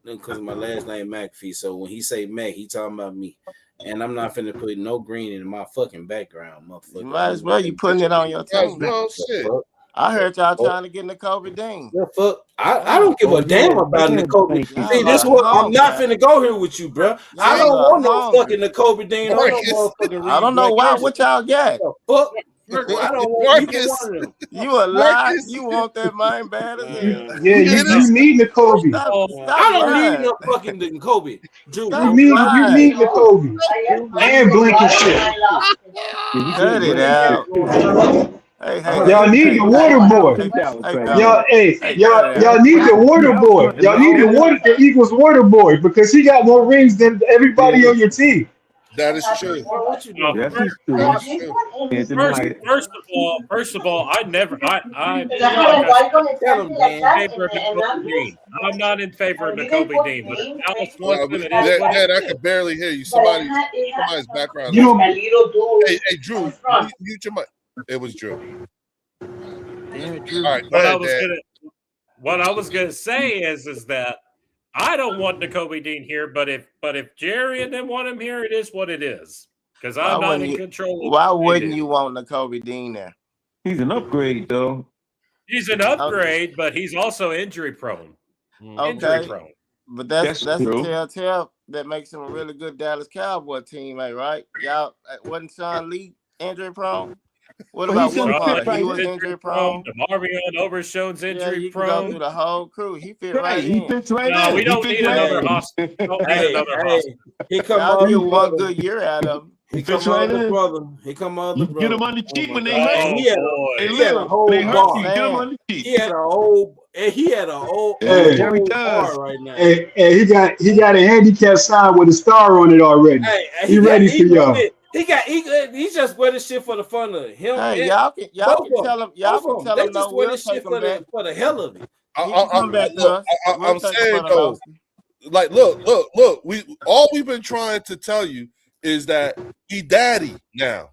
because of my last name McAfee. So when he say Mac, he talking about me. And I'm not finna put no green in my fucking background, motherfucker. You might as well. You putting it on your team. Well, shit. I heard y'all trying to get N'Kobe Dean. The fuck? I don't give a damn about N'Kobe. See, this what I'm not finna go here with you, bro. I don't want no fucking N'Kobe Dean or no motherfucking Reed. I don't know why. What y'all got? The fuck? I don't want either Marcus. one of them. You a lie. You want that man bad as hell. Yeah, you need N'Kobe. Stop I don't need lying. no fucking N'Kobe. Drew, Stop You lying. need N'Kobe and Blankenship. Cut it out. Hey, Y'all need the water boy. Y'all need the water boy. Y'all need the Eagles water boy because he got more rings than everybody on your team. That is true. What you doing? That's true. First of all, I'm not in favor of N'Kobe Dean, but if Dallas wants him, it is what it I is. can barely hear you. Somebody's background. Hey, Drew, mute your mic. It was Drew. Damn it, Drew. All right, What I was gonna say is that I don't want N'Kobe Dean here, but if Jerry and them want him here, it is what it is. Because I'm not in control. Why wouldn't you want N'Kobe Dean there? He's an upgrade, though. He's an upgrade, but he's also injury prone. Injury prone. But that's a telltale that makes him a really good Dallas Cowboy teammate, right? Y'all wasn't Sean Lee injury prone? What about Wolfhard? He was injury prone. Marvion Overshone's injury you prone. Can go through the whole crew. He fit right in. He fits right no, in. we don't need another hospital. Here come Y'all my get other one brother. good year out of him. Here come my other brother. Here come my other brother. Get him on the cheek when they God. hurt. He had a whole bar. Get him on the cheek. He had a whole bar right now. Hey, he got a handicap sign with a star on it already. Hey, he ready for y'all. He just wear this shit for the fun of it. Him. Hey, And y'all can both tell him. Y'all can tell they him just no. wear We'll this shit take him back. for the hell of it. He can come back to Look, us. We'll I'm take him saying for the though, Lowski. like, look. All we've been trying to tell you is that he daddy now.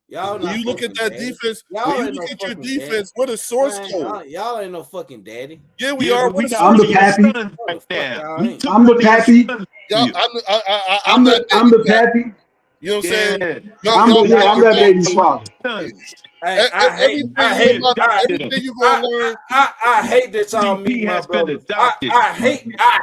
Y'all When not you look at fucking that daddy. defense, Y'all when you ain't look no at your fucking defense, daddy. what is source Man, code? y'all ain't no fucking daddy. Yeah, we Yeah, are. but What we is got I'm source the three of code? your pappy. sons No, the right fuck there. y'all We ain't. took I'm the your pappy. sons Yeah, from you. I'm that I'm baby the daddy. pappy. You know what I'm saying? Yeah. Y'all I'm that baby's father. Sons. Hey, everything you about everything you gonna learn. I hate that y'all meet CP my has been brothers. adopted. I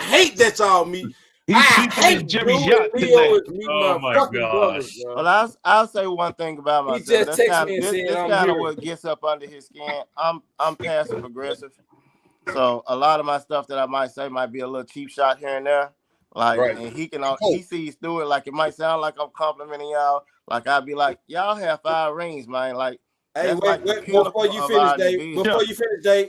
hate that y'all meet. I He's sleeping in hate Jerry's Blue and yacht Leo tonight. is meet Oh my my fucking brothers, gosh. bro. Well, I'll say one thing about He myself. just texted me and said This I'm kind of here. what gets up under his skin. I'm passive aggressive, so a lot of my stuff that I might say might be a little cheap shot here and there. Like, Right. and he sees through it. Like it might sound like I'm complimenting y'all. Like I'd be like, y'all have 5 rings, man. Like Hey, that's like the wait, before pinnacle you of finish, our Dave. division. Before you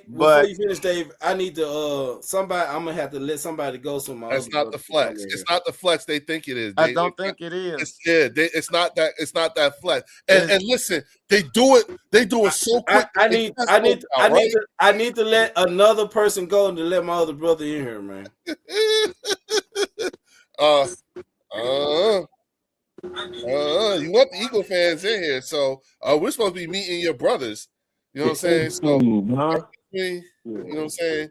But finish, Dave, I need to somebody. I'm gonna have to let somebody go so my That's other not the brothers can come flex. in It's here. not the flex they think it is. I don't think it is. It's not that. It's not that flex. And listen, they do it. They do it so quick. I They need test those out, right? I need to let another person go and to let my other brother in here, man. You want the Eagle fans in here, so we're supposed to be meeting your brothers. You know what I'm saying? So, you know what I'm saying?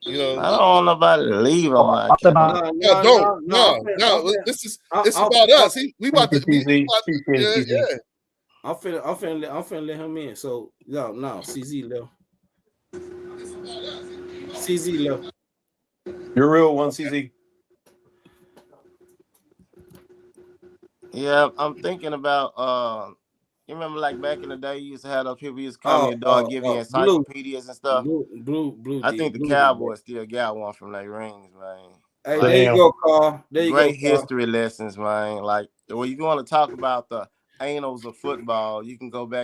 You know, I don't want nobody to leave on my account. No. It's about us. We about to. Yeah. I'm finna let him in. So no, CZ left. CZ left. You're real one, CZ. Yeah, I'm thinking about you remember like back in the day you used to have those people used to come to your door and give you encyclopedias and stuff. Blue. I think the Cowboys still got one from their rings, man. Hey, Like, there you go, Carl. There you great go, Carl. history lessons, man. Like when you want to talk about the annals of football, you can go back